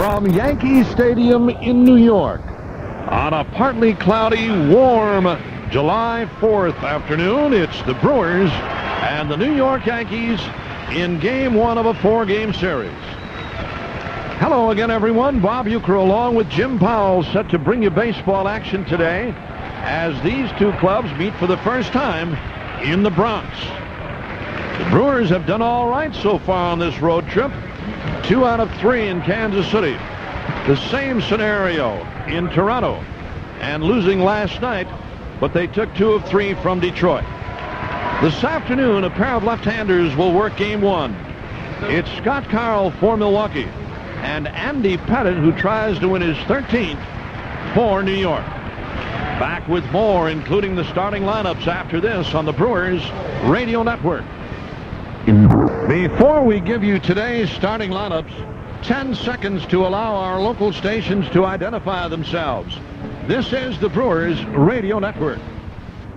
From Yankee Stadium in New York, on a partly cloudy, warm July 4th afternoon, it's the Brewers and the New York Yankees in Game 1 of a 4-game series. Hello again, everyone. Bob Uecker along with Jim Powell, set to bring you baseball action today as these two clubs meet for the first time in the Bronx. The Brewers have done all right so far on this road trip. 2 out of 3 in Kansas City. The same scenario in Toronto, and losing last night, but they took 2 of 3 from Detroit. This afternoon, a pair of left-handers will work Game 1. It's Scott Carl for Milwaukee and Andy Pettit, who tries to win his 13th for New York. Back with more, including the starting lineups after this on the Brewers Radio Network. Before we give you today's starting lineups, 10 seconds to allow our local stations to identify themselves. This is the Brewers Radio Network.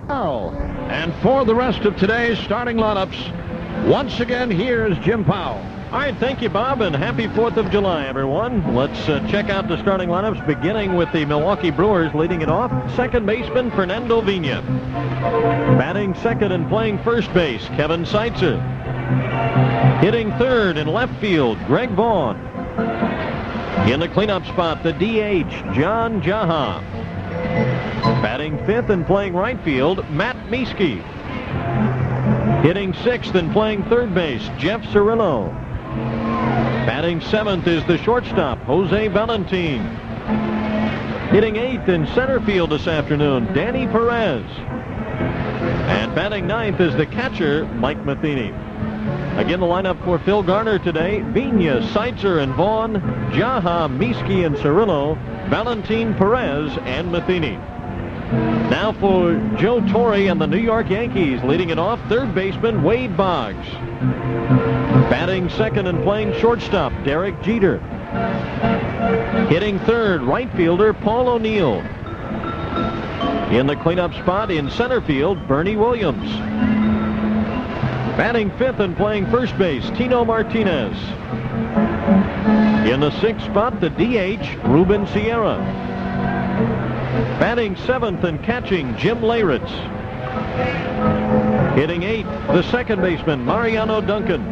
And for the rest of today's starting lineups, once again, here's Jim Powell. All right, thank you, Bob, and happy 4th of July, everyone. Let's check out the starting lineups, beginning with the Milwaukee Brewers leading it off. Second baseman, Fernando Vina. Batting second and playing first base, Kevin Seitzer. Hitting third in left field, Greg Vaughn. In the cleanup spot, the DH, John Jaha. Batting fifth and playing right field, Matt Mieske. Hitting sixth and playing third base, Jeff Cirillo. Batting seventh is the shortstop, Jose Valentin. Hitting eighth in center field this afternoon, Danny Perez. And batting ninth is the catcher, Mike Matheny. Again, the lineup for Phil Garner today: Vina, Seitzer, and Vaughn, Jaha, Mieske, and Cirillo, Valentin, Perez, and Matheny. Now for Joe Torre and the New York Yankees, leading it off, third baseman Wade Boggs. Batting second and playing shortstop, Derek Jeter. Hitting third, right fielder Paul O'Neill. In the cleanup spot in center field, Bernie Williams. Batting fifth and playing first base, Tino Martinez. In the sixth spot, the DH, Ruben Sierra. Batting seventh and catching, Jim Leyritz. Hitting eighth, the second baseman, Mariano Duncan.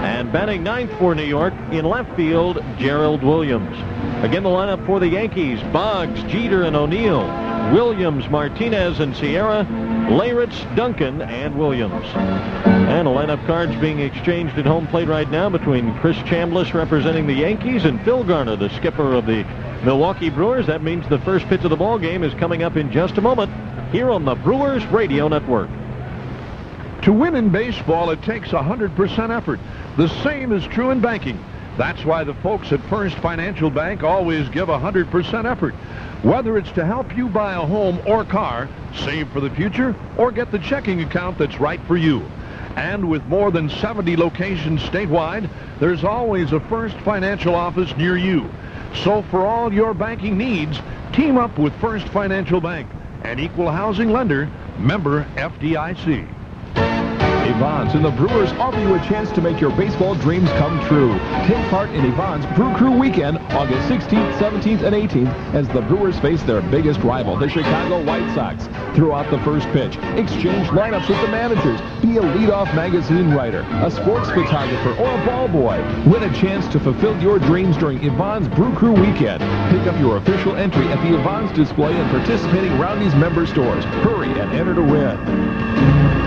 And batting ninth for New York in left field, Gerald Williams. Again, the lineup for the Yankees: Boggs, Jeter, and O'Neill. Williams, Martinez, and Sierra. Leyritz, Duncan, and Williams. And a lineup cards being exchanged at home plate right now between Chris Chambliss, representing the Yankees, and Phil Garner, the skipper of the Milwaukee Brewers. That means the first pitch of the ball game is coming up in just a moment here on the Brewers Radio Network. To win in baseball, it takes 100% effort. The same is true in banking. That's why the folks at First Financial Bank always give 100% effort. Whether it's to help you buy a home or car, save for the future, or get the checking account that's right for you. And with more than 70 locations statewide, there's always a First Financial office near you. So for all your banking needs, team up with First Financial Bank, an equal housing lender, member FDIC. Yvonne's and the Brewers offer you a chance to make your baseball dreams come true. Take part in Yvonne's Brew Crew Weekend, August 16th, 17th, and 18th, as the Brewers face their biggest rival, the Chicago White Sox. Throw out the first pitch, exchange lineups with the managers, be a leadoff magazine writer, a sports photographer, or a ball boy. Win a chance to fulfill your dreams during Yvonne's Brew Crew Weekend. Pick up your official entry at the Yvonne's display and participating Roundy's member stores. Hurry and enter to win.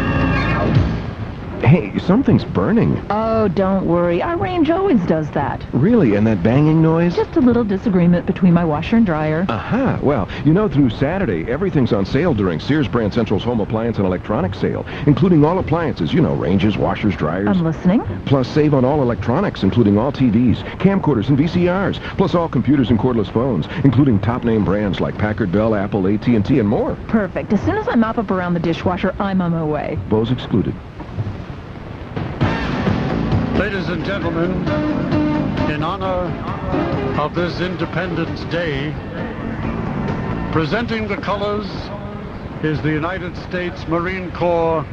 Hey, something's burning. Oh, don't worry. Our range always does that. Really? And that banging noise? Just a little disagreement between my washer and dryer. Aha. Well, you know, through Saturday, everything's on sale during Sears Brand Central's home appliance and electronics sale, including all appliances, you know, ranges, washers, dryers. I'm listening. Plus, save on all electronics, including all TVs, camcorders, and VCRs, plus all computers and cordless phones, including top-name brands like Packard, Bell, Apple, AT&T, and more. Perfect. As soon as I mop up around the dishwasher, I'm on my way. Bose excluded. Ladies and gentlemen, in honor of this Independence Day, presenting the colors is the United States Marine Corps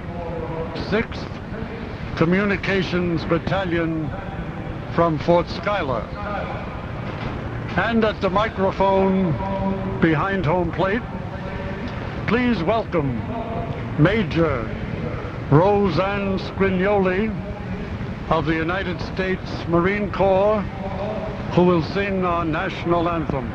6th Communications Battalion, from Fort Schuyler. And at the microphone behind home plate, please welcome Major Roseanne Scrignoli of the United States Marine Corps, who will sing our national anthem.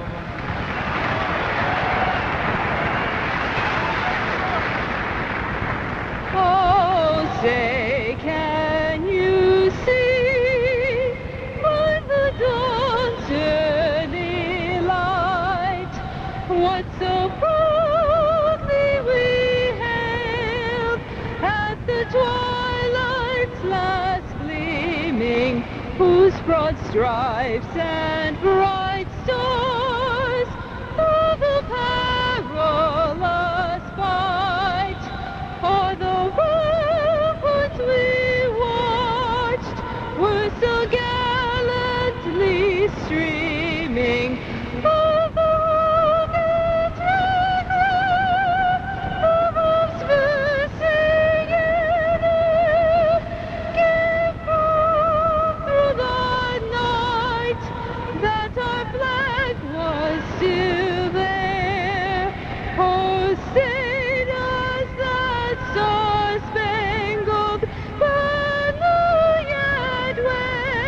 Oh, say, can you see by the dawn's early light what so proudly we hailed at the twilight's last gleaming, whose broad stripes and bright stars through the perilous fight o'er the ramparts we watched were so gallantly streaming over the rugged terrain, the wolves pursuing in it, gave proof through the night that our flag was still there. Oh, say does that star-spangled banner yet wave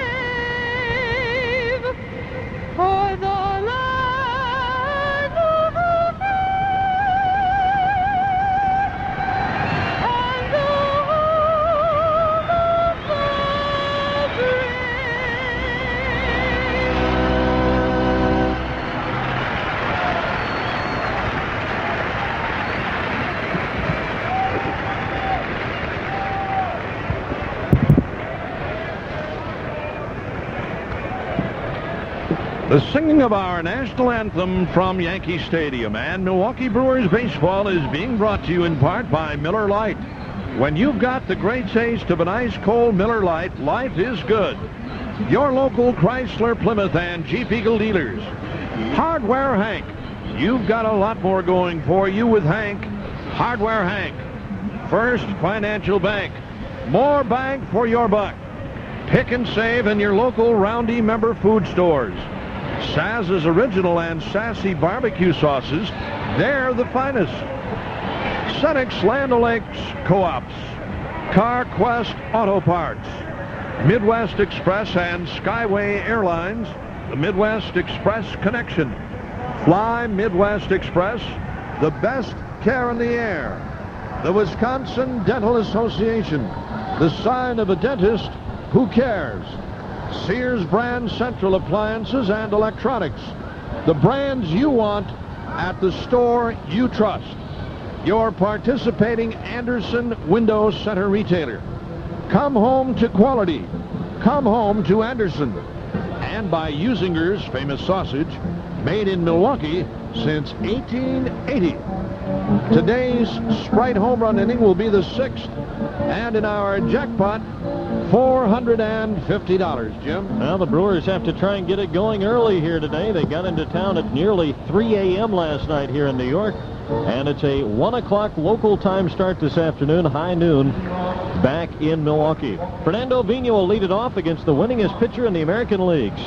o'er the land of the free and the home of the brave? The singing of our national anthem from Yankee Stadium, and Milwaukee Brewers baseball is being brought to you in part by Miller Lite. When you've got the great taste of an ice cold Miller Lite, life is good. Your local Chrysler, Plymouth, and Jeep Eagle dealers. Hardware Hank. You've got a lot more going for you with Hank. Hardware Hank. First Financial Bank. More bang for your buck. Pick and save in your local Roundy member food stores. Saz's original and sassy barbecue sauces, they're the finest. Senex Land O'Lakes Co-ops. CarQuest Auto Parts. Midwest Express and Skyway Airlines, the Midwest Express Connection. Fly Midwest Express, the best care in the air. The Wisconsin Dental Association, the sign of a dentist who cares. Sears brand Central Appliances and Electronics, the brands you want at the store you trust. Your participating Anderson Window Center retailer. Come home to quality. Come home to Anderson. And by Usinger's famous sausage, made in Milwaukee since 1880. Today's Sprite home run inning will be the 6th, and in our jackpot, $450, Jim. Well, the Brewers have to try and get it going early here today. They got into town at nearly 3 a.m. last night here in New York, and it's a 1 o'clock local time start this afternoon, high noon, back in Milwaukee. Fernando Vina will lead it off against the winningest pitcher in the American Leagues,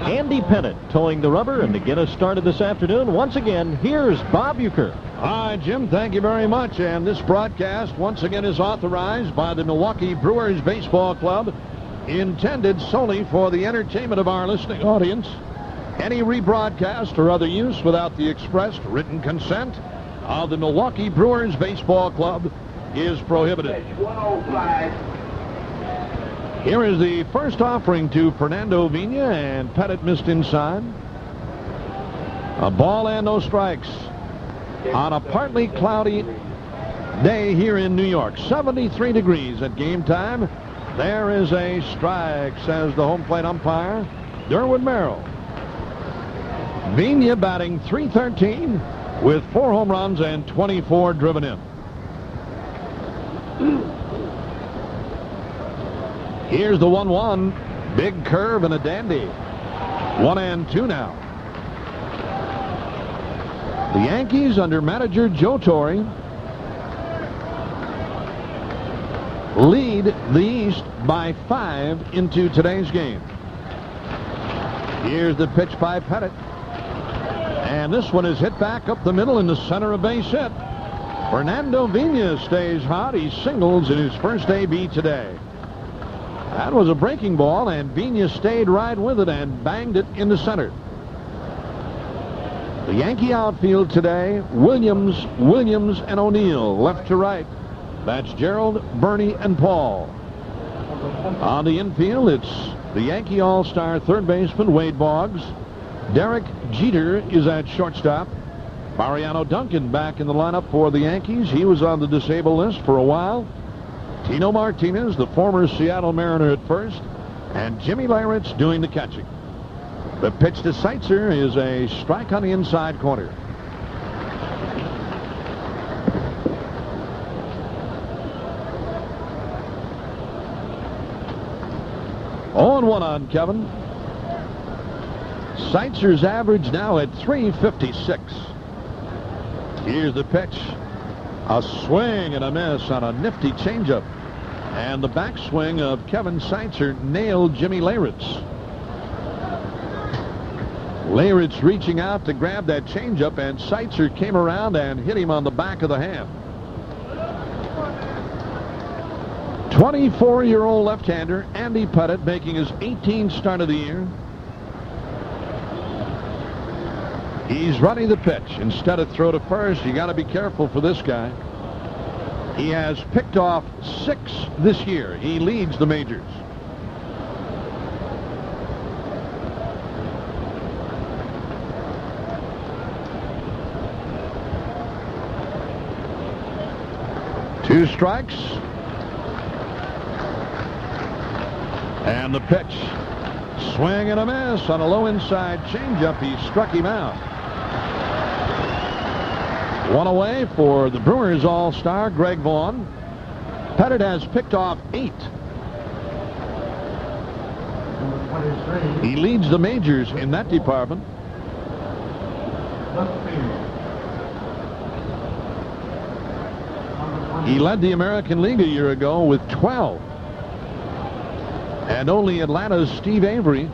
Andy Pettit, towing the rubber. And to get us started this afternoon, once again, here's Bob Uecker. Hi, Jim. Thank you very much. And this broadcast, once again, is authorized by the Milwaukee Brewers Baseball Club, intended solely for the entertainment of our listening audience. Any rebroadcast or other use without the expressed written consent of the Milwaukee Brewers Baseball Club is prohibited. Here is the first offering to Fernando Vina, and Pettit missed inside. A ball and no strikes on a partly cloudy day here in New York. 73 degrees at game time. There is a strike, says the home plate umpire, Derwin Merrill. Vina batting .313 with 4 home runs and 24 driven in. Here's the 1-1. Big curve and a dandy. 1-2 now. The Yankees under manager Joe Torre lead the East by 5 into today's game. Here's the pitch by Pettit. And this one is hit back up the middle in the center of base hit. Fernando Vina stays hot. He singles in his first AB today. That was a breaking ball, and Vina stayed right with it and banged it in the center. The Yankee outfield today, Williams, and O'Neill, left to right. That's Gerald, Bernie, and Paul. On the infield, it's the Yankee All-Star third baseman, Wade Boggs. Derek Jeter is at shortstop. Mariano Duncan back in the lineup for the Yankees. He was on the disabled list for a while. Tino Martinez, the former Seattle Mariner, at first. And Jimmy Leyritz doing the catching. The pitch to Seitzer is a strike on the inside corner. Oh, and 1 on Kevin. Seitzer's average now at 356. Here's the pitch. A swing and a miss on a nifty changeup. And the backswing of Kevin Seitzer nailed Jimmy Leyritz. Leyritz reaching out to grab that changeup, and Seitzer came around and hit him on the back of the hand. 24-year-old left-hander Andy Pettit making his 18th start of the year. He's running the pitch instead of throw to first. You got to be careful for this guy. He has picked off 6 this year. He leads the majors. Two strikes. And the pitch. Swing and a miss on a low inside changeup. He struck him out. One away for the Brewers All-Star, Greg Vaughn. Pettit has picked off 8. He leads the majors in that department. He led the American League a year ago with 12. And only Atlanta's Steve Avery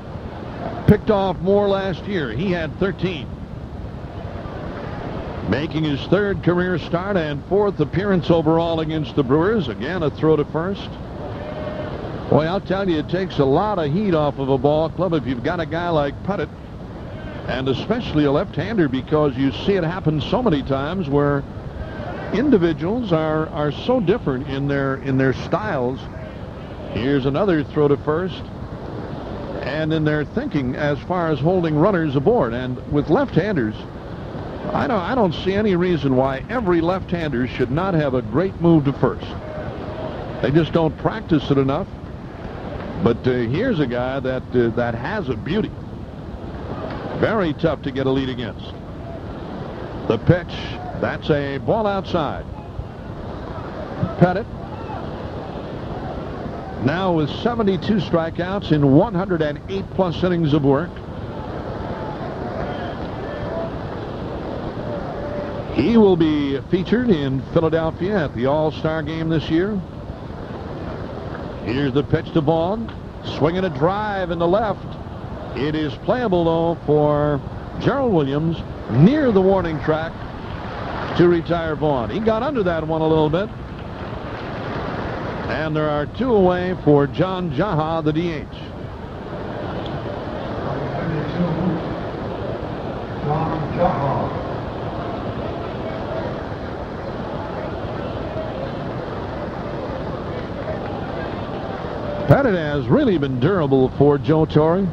picked off more last year. He had 13. Making his 3rd career start and 4th appearance overall against the Brewers. Again, a throw to first. Boy, I'll tell you, it takes a lot of heat off of a ball club if you've got a guy like Pettit, and especially a left-hander, because you see it happen so many times where individuals are so different in their styles. Here's another throw to first, and in their thinking as far as holding runners aboard. And with left-handers, I don't see any reason why every left-hander should not have a great move to first. They just don't practice it enough. But here's a guy that has a beauty. Very tough to get a lead against. The pitch, that's a ball outside. Pettit now with 72 strikeouts in 108+ innings of work. He will be featured in Philadelphia at the All-Star game this year. Here's the pitch to Vaughn. Swinging a drive in the left. It is playable, though, for Gerald Williams near the warning track to retire Vaughn. He got under that one a little bit. And there are 2 away for John Jaha, the DH. John Jaha. Pettit has really been durable for Joe Torre.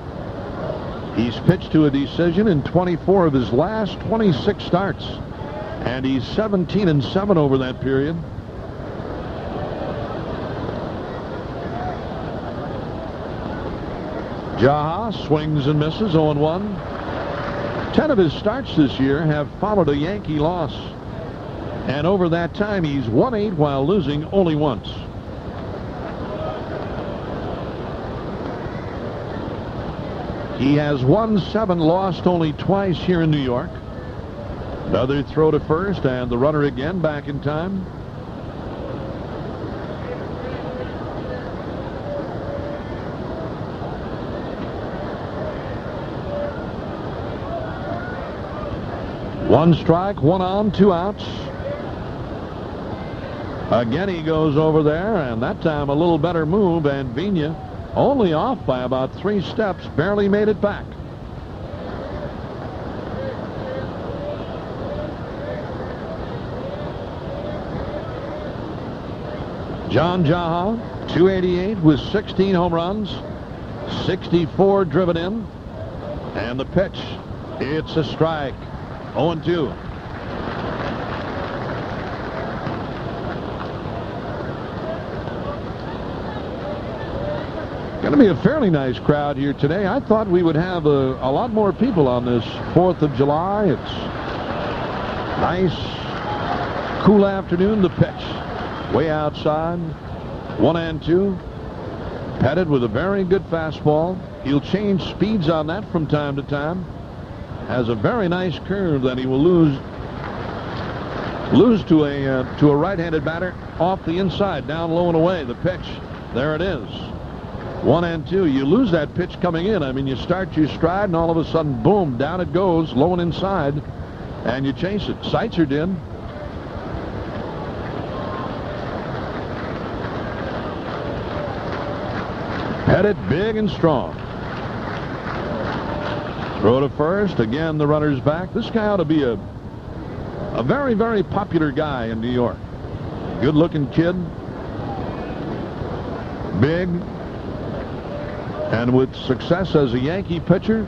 He's pitched to a decision in 24 of his last 26 starts, and he's 17-7 over that period. Jaha swings and misses, 0-1. 10 of his starts this year have followed a Yankee loss, and over that time he's won 8 while losing only once. He has won 7, lost only twice here in New York. Another throw to first, and the runner again back in time. 1 strike, 1 on, 2 outs. Again, he goes over there, and that time a little better move, and Vigna only off by about 3 steps, barely made it back. John Jaha, 288 with 16 home runs, 64 driven in, and the pitch, it's a strike, 0-2. Going to be a fairly nice crowd here today. I thought we would have a lot more people on this 4th of July. It's nice, cool afternoon. The pitch, way outside, 1-2. Pettit with a very good fastball. He'll change speeds on that from time to time. Has a very nice curve that he will lose to a right-handed batter off the inside, down low and away. The pitch, there it is. 1-2. You lose that pitch coming in. I mean, you start your stride, and all of a sudden, boom, down it goes, low and inside, and you chase it. Seitzer did. Pettit big and strong. Throw to first. Again, the runner's back. This guy ought to be a very, very popular guy in New York. Good-looking kid. Big. And with success as a Yankee pitcher,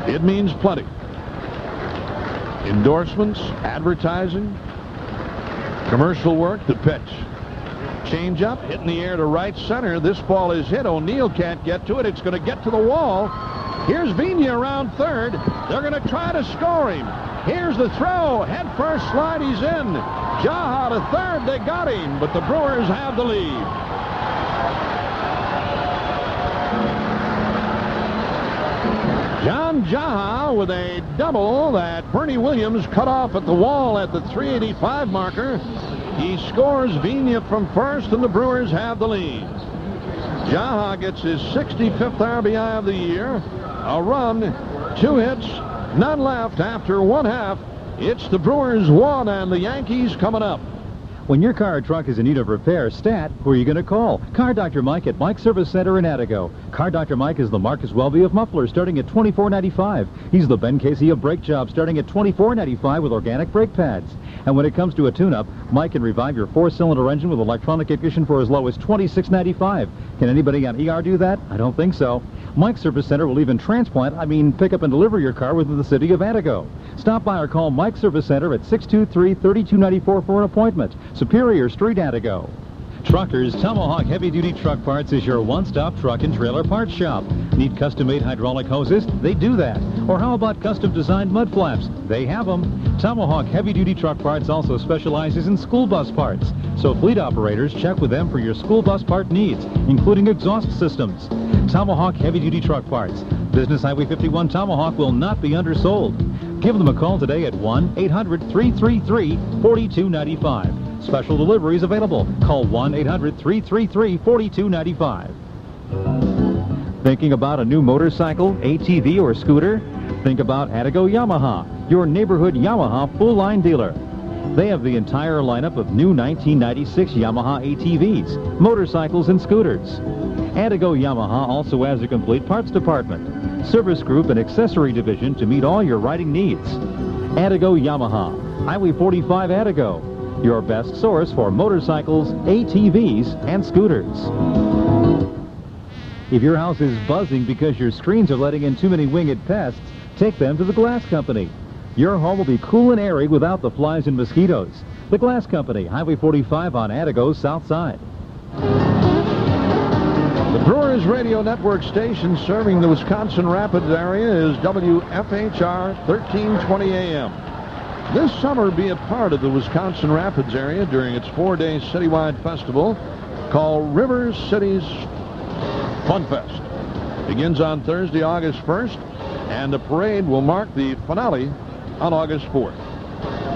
it means plenty. Endorsements, advertising, commercial work, the pitch. Change up, hit in the air to right center. This ball is hit. O'Neill can't get to it. It's going to get to the wall. Here's Vigna around third. They're going to try to score him. Here's the throw. Head first slide. He's in. Jaha to third. They got him, but the Brewers have the lead. John Jaha with a double that Bernie Williams cut off at the wall at the 385 marker. He scores Vigna from first, and the Brewers have the lead. Jaha gets his 65th RBI of the year. A run, 2 hits, none left after 1/2. It's the Brewers 1 and the Yankees coming up. When your car or truck is in need of repair, stat, who are you going to call? Car Dr. Mike at Mike Service Center in Attico. Car Dr. Mike is the Marcus Welby of mufflers, starting at $24.95. He's the Ben Casey of brake jobs, starting at $24.95 with organic brake pads. And when it comes to a tune-up, Mike can revive your 4-cylinder engine with electronic ignition for as low as $26.95. Can anybody on ER do that? I don't think so. Mike Service Center will even pick up and deliver your car within the city of Attico. Stop by or call Mike Service Center at 623-3294 for an appointment. Superior Street, Attico. Truckers, Tomahawk Heavy Duty Truck Parts is your one-stop truck and trailer parts shop. Need custom-made hydraulic hoses? They do that. Or how about custom-designed mud flaps? They have them. Tomahawk Heavy Duty Truck Parts also specializes in school bus parts. So fleet operators, check with them for your school bus part needs, including exhaust systems. Tomahawk Heavy Duty Truck Parts. Business Highway 51 Tomahawk will not be undersold. Give them a call today at 1-800-333-4295. Special deliveries available. Call 1-800-333-4295. Thinking about a new motorcycle, ATV, or scooter? Think about Attico Yamaha, your neighborhood Yamaha full-line dealer. They have the entire lineup of new 1996 Yamaha ATVs, motorcycles, and scooters. Attico Yamaha also has a complete parts department, service group, and accessory division to meet all your riding needs. Attico Yamaha, Highway 45 Attico, your best source for motorcycles, ATVs, and scooters. If your house is buzzing because your screens are letting in too many winged pests, take them to the Glass Company. Your home will be cool and airy without the flies and mosquitoes. The Glass Company, Highway 45 on Attico's south side. The Brewers Radio Network station serving the Wisconsin Rapids area is WFHR 1320 AM. This summer, be a part of the Wisconsin Rapids area during its 4-day citywide festival called River Cities Fun Fest. Begins on Thursday, August 1st, and the parade will mark the finale on August 4th.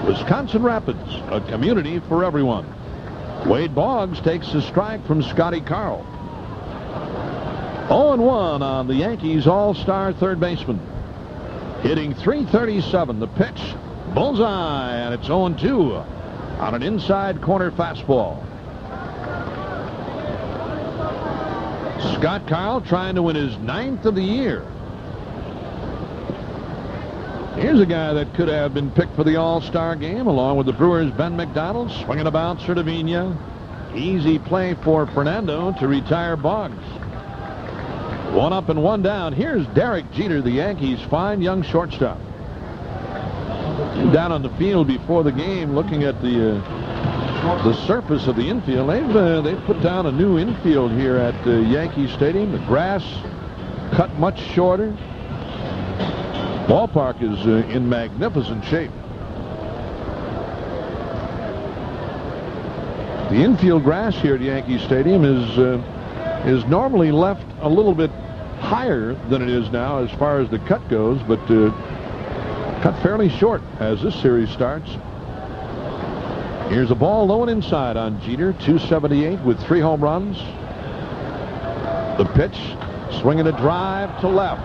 Wisconsin Rapids, a community for everyone. Wade Boggs takes the strike from Scotty Carl. 0-1 on the Yankees all-star third baseman. Hitting .337. The pitch, bullseye, and it's 0-2 on an inside corner fastball. Scott Kyle trying to win his 9th of the year. Here's a guy that could have been picked for the All-Star game along with the Brewers' Ben McDonald. Swinging a bouncer to Vigna. Easy play for Fernando to retire Boggs. 1 up and 1 down. Here's Derek Jeter, the Yankees' fine young shortstop. Down on the field before the game, looking at the surface of the infield. They've put down a new infield here at Yankee Stadium. The grass cut much shorter. Ballpark is in magnificent shape. The infield grass here at Yankee Stadium is normally left a little bit higher than it is now as far as the cut goes, but cut fairly short as this series starts. Here's a ball low and inside on Jeter, 278 with 3 home runs. The pitch, swinging a drive to left.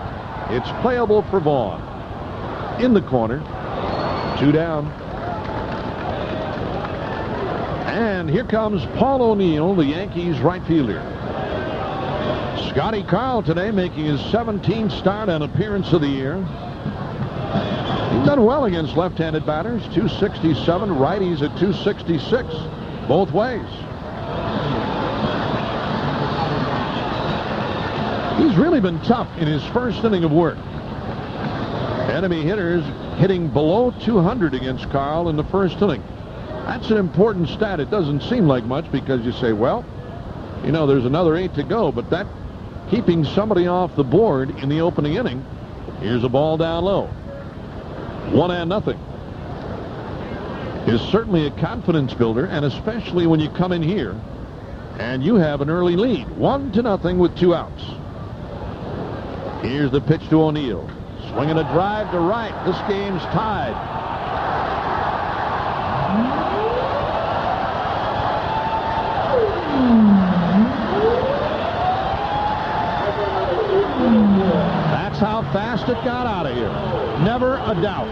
It's playable for Vaughn. In the corner, 2 down. And here comes Paul O'Neill, the Yankees right fielder. Scotty Carl today making his 17th start and appearance of the year. He's done well against left-handed batters, 267, righties at 266, both ways. He's really been tough in his first inning of work. Enemy hitters hitting below 200 against Carl in the first inning. That's an important stat. It doesn't seem like much because you say, well, you know, there's another 8 to go, but that keeping somebody off the board in the opening inning. Here's a ball down low. 1-0 is certainly a confidence builder, and especially when you come in here and you have an early lead, 1-0 with 2 outs. Here's the pitch to O'Neill. Swinging a drive to right. This game's tied. That's how fast it got out of here. Never a doubt.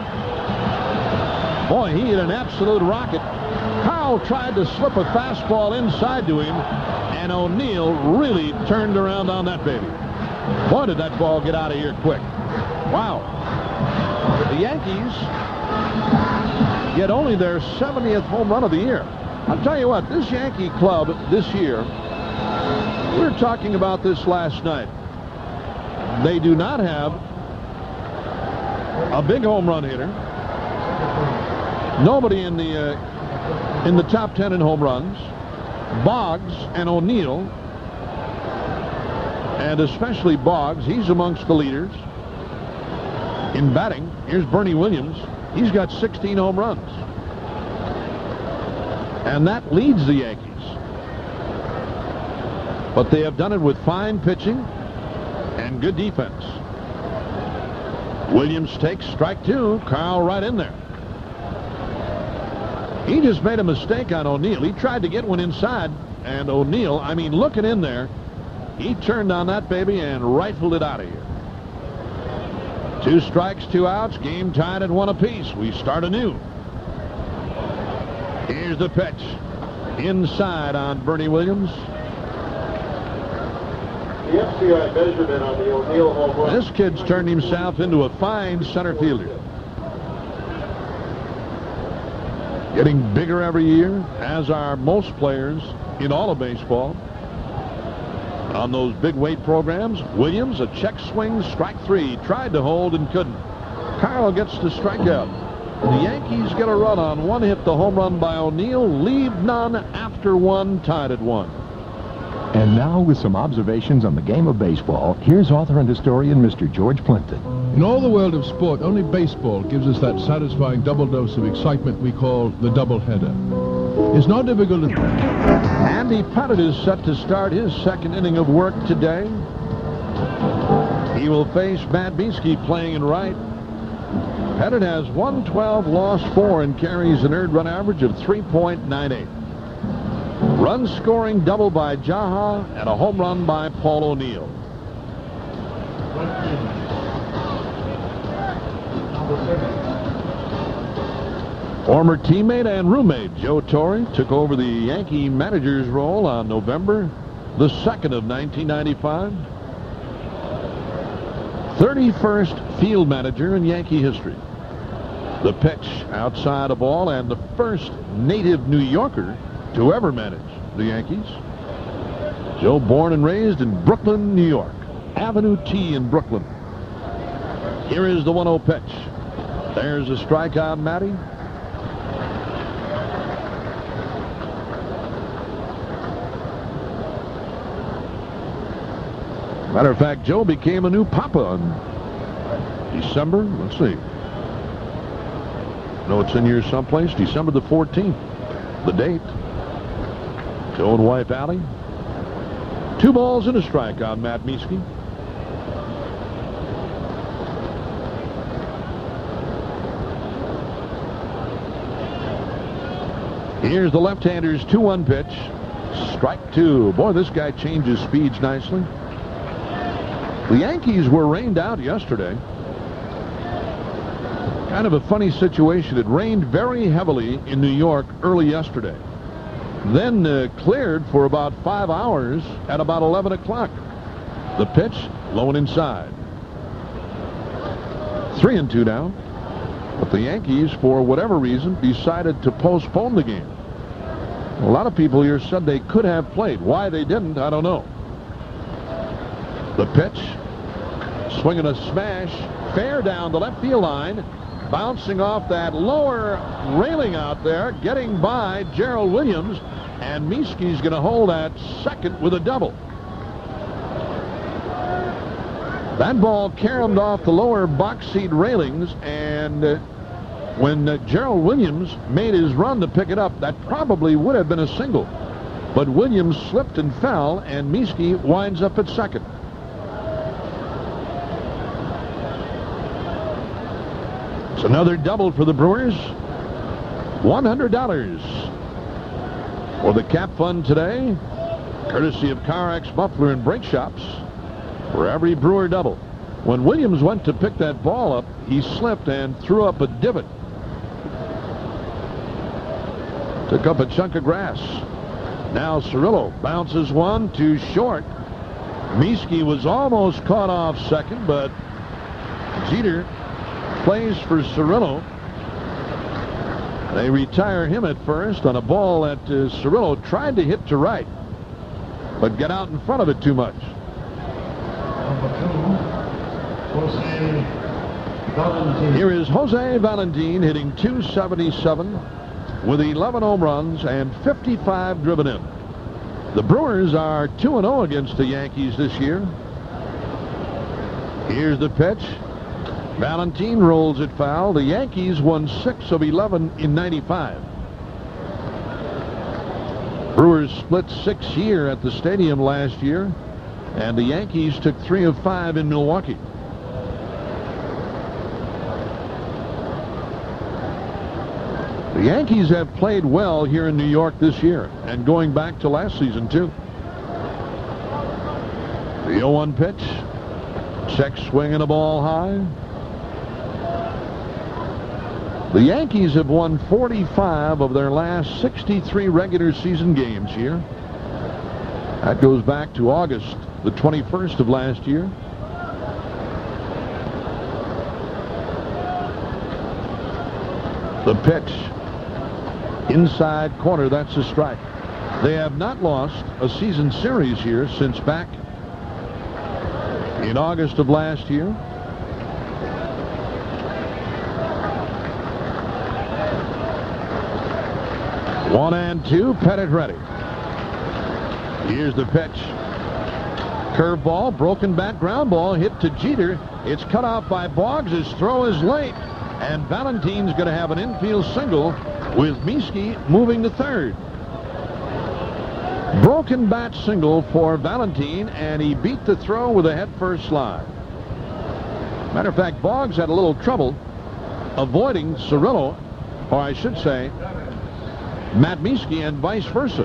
Boy, he hit an absolute rocket. Carl tried to slip a fastball inside to him, and O'Neill really turned around on that baby. Boy, did that ball get out of here quick. Wow. The Yankees get only their 70th home run of the year. I'll tell you what, this Yankee club this year, we were talking about this last night. They do not have a big home run hitter. Nobody in the top 10 in home runs. Boggs and O'Neill, and especially Boggs, he's amongst the leaders. In batting, here's Bernie Williams. He's got 16 home runs. And that leads the Yankees. But they have done it with fine pitching and good defense. Williams takes strike 2. Carl right in there. He just made a mistake on O'Neill. He tried to get one inside, and O'Neill, I mean, looking in there, he turned on that baby and rifled it out of here. 2 strikes, 2 outs. Game tied at 1 apiece. We start anew. Here's the pitch. Inside on Bernie Williams. The FCI measurement on the O'Neill home run. This kid's turned himself into a fine center fielder. Getting bigger every year, as are most players in all of baseball. On those big weight programs, Williams, a check swing, strike 3. Tried to hold and couldn't. Carl gets to strike out. The Yankees get a run on 1 hit, the home run by O'Neill. Leave none after 1, tied at 1. And now, with some observations on the game of baseball, here's author and historian Mr. George Plimpton. In all the world of sport, only baseball gives us that satisfying double dose of excitement we call the doubleheader. It's not difficult to... Andy Pettit is set to start his 2nd inning of work today. He will face Matt Beaskey playing in right. Pettit has 112, lost 4, and carries an earned run average of 3.98. Run scoring double by Jaha and a home run by Paul O'Neill. Former teammate and roommate Joe Torre took over the Yankee manager's role on November the 2nd of 1995. 31st field manager in Yankee history. The pitch outside a ball, and the first native New Yorker to ever manage the Yankees. Joe, born and raised in Brooklyn, New York. Avenue T in Brooklyn. Here is the 1-0 pitch. There's a strikeout, Matty. Matter of fact, Joe became a new papa in December. Let's see. No, it's in here someplace. December the 14th. The date. Joe and wife Allie. 2 balls and a strike on Matt Mieske. Here's the left-hander's 2-1 pitch. Strike 2. Boy, this guy changes speeds nicely. The Yankees were rained out yesterday. Kind of a funny situation. It rained very heavily in New York early yesterday. Then cleared for about 5 hours at about 11 o'clock. The pitch, low and inside. 3-2 now. But the Yankees, for whatever reason, decided to postpone the game. A lot of people here said they could have played. Why they didn't, I don't know. The pitch, swinging a smash, fair down the left field line, bouncing off that lower railing out there, getting by Gerald Williams, and Mieske's going to hold at second with a double. That ball caromed off the lower box seat railings, and when Gerald Williams made his run to pick it up, that probably would have been a single. But Williams slipped and fell, and Mieske winds up at second. It's another double for the Brewers. $100 for the cap fund today, courtesy of CarX Muffler and Brake Shops, for every Brewer double. When Williams went to pick that ball up, he slipped and threw up a divot. Took up a chunk of grass. Now Cirillo bounces one to short. Mieske was almost caught off second, but Jeter plays for Cirillo. They retire him at first on a ball that Cirillo tried to hit to right, but got out in front of it too much. Here is Jose Valentin hitting .277 with 11 home runs and 55 driven in. The Brewers are 2-0 against the Yankees this year. Here's the pitch. Valentin rolls it foul. The Yankees won 6 of 11 in '95. Brewers split 6 here at the stadium last year, and the Yankees took 3 of 5 in Milwaukee. The Yankees have played well here in New York this year, and going back to last season too. The 0-1 pitch. Check swinging a ball high. The Yankees have won 45 of their last 63 regular season games here. That goes back to August the 21st of last year. The pitch. Inside corner, that's a strike. They have not lost a season series here since back in August of last year. One and two, Pettit ready. Here's the pitch. Curveball, broken bat ground ball, hit to Jeter. It's cut off by Boggs. His throw is late, and Valentin's going to have an infield single with Mieske moving to third. Broken bat single for Valentin, and he beat the throw with a head-first slide. Matter of fact, Boggs had a little trouble avoiding Cirillo, or I should say, Matt Mieske, and vice versa.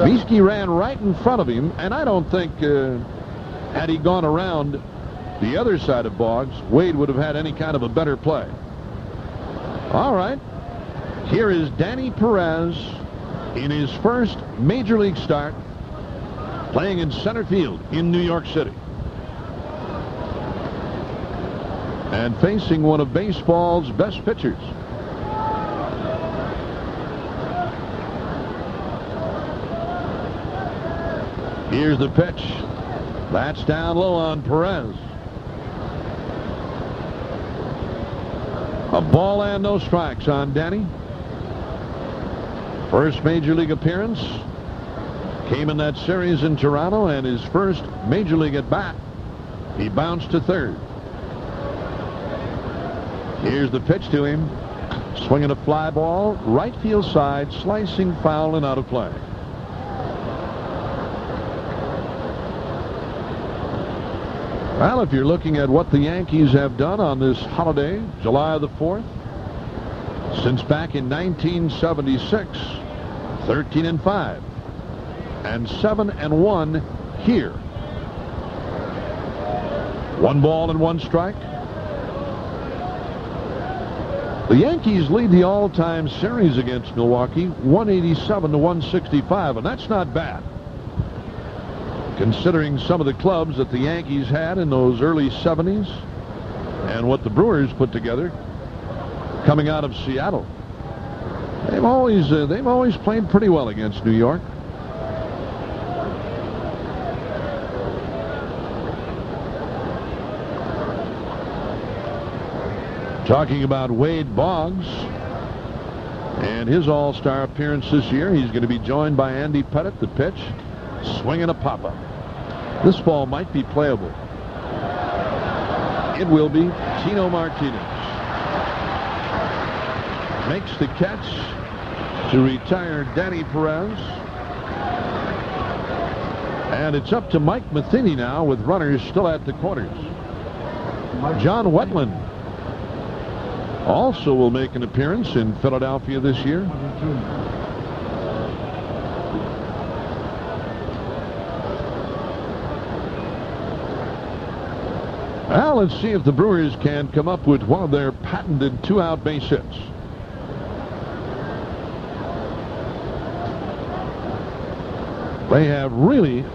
Mieske ran right in front of him, and I don't think had he gone around the other side of Boggs, Wade would have had any kind of a better play. All right. Here is Danny Perez in his first Major League start, playing in center field in New York City. And facing one of baseball's best pitchers. Here's the pitch. That's down low on Perez. A ball and no strikes on Danny. First Major League appearance. Came in that series in Toronto, and his first Major League at bat. He bounced to third. Here's the pitch to him. Swinging a fly ball, right field side, slicing foul and out of play. Well, if you're looking at what the Yankees have done on this holiday, July the 4th, since back in 1976, 13-5 and 7-1 here. 1 ball and 1 strike. The Yankees lead the all-time series against Milwaukee 187-165, and that's not bad, considering some of the clubs that the Yankees had in those early 70s and what the Brewers put together coming out of Seattle. They've always played pretty well against New York. Talking about Wade Boggs and his all-star appearance this year, he's going to be joined by Andy Pettit. The pitch, swinging a pop-up. This ball might be playable. It will be. Tino Martinez makes the catch to retire Danny Perez. And it's up to Mike Matheny now with runners still at the corners. John Wetland also will make an appearance in Philadelphia this year. Well, let's see if the Brewers can come up with one of their patented 2-out base hits. They have really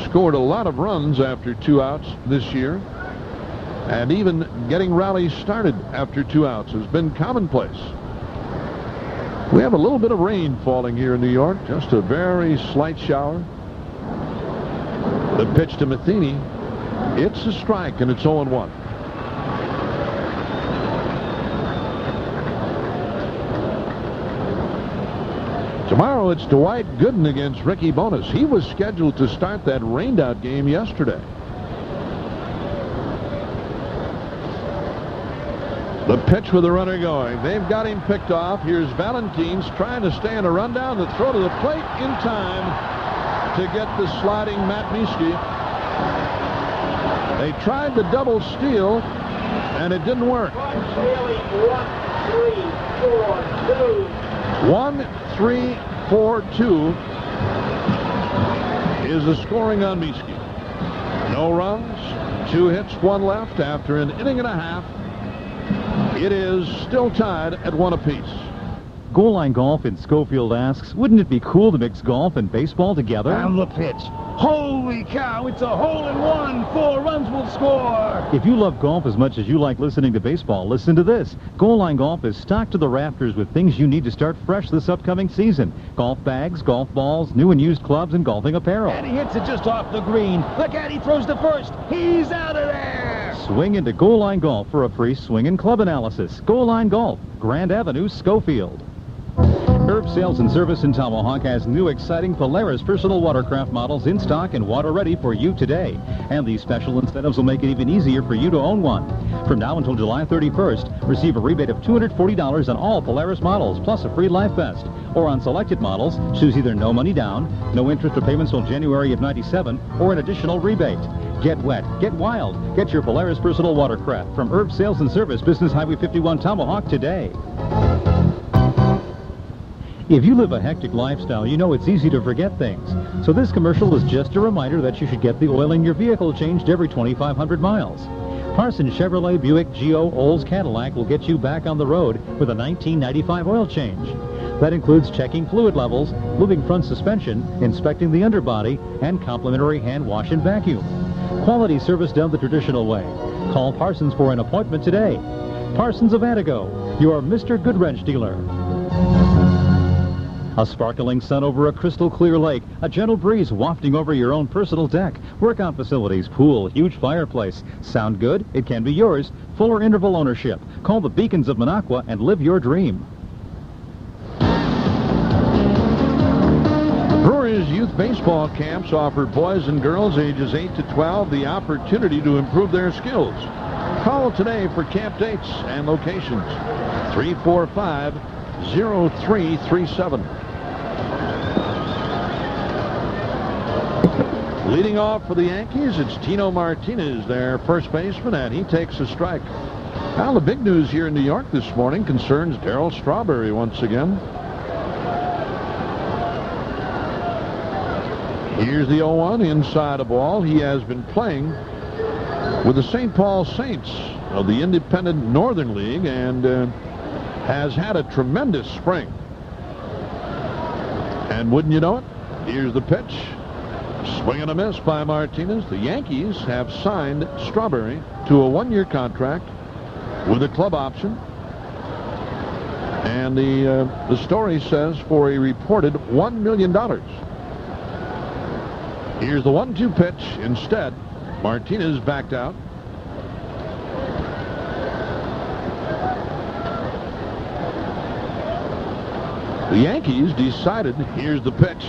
scored a lot of runs after 2 outs this year. And even getting rallies started after 2 outs has been commonplace. We have a little bit of rain falling here in New York, just a very slight shower. The pitch to Matheny. It's a strike, and it's 0-1. Tomorrow it's Dwight Gooden against Ricky Bonas. He was scheduled to start that rained-out game yesterday. The pitch with the runner going. They've got him picked off. Here's Valentines trying to stay in a rundown. The throw to the plate in time to get the sliding Matt Mieske. They tried the double steal, and it didn't work. 1-3-4-2 is the scoring on Mieske. No runs, 2 hits, 1 left after an inning and a half. It is still tied at 1 apiece. Goal Line Golf in Schofield asks, wouldn't it be cool to mix golf and baseball together? And the pitch. Holy cow, it's a hole-in-one. 4 runs will score. If you love golf as much as you like listening to baseball, listen to this. Goal Line Golf is stocked to the rafters with things you need to start fresh this upcoming season. Golf bags, golf balls, new and used clubs, and golfing apparel. And he hits it just off the green. The caddy throws to first. He's out of there. Swing into Goal Line Golf for a free swing and club analysis. Goal Line Golf, Grand Avenue, Schofield. Herb Sales and Service in Tomahawk has new exciting Polaris personal watercraft models in stock and water ready for you today. And these special incentives will make it even easier for you to own one. From now until July 31st, receive a rebate of $240 on all Polaris models, plus a free life vest. Or on selected models, choose either no money down, no interest or payments till January of '97, or an additional rebate. Get wet, get wild, get your Polaris personal watercraft from Herb Sales and Service, Business Highway 51 Tomahawk today. If you live a hectic lifestyle, you know it's easy to forget things. So this commercial is just a reminder that you should get the oil in your vehicle changed every 2,500 miles. Parsons Chevrolet Buick Geo Olds Cadillac will get you back on the road with a 1995 oil change. That includes checking fluid levels, moving front suspension, inspecting the underbody, and complimentary hand wash and vacuum. Quality service done the traditional way. Call Parsons for an appointment today. Parsons of Attigo, your Mr. Goodwrench dealer. A sparkling sun over a crystal clear lake, a gentle breeze wafting over your own personal deck, workout facilities, pool, huge fireplace. Sound good? It can be yours. Fuller interval ownership. Call the Beacons of Minocqua and live your dream. Brewers youth baseball camps offer boys and girls ages 8 to 12 the opportunity to improve their skills. Call today for camp dates and locations. 345-0337. Leading off for the Yankees, it's Tino Martinez, their first baseman, and he takes a strike. Now, the big news here in New York this morning concerns Darryl Strawberry once again. Here's the 0-1 inside a ball. He has been playing with the St. Paul Saints of the Independent Northern League and has had a tremendous spring. And wouldn't you know it, here's the pitch. Swing and a miss by Martinez. The Yankees have signed Strawberry to a one-year contract with a club option. And the story says for a reported $1 million. Here's the 1-2 pitch. Instead, Martinez backed out. The Yankees decided, here's the pitch.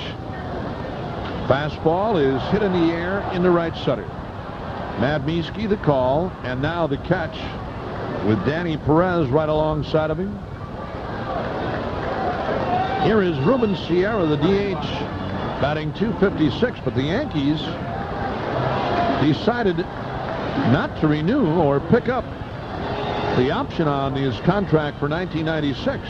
Fastball is hit in the air into right center. Madmiski the call, and now the catch with Danny Perez right alongside of him. Here is Ruben Sierra, the DH, batting .256, but the Yankees decided not to renew or pick up the option on his contract for 1996.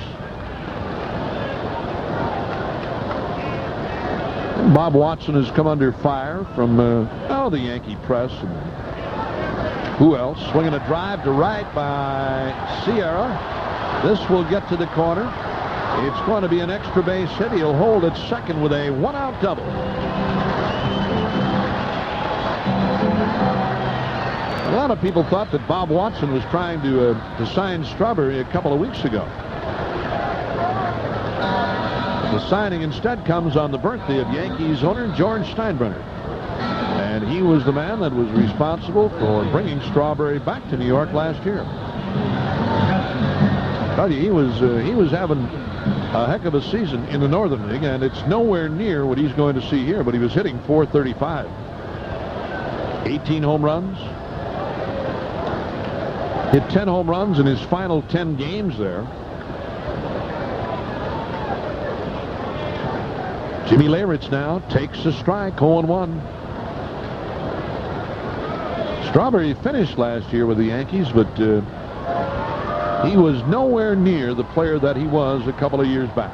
Bob Watson has come under fire from the Yankee press. And who else? Swinging a drive to right by Sierra. This will get to the corner. It's going to be an extra base hit. He'll hold at second with a one-out double. A lot of people thought that Bob Watson was trying to sign Strawberry a couple of weeks ago. The signing instead comes on the birthday of Yankees owner George Steinbrenner. And he was the man that was responsible for bringing Strawberry back to New York last year. I tell you, he was having a heck of a season in the Northern League, and it's nowhere near what he's going to see here, but he was hitting .435. 18 home runs. Hit 10 home runs in his final 10 games there. Jimmy Leyritz now takes a strike, 0-1. Strawberry finished last year with the Yankees, but he was nowhere near the player that he was a couple of years back.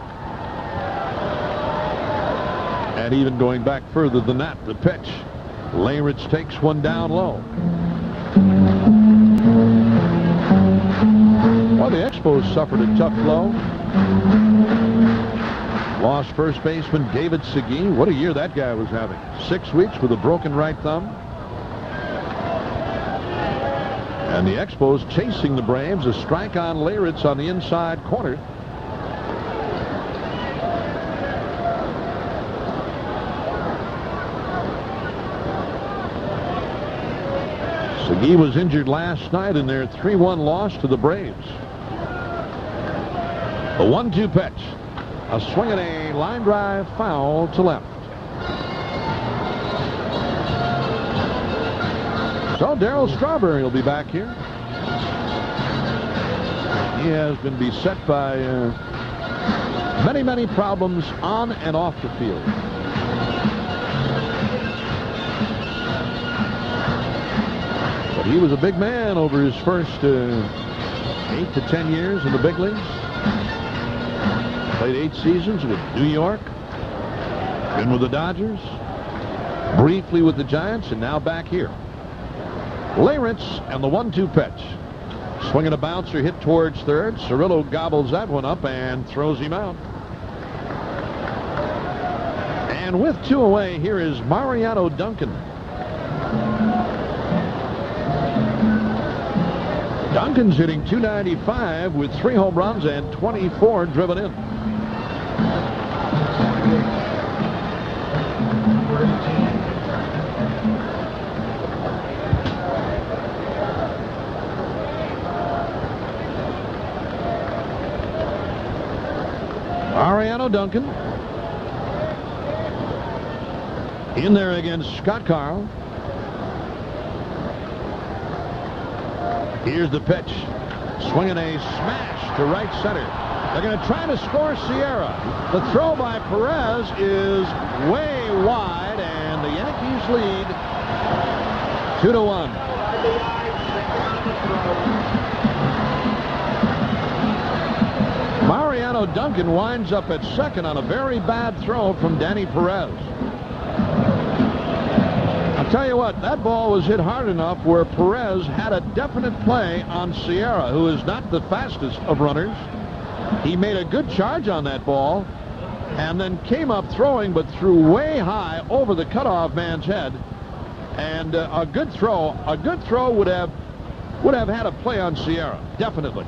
And even going back further than that, the pitch. Leyritz takes one down low. Well, the Expos suffered a tough blow. Lost first baseman David Segui. What a year that guy was having. 6 weeks with a broken right thumb. And the Expos chasing the Braves. A strike on Leyritz on the inside corner. Segui was injured last night in their 3-1 loss to the Braves. The 1-2 pitch. A swing and a line drive foul to left. So Darryl Strawberry will be back here. He has been beset by many, many problems on and off the field. But he was a big man over his first 8 to 10 years in the big leagues. Played 8 seasons with New York, been with the Dodgers, briefly with the Giants, and now back here. Leyritz and the 1-2 pitch. Swinging a bouncer, hit towards third. Cirillo gobbles that one up and throws him out. And with 2 away, here is Mariano Duncan. Duncan's hitting .295 with 3 home runs and 24 driven in. Mariano Duncan in there against Scott Carl. Here's the pitch. Swinging a smash to right center. They're going to try to score Sierra. The throw by Perez is way wide, and the Yankees lead 2-1. Mariano Duncan winds up at second on a very bad throw from Danny Perez. I'll tell you what, that ball was hit hard enough where Perez had a definite play on Sierra, who is not the fastest of runners. He made a good charge on that ball and then came up throwing, but threw way high over the cutoff man's head. And a good throw would have had a play on Sierra, definitely.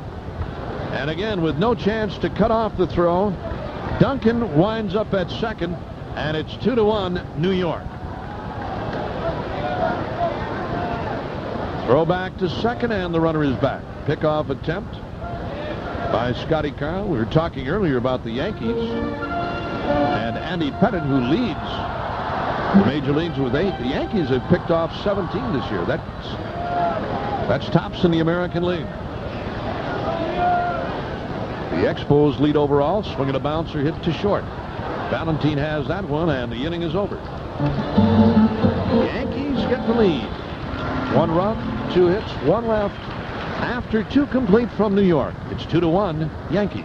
And again, with no chance to cut off the throw, Duncan winds up at second, and it's 2-1 New York. Throw back to second, and the runner is back. Pickoff attempt by Scotty Carl. We were talking earlier about the Yankees and Andy Pettitte, who leads the major leagues with 8. The Yankees have picked off 17 this year. That's tops in the American League. The Expos lead overall, swinging a bouncer, hit to short. Valentine has that one, and the inning is over. The Yankees get the lead. 1 run, 2 hits, 1 left. After 2 complete from New York, it's 2-1 Yankees.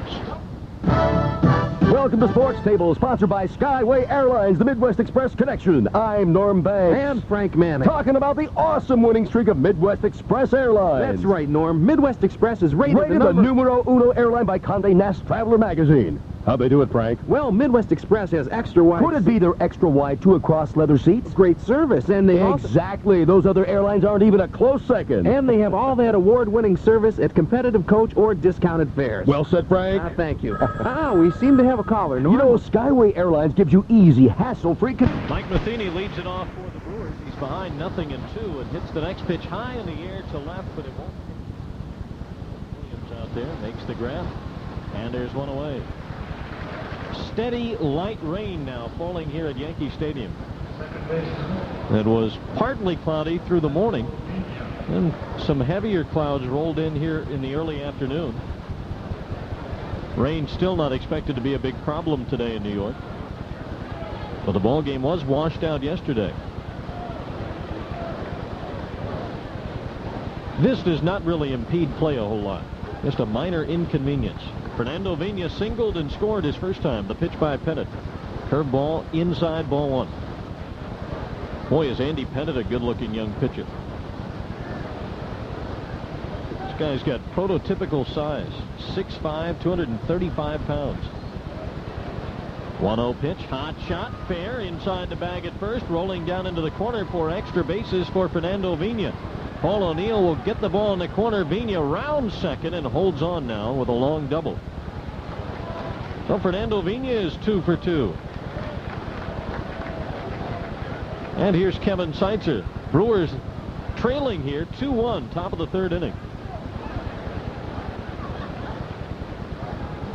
Welcome to Sports Table, sponsored by Skyway Airlines, the Midwest Express Connection. I'm Norm Banks. And Frank Manning. Talking about the awesome winning streak of Midwest Express Airlines. That's right, Norm. Midwest Express is rated the numero uno airline by Condé Nast Traveler magazine. How'd they do it, Frank? Well, Midwest Express has extra wide... Could it be their extra wide 2-across leather seats? Great service, and they Exactly. Those other airlines aren't even a close second. And they have all that award-winning service at competitive coach or discounted fares. Well said, Frank. Thank you. We seem to have a caller, Norm. You know, Skyway Airlines gives you easy, hassle-free... Mike Matheny leads it off for the Brewers. He's behind 0-2 and hits the next pitch high in the air to left, but it won't. Williams out there makes the grab, and there's one away. Steady light rain now falling here at Yankee Stadium. It was partly cloudy through the morning, and some heavier clouds rolled in here in the early afternoon. Rain still not expected to be a big problem today in New York, but the ball game was washed out yesterday. This does not really impede play a whole lot, just a minor inconvenience. Fernando Vina singled and scored his first time. The pitch by Pettitte. Curveball inside, ball 1. Boy, is Andy Pettitte a good-looking young pitcher. This guy's got prototypical size. 6'5", 235 pounds. 1-0 pitch. Hot shot. Fair. Inside the bag at first. Rolling down into the corner for extra bases for Fernando Vina. Paul O'Neill will get the ball in the corner. Vina rounds second and holds on now with a long double. So Fernando Vina is 2 for 2. And here's Kevin Seitzer. Brewers trailing here 2-1, top of the 3rd inning.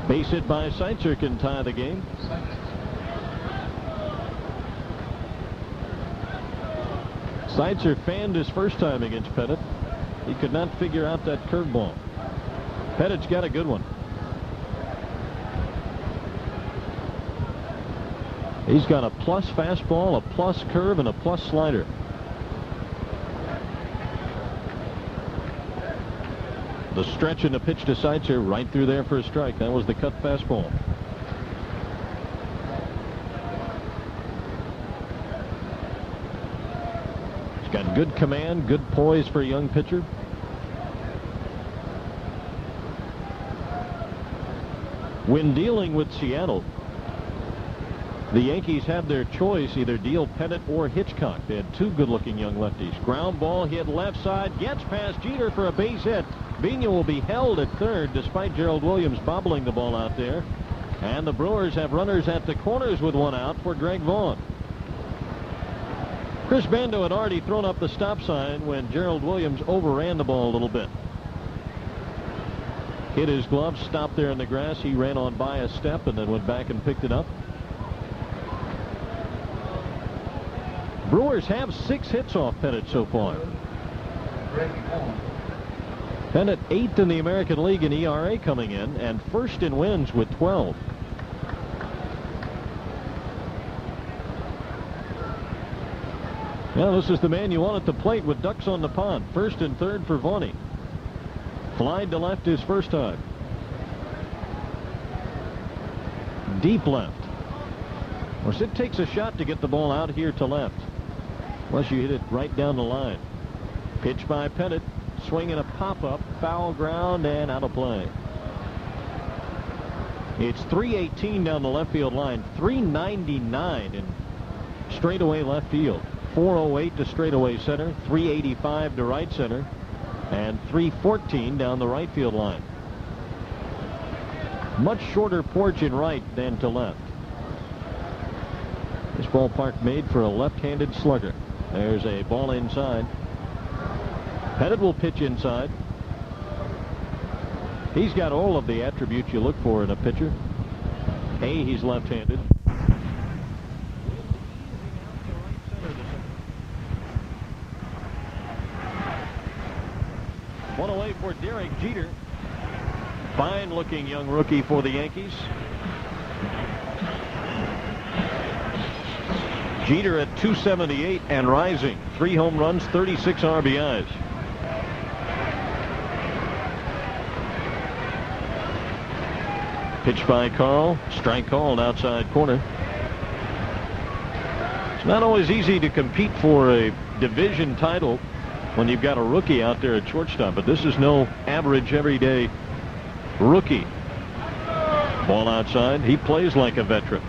Base hit by Seitzer can tie the game. Seitzer fanned his first time against Pettitte. He could not figure out that curveball. Pettitte's got a good one. He's got a plus fastball, a plus curve, and a plus slider. The stretch and the pitch to Seitzer right through there for a strike. That was the cut fastball. He's got Good command, good poise for a young pitcher. When dealing with Seattle, the Yankees had their choice, either deal Pettit or Hitchcock. They had two good-looking young lefties. Ground ball hit left side, gets past Jeter for a base hit. Vigna will be held at third despite Gerald Williams bobbling the ball out there. And the Brewers have runners at the corners with one out for Greg Vaughn. Chris Bando had already thrown up the stop sign when Gerald Williams overran the ball a little bit. Hit his glove, stopped there in the grass. He ran on by a step and then went back and picked it up. Brewers have 6 hits off Pettit so far. Pettit 8th in the American League in ERA coming in, and 1st in wins with 12. Well, this is the man you want at the plate with ducks on the pond. 1st and 3rd for Vaughn. Flied to left his first time. Deep left. Of course, it takes a shot to get the ball out here to left, unless you hit it right down the line. Pitch by Pettit. Swinging a pop-up, foul ground, and out of play. It's 318 down the left field line, 399 in straightaway left field, 408 to straightaway center, 385 to right center, and 314 down the right field line. Much shorter porch in right than to left. This ballpark made for a left-handed slugger. There's a ball inside. Pettit will pitch inside. He's got all of the attributes you look for in a pitcher. A, he's left-handed. One away for Derek Jeter. Fine-looking young rookie for the Yankees. Jeter at 278 and rising. 3 home runs, 36 RBIs. Pitch by Carl. Strike called outside corner. It's not always easy to compete for a division title when you've got a rookie out there at shortstop, but this is no average everyday rookie. Ball outside. He plays like a veteran.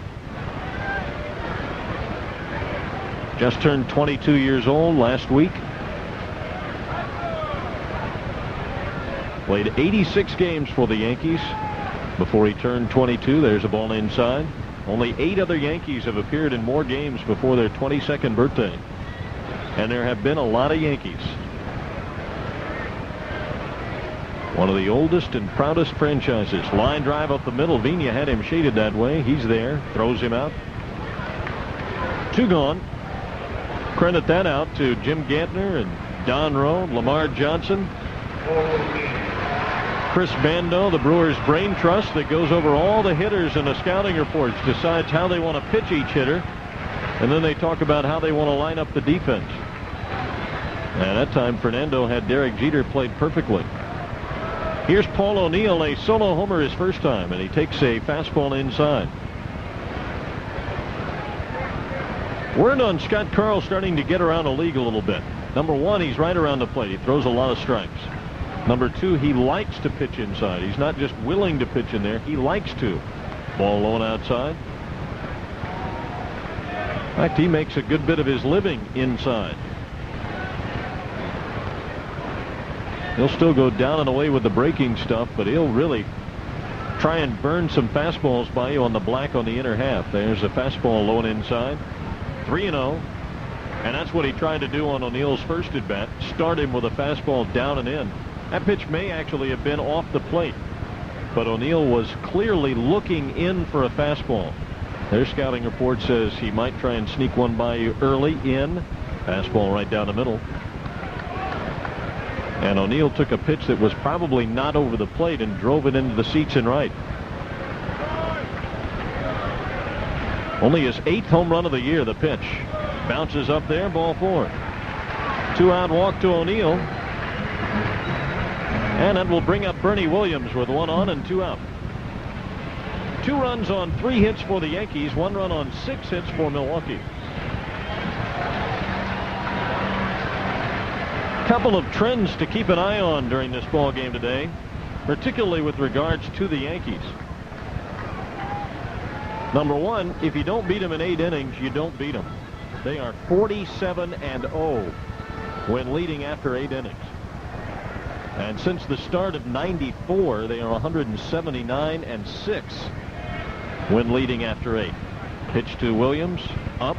Just turned 22 years old last week. Played 86 games for the Yankees before he turned 22. There's a ball inside. Only 8 other Yankees have appeared in more games before their 22nd birthday. And there have been a lot of Yankees. One of the oldest and proudest franchises. Line drive up the middle. Vigna had him shaded that way. He's there. Throws him out. 2 gone. Credit that out to Jim Gantner and Don Rowe, Lamar Johnson. Chris Bando, the Brewers brain trust that goes over all the hitters in the scouting reports, decides how they want to pitch each hitter, and then they talk about how they want to line up the defense. And that time Fernando had Derek Jeter played perfectly. Here's Paul O'Neill, a solo homer his first time, and he takes a fastball inside. Word on Scott Carl starting to get around the league a little bit. Number 1, he's right around the plate. He throws a lot of strikes. Number 2, he likes to pitch inside. He's not just willing to pitch in there. He likes to. Ball low and outside. In fact, he makes a good bit of his living inside. He'll still go down and away with the breaking stuff, but he'll really try and burn some fastballs by you on the black on the inner half. There's a fastball low and inside. 3-0. And that's what he tried to do on O'Neill's first at bat. Start him with a fastball down and in. That pitch may actually have been off the plate, but O'Neill was clearly looking in for a fastball. Their scouting report says he might try and sneak one by you early in. Fastball right down the middle. And O'Neill took a pitch that was probably not over the plate and drove it into the seats in right. Only his 8th home run of the year, the pitch. Bounces up there, ball 4. 2-out walk to O'Neill. And that will bring up Bernie Williams with 1 on and 2 out. 2 runs on 3 hits for the Yankees, 1 run on 6 hits for Milwaukee. Couple of trends to keep an eye on during this ball game today, particularly with regards to the Yankees. Number one, if you don't beat them in 8 innings, you don't beat them. They are 47-0 when leading after 8 innings. And since the start of '94, they are 179-6 when leading after 8. Pitch to Williams, up.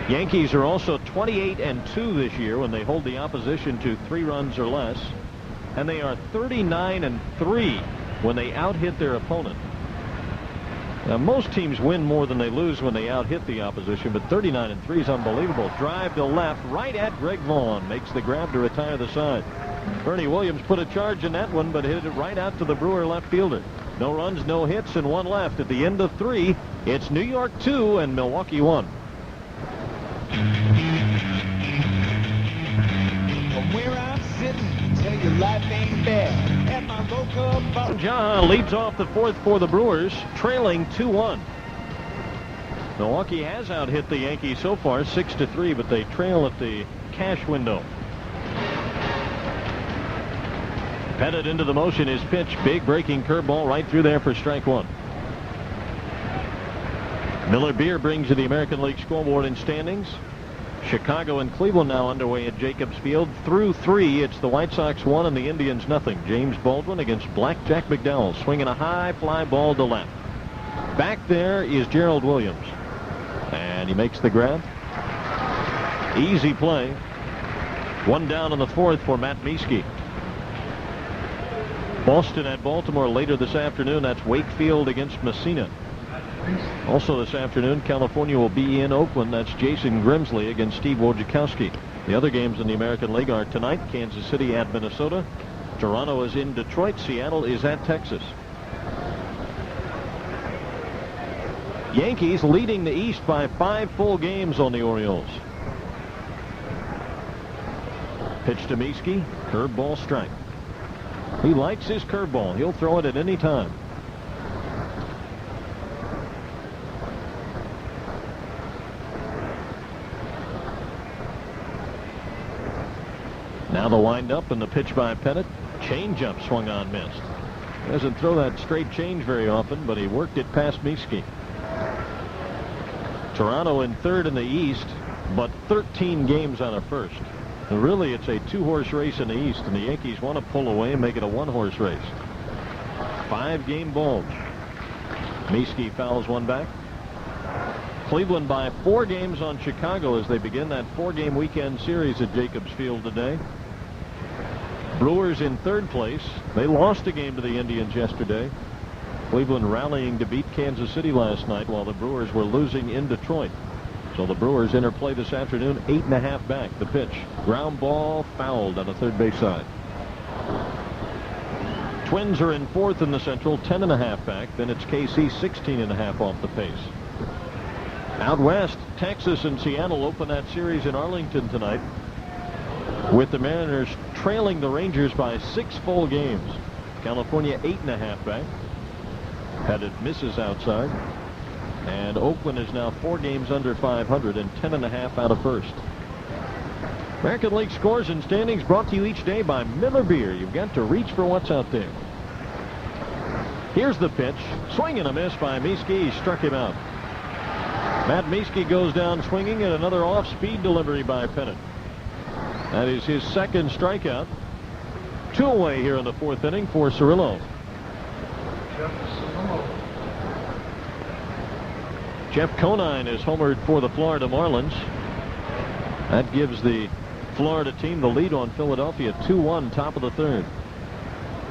Yankees are also 28-2 this year when they hold the opposition to 3 runs or less. And they are 39-3 when they out-hit their opponent. Now, most teams win more than they lose when they out-hit the opposition, but 39-3 is unbelievable. Drive to left, right at Greg Vaughn. Makes the grab to retire the side. Bernie Williams put a charge in that one, but hit it right out to the Brewer left fielder. No runs, no hits, and 1 left. At the end of 3, it's New York 2 and Milwaukee 1. From where I'm sitting, tell you life ain't bad. At my local bar. John leads off the 4th for the Brewers, trailing 2-1. Milwaukee has out-hit the Yankees so far, 6-3, but they trail at the cash window. Pettit into the motion, his pitch, big breaking curveball right through there for strike 1. Miller Beer brings you the American League scoreboard and standings. Chicago and Cleveland now underway at Jacobs Field. Through 3, it's the White Sox 1 and the Indians nothing. James Baldwin against Blackjack McDowell, swinging a high fly ball to left. Back there is Gerald Williams, and he makes the grab. Easy play. 1 down in the 4th for Matt Mieske. Boston at Baltimore later this afternoon. That's Wakefield against Messina. Also this afternoon, California will be in Oakland. That's Jason Grimsley against Steve Wojciechowski. The other games in the American League are tonight: Kansas City at Minnesota. Toronto is in Detroit. Seattle is at Texas. Yankees leading the East by 5 full games on the Orioles. Pitch to Mieske. Curveball strike. He likes his curveball. He'll throw it at any time. Now the windup and the pitch by Pettit. Changeup swung on, missed. Doesn't throw that straight change very often, but he worked it past Mieske. Toronto in 3rd in the East, but 13 games on a 1st. And really, it's a 2-horse race in the East, and the Yankees want to pull away and make it a 1-horse race. 5-game bulge. Mieske fouls one back. Cleveland by 4 games on Chicago as they begin that 4-game weekend series at Jacobs Field today. Brewers in 3rd place. They lost a game to the Indians yesterday. Cleveland rallying to beat Kansas City last night while the Brewers were losing in Detroit. So the Brewers interplay this afternoon, 8.5 back. The pitch, ground ball, fouled on the 3rd base side. Twins are in 4th in the Central, 10.5 back. Then it's KC, 16.5 off the pace. Out west, Texas and Seattle open that series in Arlington tonight, with the Mariners trailing the Rangers by 6 full games. California 8.5 back. Pettit misses outside. And Oakland is now 4 games under 500 and 10.5 out of 1st. American League scores and standings brought to you each day by Miller Beer. You've got to reach for what's out there. Here's the pitch. Swing and a miss by Mieske. He struck him out. Matt Mieske goes down swinging, and another off-speed delivery by Pettit. That is his 2nd strikeout. 2 away here in the 4th inning for Cirillo. Jeff Conine is homered for the Florida Marlins. That gives the Florida team the lead on Philadelphia, 2-1, top of the 3rd.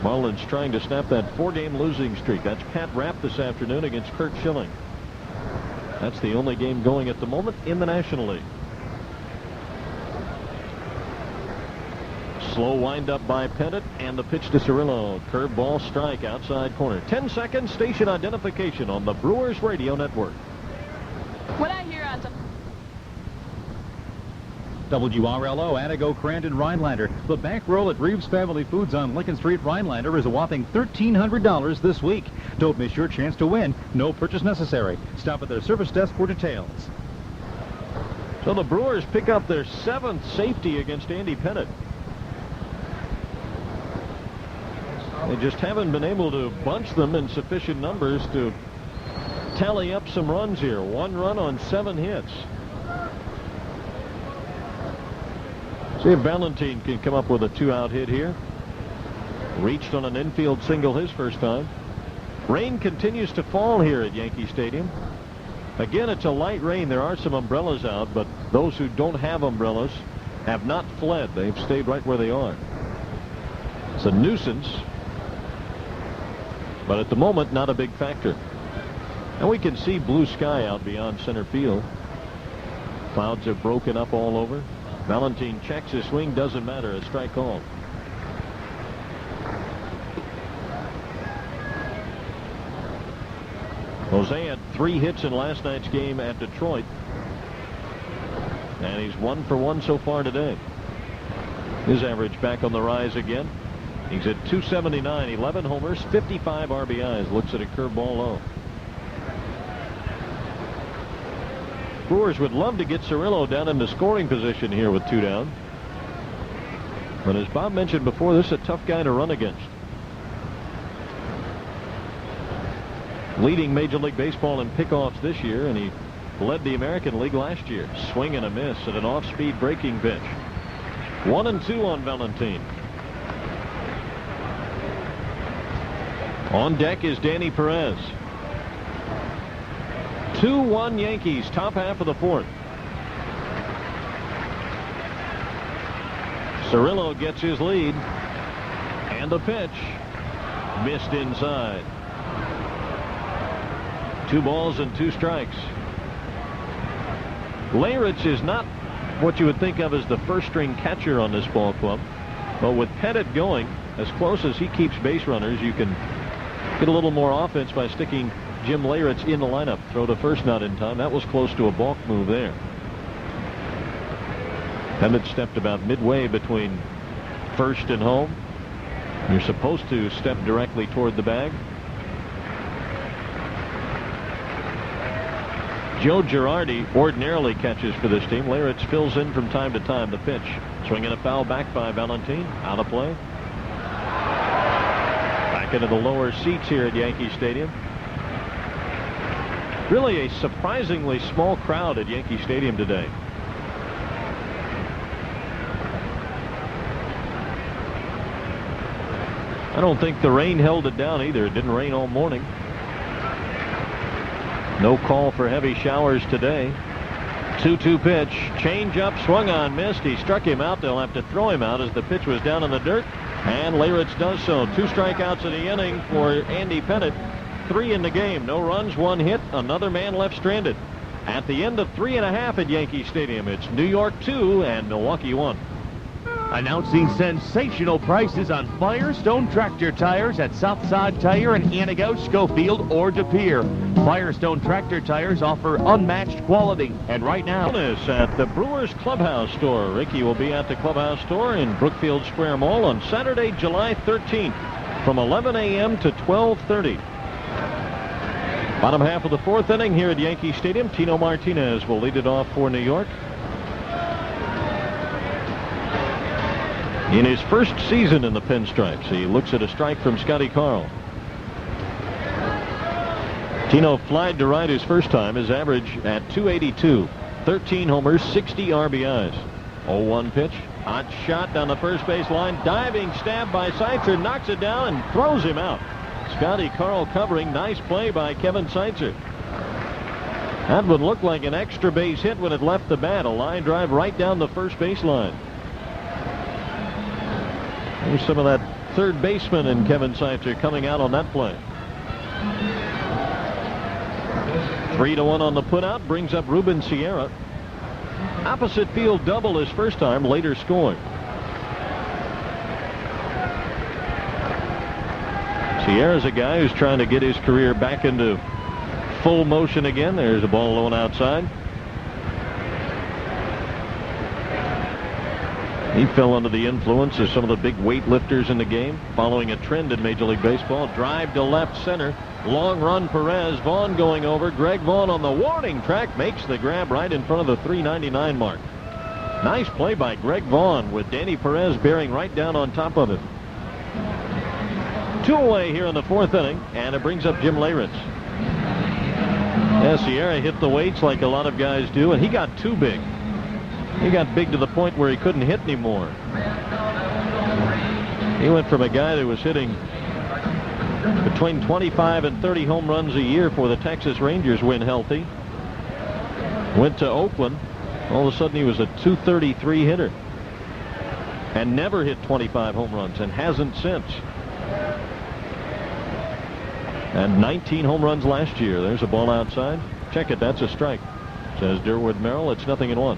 Marlins trying to snap that 4-game losing streak. That's Pat Rapp this afternoon against Kurt Schilling. That's the only game going at the moment in the National League. Slow windup by Pettit, and the pitch to Cirillo. Curveball strike outside corner. 10 seconds station identification on the Brewers Radio Network. What I hear on WRLO, Antigo, Crandon, Rhinelander. The bankroll at Reeves Family Foods on Lincoln Street, Rhinelander is a whopping $1,300 this week. Don't miss your chance to win. No purchase necessary. Stop at their service desk for details. So the Brewers pick up their 7th safety against Andy Pettitte. They just haven't been able to bunch them in sufficient numbers to tally up some runs here. 1 run on 7 hits. See if Valentine can come up with a 2-out hit here. Reached on an infield single his first time. Rain continues to fall here at Yankee Stadium. Again, it's a light rain. There are some umbrellas out, but those who don't have umbrellas have not fled. They've stayed right where they are. It's a nuisance, but at the moment, not a big factor. And we can see blue sky out beyond center field. Clouds have broken up all over. Valentine checks his swing. Doesn't matter. A strike call. Jose had 3 hits in last night's game at Detroit. And he's 1 for 1 so far today. His average back on the rise again. He's at 279, 11 homers, 55 RBIs. Looks at a curveball low. Brewers would love to get Cirillo down into scoring position here with 2 down. But as Bob mentioned before, this is a tough guy to run against. Leading Major League Baseball in pickoffs this year, and he led the American League last year. Swing and a miss at an off-speed breaking pitch. 1-2 on Valentine. On deck is Danny Perez. 2-1 Yankees, top half of the 4th. Cirillo gets his lead. And the pitch. Missed inside. 2 balls and 2 strikes. Leyritz is not what you would think of as the first-string catcher on this ball club. But with Pettitte going, as close as he keeps base runners, you can get a little more offense by sticking Jim Leyritz in the lineup. Throw to first not in time. That was close to a balk move there. Pettitte stepped about midway between first and home. You're supposed to step directly toward the bag. Joe Girardi ordinarily catches for this team. Leyritz fills in from time to time. The pitch. Swinging a foul back by Valentine. Out of play. Back into the lower seats here at Yankee Stadium. Really a surprisingly small crowd at Yankee Stadium today. I don't think the rain held it down either. It didn't rain all morning. No call for heavy showers today. 2-2 pitch. Change up, swung on, missed. He struck him out. They'll have to throw him out as the pitch was down in the dirt. And Leyritz does so. 2 strikeouts in the inning for Andy Pettitte. 3 in the game. No runs, 1 hit. Another man left stranded. At the end of 3.5 at Yankee Stadium, it's New York 2 and Milwaukee 1. Announcing sensational prices on Firestone tractor tires at Southside Tire in Anago, Schofield, or De Pere. Firestone tractor tires offer unmatched quality. And right now, at the Brewers Clubhouse store. Ricky will be at the Clubhouse store in Brookfield Square Mall on Saturday, July 13th from 11 a.m. to 12:30. Bottom half of the 4th inning here at Yankee Stadium. Tino Martinez will lead it off for New York. In his first season in the pinstripes, he looks at a strike from Scotty Carl. Tino flied to right his first time. His average at 282. 13 homers, 60 RBIs. 0-1 pitch. Hot shot down the first base line. Diving stab by Seitzer. Knocks it down and throws him out. Scotty Carl covering. Nice play by Kevin Seitzer. That would look like an extra base hit when it left the bat. A line drive right down the first base line. There's some of that third baseman in Kevin Seitzer coming out on that play. 3-1 on the putout brings up Ruben Sierra. Opposite field double his first time, later scoring. Sierra's a guy who's trying to get his career back into full motion again. There's a ball low and outside. He fell under the influence of some of the big weightlifters in the game, following a trend in Major League Baseball. Drive to left center. Long run, Perez. Vaughn going over. Greg Vaughn on the warning track makes the grab right in front of the 399 mark. Nice play by Greg Vaughn with Danny Perez bearing right down on top of it. 2 away here in the 4th inning, and it brings up Jim Leyritz. Sierra hit the weights like a lot of guys do, and he got too big. He got big to the point where he couldn't hit anymore. He went from a guy that was hitting between 25 and 30 home runs a year for the Texas Rangers when healthy. Went to Oakland. All of a sudden he was a 233 hitter. And never hit 25 home runs and hasn't since. And 19 home runs last year. There's a ball outside. Check it, that's a strike. Says Durwood Merrill, it's 0-1.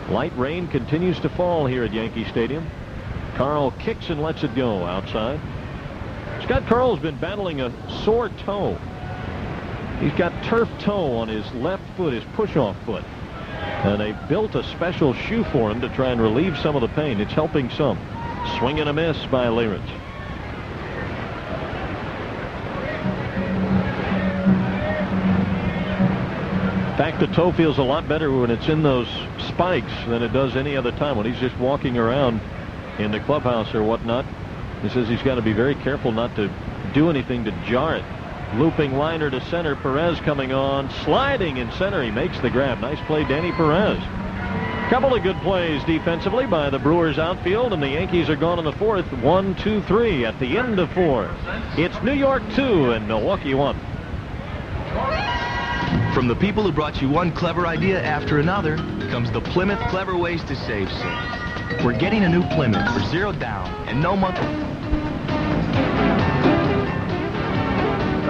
Light rain continues to fall here at Yankee Stadium. Carl kicks and lets it go outside. Scott Carl's been battling a sore toe. He's got turf toe on his left foot, his push-off foot. And they built a special shoe for him to try and relieve some of the pain. It's helping some. Swing and a miss by Leyritz. In fact, the toe feels a lot better when it's in those spikes than it does any other time when he's just walking around in the clubhouse or whatnot. He says he's got to be very careful not to do anything to jar it. Looping liner to center. Perez coming on. Sliding in center. He makes the grab. Nice play, Danny Perez. Couple of good plays defensively by the Brewers outfield, and the Yankees are gone in the 4th. 1-2-3 at the end of 4. It's New York 2 and Milwaukee 1. From the people who brought you one clever idea after another comes the Plymouth Clever Ways to Save sale. We're getting a new Plymouth for 0 down and no monthly.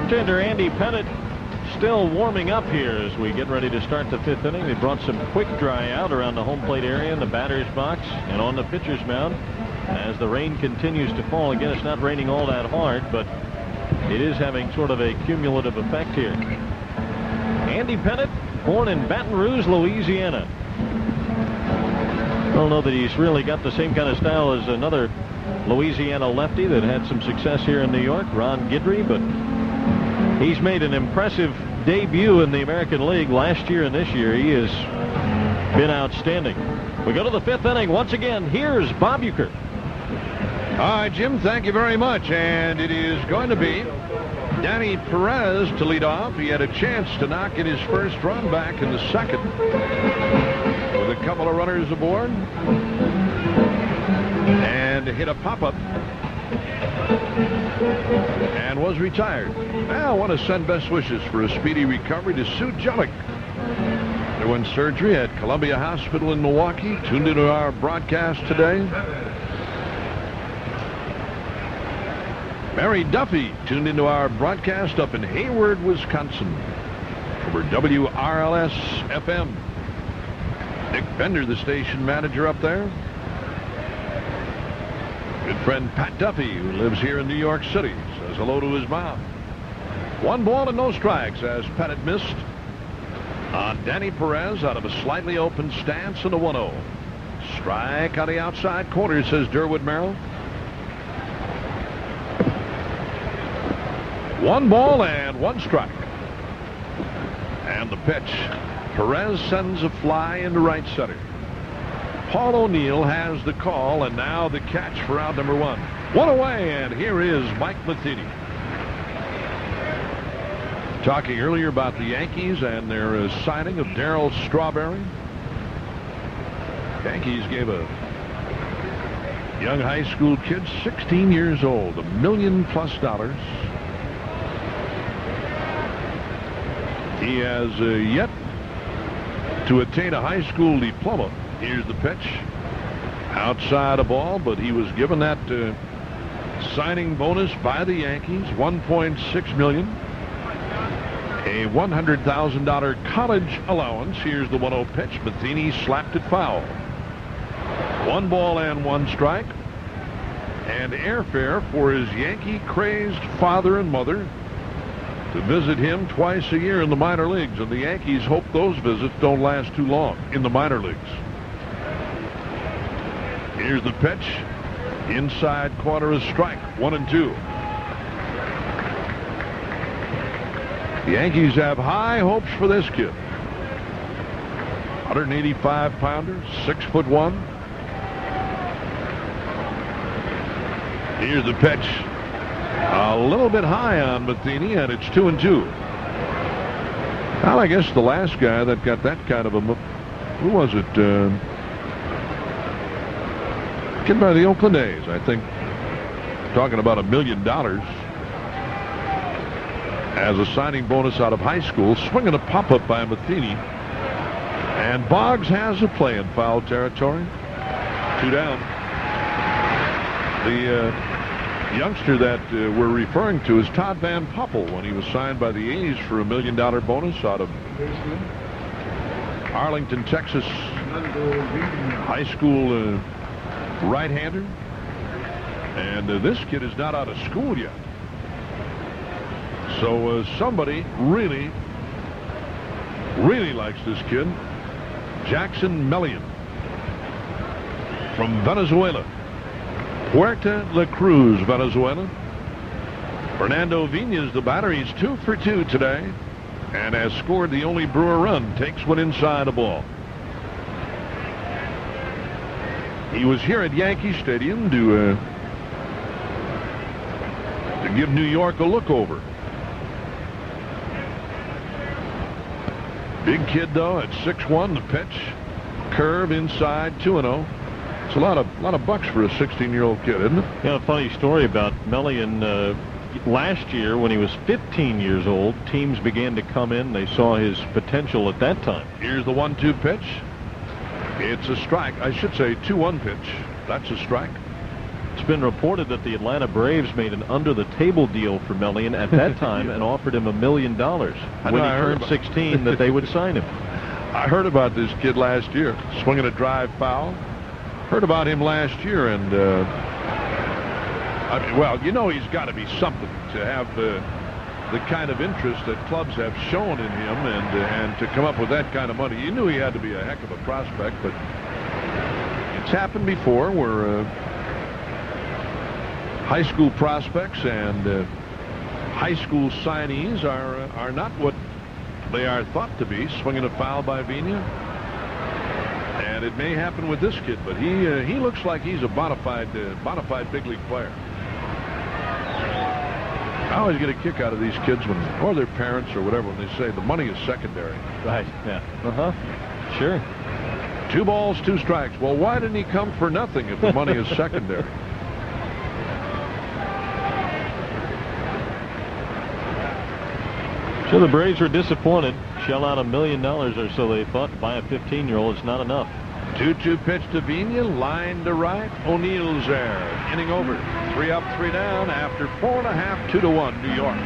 Tender Andy Pettit still warming up here as we get ready to start the 5th inning. They brought some quick dry out around the home plate area in the batter's box and on the pitcher's mound. As the rain continues to fall, again, it's not raining all that hard, but it is having sort of a cumulative effect here. Andy Pettit, born in Baton Rouge, Louisiana. I don't know that he's really got the same kind of style as another Louisiana lefty that had some success here in New York, Ron Guidry, but he's made an impressive debut in the American League last year and this year. He has been outstanding. We go to the 5th inning once again. Here's Bob Uecker. All right, Jim, thank you very much. And it is going to be Danny Perez to lead off. He had a chance to knock in his first run back in the 2nd with a couple of runners aboard and hit a pop-up and was retired. Now I want to send best wishes for a speedy recovery to Sue Jellick. Underwent surgery at Columbia Hospital in Milwaukee. Tuned into our broadcast today. Mary Duffy tuned into our broadcast up in Hayward, Wisconsin over WRLS FM. Nick Bender, the station manager up there. Good friend Pat Duffy, who lives here in New York City, says hello to his mom. 1 ball and no strikes as Pettit missed on Danny Perez out of a slightly open stance and a 1-0. Strike on the outside corner, says Durwood Merrill. 1 ball and 1 strike. And the pitch. Perez sends a fly into right center. Paul O'Neill has the call, and now the catch for out number 1. 1 away, and here is Mike Matheny. Talking earlier about the Yankees and their signing of Darryl Strawberry. Yankees gave a young high school kid, 16 years old, $1 million+. He has yet to attain a high school diploma. Here's the pitch. Outside a ball, but he was given that signing bonus by the Yankees, $1.6 million. A $100,000 college allowance. Here's the 1-0 pitch. Matheny slapped it foul. 1 ball and 1 strike. And airfare for his Yankee-crazed father and mother to visit him twice a year in the minor leagues. And the Yankees hope those visits don't last too long in the minor leagues. Here's the pitch. Inside corner is strike. 1-2. The Yankees have high hopes for this kid. 185-pounder, 6'1". Here's the pitch. A little bit high on Matheny, and it's 2-2. Well, I guess the last guy that got that kind of a... Who was it? Kid by the Oakland A's, I think. Talking about $1 million as a signing bonus out of high school. Swinging a pop-up by Matheny. And Boggs has a play in foul territory. 2 down. The youngster that we're referring to is Todd Van Poppel when he was signed by the A's for $1 million bonus out of Arlington, Texas. High school right-hander. And this kid is not out of school yet. So somebody really likes this kid. Jackson Melian from Venezuela. Puerto La Cruz, Venezuela. Fernando Viñas, the batter. He's 2 for 2 today and has scored the only Brewer run. Takes one inside a ball. He was here at Yankee Stadium to give New York a look over. Big kid though at 6'1". The pitch, curve inside, 2-0. It's a lot of bucks for a 16-year-old kid, isn't it? Yeah, a funny story about Melian. Last year, when he was 15 years old, teams began to come in. They saw his potential at that time. Here's the 1-2 pitch. It's a strike. I should say 2-1 pitch. That's a strike. It's been reported that the Atlanta Braves made an under-the-table deal for Melian at that time and offered him $1 million when he turned 16 that they would sign him. I heard about this kid last year, swinging a drive foul. Heard about him last year, and I mean, well, you know, he's got to be something to have the kind of interest that clubs have shown in him, and to come up with that kind of money. You knew he had to be a heck of a prospect, but it's happened before where high school prospects and high school signees are not what they are thought to be. Swinging a foul by Viña. And it may happen with this kid, but he looks like he's a bona fide big league player. I always get a kick out of these kids or their parents or whatever, when they say the money is secondary. Right, yeah. Sure. 2 balls, 2 strikes. Well, why didn't he come for nothing if the money is secondary? So the Braves were disappointed. Shell out $1 million or so, they thought. Buy a 15-year-old, it's not enough. 2-2 pitch to Viña, line to right. O'Neill's there. Inning over. 3 up, 3 down after 4.5, 2-1, New York.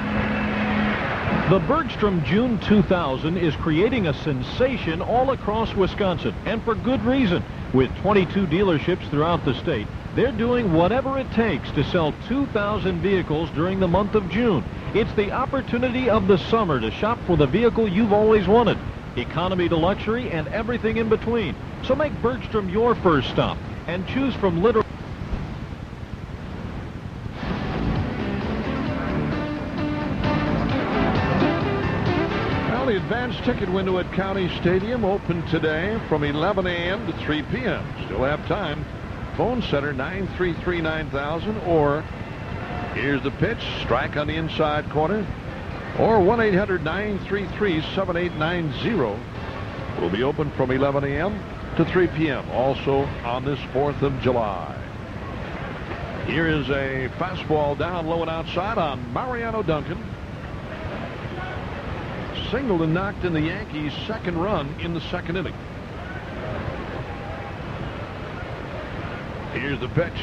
The Bergstrom June 2000 is creating a sensation all across Wisconsin, and for good reason. With 22 dealerships throughout the state, they're doing whatever it takes to sell 2,000 vehicles during the month of June. It's the opportunity of the summer to shop for the vehicle you've always wanted. Economy to luxury and everything in between. So make Bergstrom your first stop and choose from literally... Well, the advanced ticket window at County Stadium open today from 11 a.m. to 3 p.m. Still have time. Phone center 933-9000, or here's the pitch, strike on the inside corner, or 1-800-933-7890 will be open from 11 a.m. to 3 p.m. also on this 4th of July. Here is a fastball down low and outside on Mariano Duncan. Singled and knocked in the Yankees' second run in the second inning. Here's the pitch.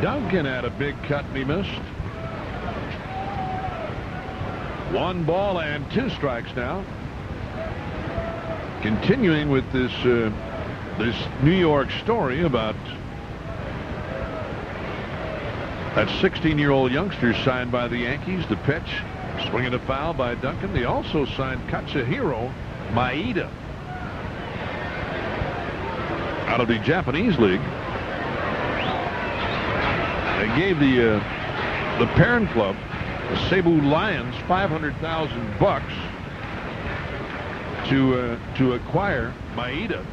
Duncan had a big cut and he missed. 1 ball and 2 strikes now. Continuing with this New York story about that 16-year-old youngster signed by the Yankees. The pitch, swinging a foul by Duncan. They also signed Katsuhiro Maeda out of the Japanese league. They gave the parent club, the Cebu Lions, $500,000 to acquire Maeda,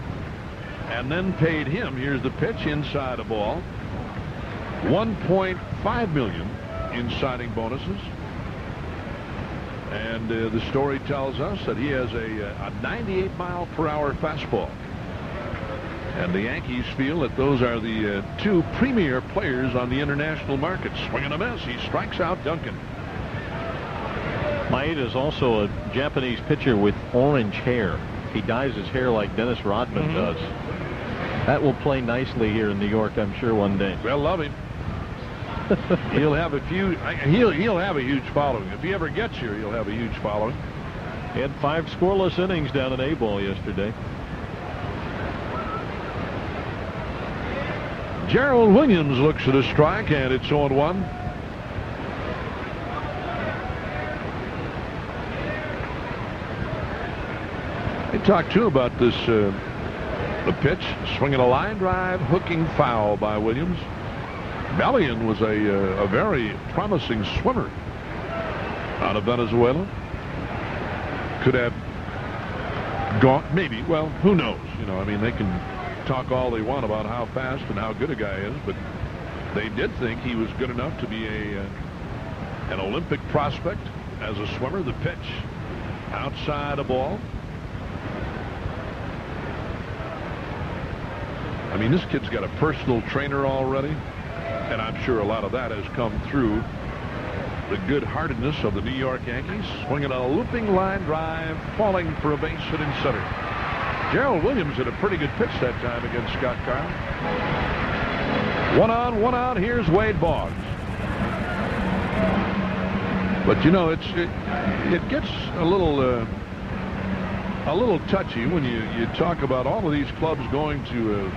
and then paid him. Here's the pitch, inside a ball. $1.5 million in signing bonuses. And the story tells us that he has a 98-mile-per-hour fastball. And the Yankees feel that those are the two premier players on the international market. Swing and a miss. He strikes out Duncan. Maeda is also a Japanese pitcher with orange hair. He dyes his hair like Dennis Rodman does. That will play nicely here in New York, I'm sure, one day. Well, love him. He'll have a huge following. If he ever gets here, he'll have a huge following. He had 5 scoreless innings down in A-ball yesterday. Gerald Williams looks at a strike, and it's 0-1. They talked too about this, the pitch, swinging a line drive, hooking foul by Williams. Melian was a very promising swimmer out of Venezuela. Could have gone, maybe, well, who knows? You know, I mean, they can talk all they want about how fast and how good a guy is, but they did think he was good enough to be an Olympic prospect as a swimmer. The pitch, outside a ball. I mean, this kid's got a personal trainer already, and I'm sure a lot of that has come through the good-heartedness of the New York Yankees. Swinging a looping line drive, falling for a base hit in center. Gerald Williams hit a pretty good pitch that time against Scott Kyle. 1 on, 1 out. Here's Wade Boggs. But you know, it gets a little touchy when you talk about all of these clubs going to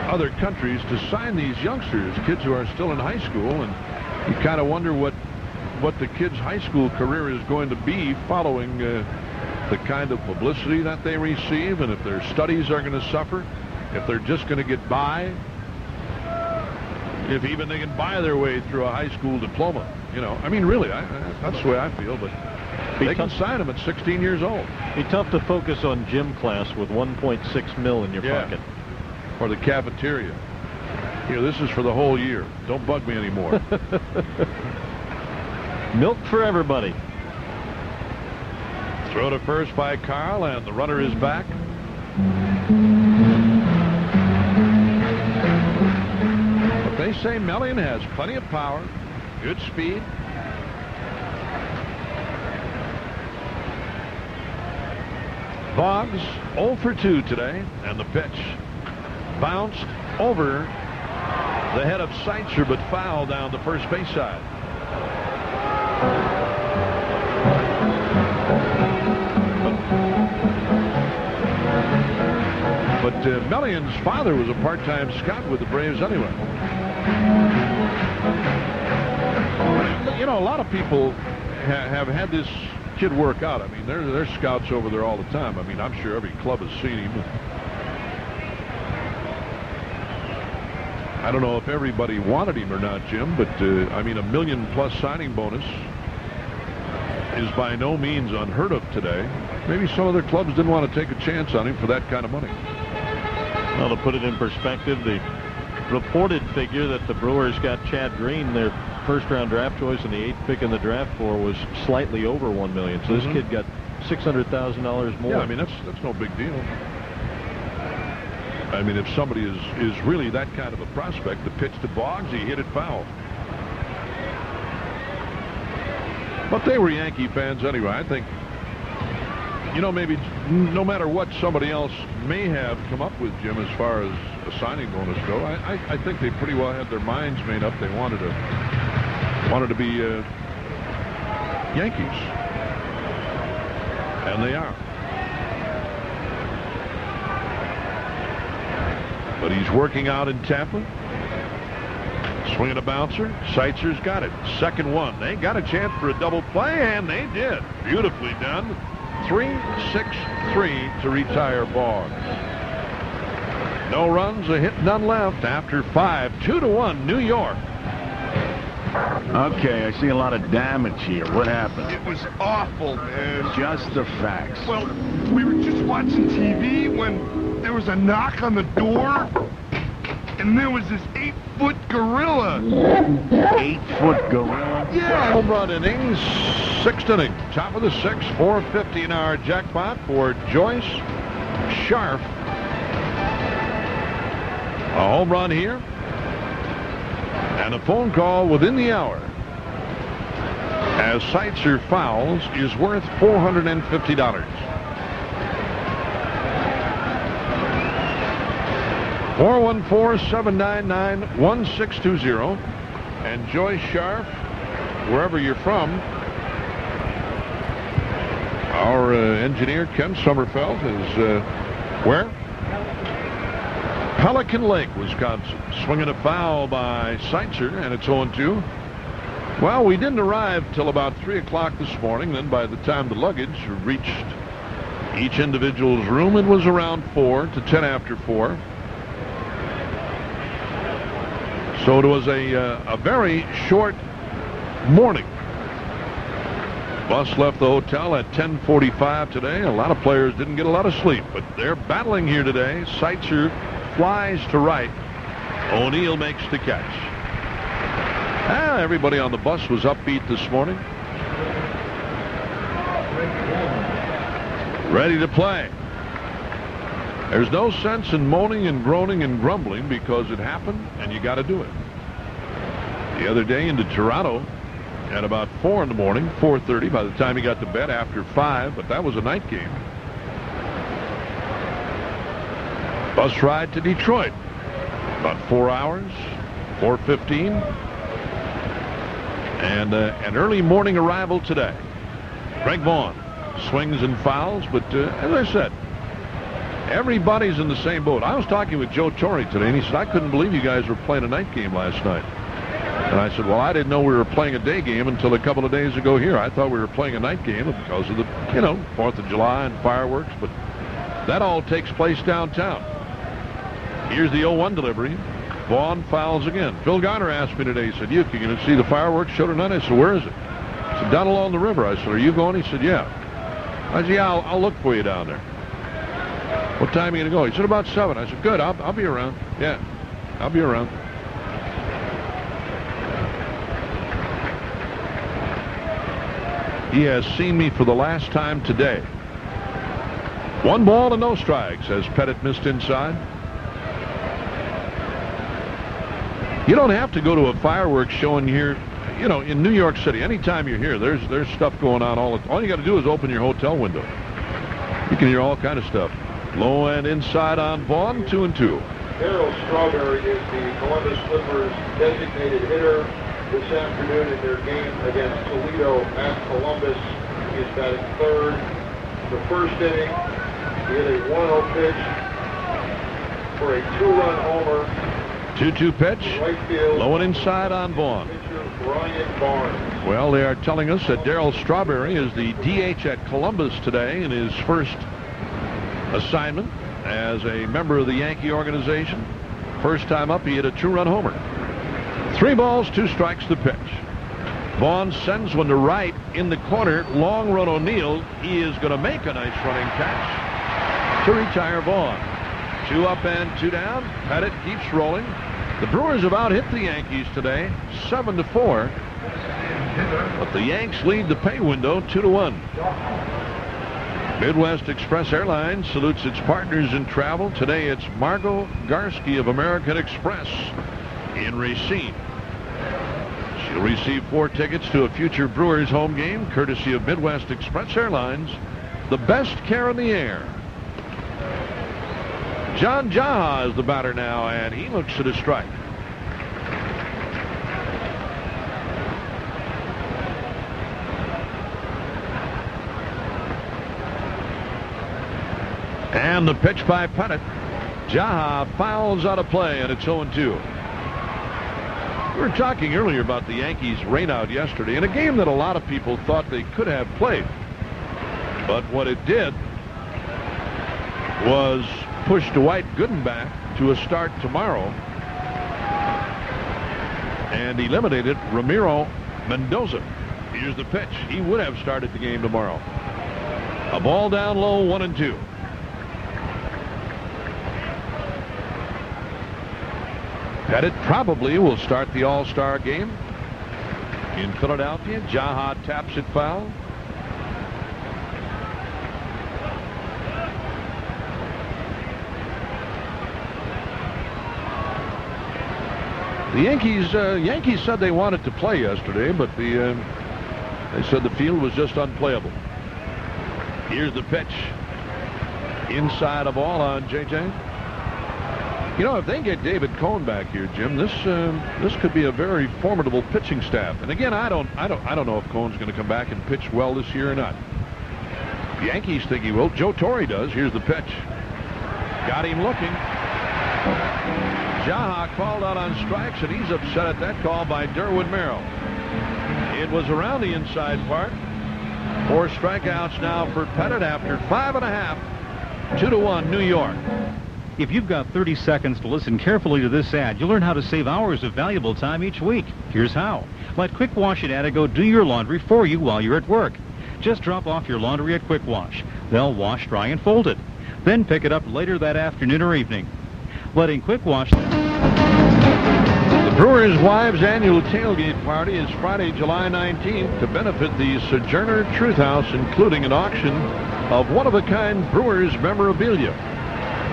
other countries to sign these youngsters, kids who are still in high school, and you kind of wonder what the kid's high school career is going to be following the kind of publicity that they receive, and if their studies are going to suffer, if they're just going to get by, if even they can buy their way through a high school diploma. You know, I mean, really, that's the way I feel, but they can sign them at 16 years old. Be tough to focus on gym class with $1.6 million in your pocket. Or the cafeteria. Here, this is for the whole year. Don't bug me anymore. Milk for everybody. Throw to first by Carl, and the runner is back. But they say Melian has plenty of power, good speed. Boggs 0 for 2 today, and the pitch bounced over the head of Seitzer, but foul down the first base side. But Melian's father was a part-time scout with the Braves anyway. You know, a lot of people have had this kid work out. I mean, there's scouts over there all the time. I mean, I'm sure every club has seen him. I don't know if everybody wanted him or not, Jim, but I mean, $1 million+ signing bonus is by no means unheard of today. Maybe some other clubs didn't want to take a chance on him for that kind of money. Well, to put it in perspective, the reported figure that the Brewers got Chad Green, their first-round draft choice, and the 8th pick in the draft for, was slightly over $1 million. So this kid got $600,000 more. Yeah, I mean, that's no big deal. I mean, if somebody is really that kind of a prospect, the pitch to Boggs, he hit it foul. But they were Yankee fans anyway. I think, you know, maybe no matter what somebody else may have come up with, Jim, as far as a signing bonus go, I think they pretty well had their minds made up. They wanted to be Yankees, and they are. But he's working out in Tampa. Swinging a bouncer. Seitzer's got it. 2-1. They got a chance for a double play, and they did. Beautifully done. 3-6-3 to retire Boggs. No runs, a hit, none left after 5. 2-1, New York. Okay, I see a lot of damage here. What happened? It was awful, man. Just the facts. Well, we were just watching TV when there was a knock on the door, and there was this 8-foot gorilla. 8-foot gorilla? Yeah. Home run innings, 6th inning. Top of the 6th, 450 an hour jackpot for Joyce Sharf. A home run here. And a phone call within the hour. As Seitzer fouls is worth $450. 414-799-1620. And Joyce Sharf, wherever you're from, our engineer Ken Sommerfeld is where? Pelican Lake, Wisconsin. Swinging a foul by Seitzer, and it's 0-2. Well, we didn't arrive till about 3 o'clock this morning. Then by the time the luggage reached each individual's room, it was around 4 to 10 after 4. So it was a very short morning. Bus left the hotel at 10:45 today. A lot of players didn't get a lot of sleep, but they're battling here today. Seitzer flies to right. O'Neill makes the catch. Everybody on the bus was upbeat this morning. Ready to play. There's no sense in moaning and groaning and grumbling because it happened and you got to do it. The other day into Toronto at about 4 in the morning, 4:30 by the time he got to bed after 5, but that was a night game. Bus ride to Detroit, about 4 hours, 4:15, and an early morning arrival today. Greg Vaughn swings and fouls, but as I said, everybody's in the same boat. I was talking with Joe Torre today, and he said, I couldn't believe you guys were playing a night game last night. And I said, well, I didn't know we were playing a day game until a couple of days ago here. I thought we were playing a night game because of the, 4th of July and fireworks, but that all takes place downtown. Here's the 0-1 delivery. Vaughn fouls again. Phil Garner asked me today, he said, you going to see the fireworks show tonight? I said, where is it? He said, down along the river. I said, are you going? He said, yeah. I said, yeah, I'll look for you down there. What time are you going to go? He said, about 7. I said, good, I'll be around. Yeah, I'll be around. He has seen me for the last time today. 1 ball and no strikes as Pettit missed inside. You don't have to go to a fireworks show in here, in New York City. Anytime you're here, there's stuff going on all you got to do is open your hotel window. You can hear all kind of stuff. Low and inside on Vaughn, 2-2. Darryl Strawberry is the Columbus Clippers designated hitter this afternoon in their game against Toledo at Columbus. He is batting 3rd. The first inning, he hit a 1-0 pitch for a 2-run homer. 2-2 pitch. Right field. Low and inside on Vaughn. Brian Barnes. Well, they are telling us that Darryl Strawberry is the DH at Columbus today in his first assignment as a member of the Yankee organization. First time up, he hit a 2-run homer. 3 balls, 2 strikes the pitch. Vaughn sends one to right in the corner. Long run O'Neill. He is going to make a nice running catch to retire Vaughn. 2 up and 2 down. Pettit keeps rolling. The Brewers have out-hit the Yankees today, 7-4. But the Yanks lead the pay window 2-1. Midwest Express Airlines salutes its partners in travel. Today it's Margot Garski of American Express in Racine. She'll receive 4 tickets to a future Brewers home game, courtesy of Midwest Express Airlines, the best care in the air. John Jaha is the batter now, and he looks at a strike. And the pitch by Pettit. Jaha fouls out of play, and it's 0-2. We were talking earlier about the Yankees' rainout yesterday in a game that a lot of people thought they could have played. But what it did was push Dwight Gooden back to a start tomorrow and eliminated Ramiro Mendoza. Here's the pitch. He would have started the game tomorrow. A ball down low, 1-2. Pettit probably will start the All-Star game in Philadelphia. Jaha taps it foul. The Yankees said they wanted to play yesterday, but they said the field was just unplayable. Here's the pitch. Inside a ball on J.J. You know, if they get David Cohn back here, Jim, this could be a very formidable pitching staff. And again, I don't know if Cohn's going to come back and pitch well this year or not. The Yankees think he will. Joe Torre does. Here's the pitch. Got him looking. Jaha called out on strikes, and he's upset at that call by Derwin Merrill. It was around the inside part. 4 strikeouts now for Pettit after 5.5. 2-1 New York. If you've got 30 seconds to listen carefully to this ad, you'll learn how to save hours of valuable time each week. Here's how. Let Quick Wash at Attigo do your laundry for you while you're at work. Just drop off your laundry at Quick Wash. They'll wash, dry, and fold it. Then pick it up later that afternoon or evening. Letting Quick Wash... The Brewers' Wives Annual Tailgate Party is Friday, July 19th to benefit the Sojourner Truth House, including an auction of one-of-a-kind Brewers memorabilia.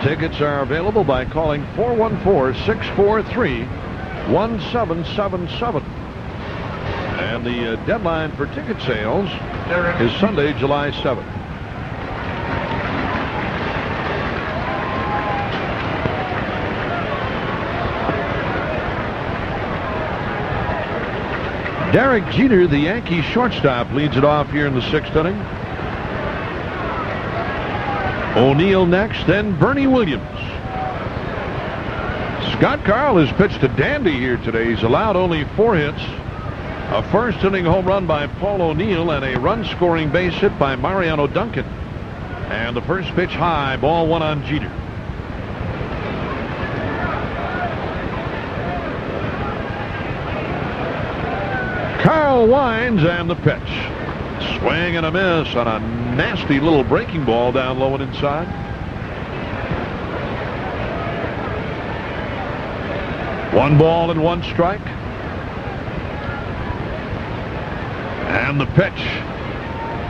Tickets are available by calling 414-643-1777. And the deadline for ticket sales is Sunday, July 7th. Derek Jeter, the Yankees shortstop, leads it off here in the 6th inning. O'Neill next, then Bernie Williams. Scott Carl has pitched a dandy here today. He's allowed only 4 hits. A first-inning home run by Paul O'Neill and a run-scoring base hit by Mariano Duncan. And the first pitch high, ball 1 on Jeter. Carl winds, and the pitch. Swing and a miss on a nasty little breaking ball down low and inside. One ball and 1 strike. And the pitch.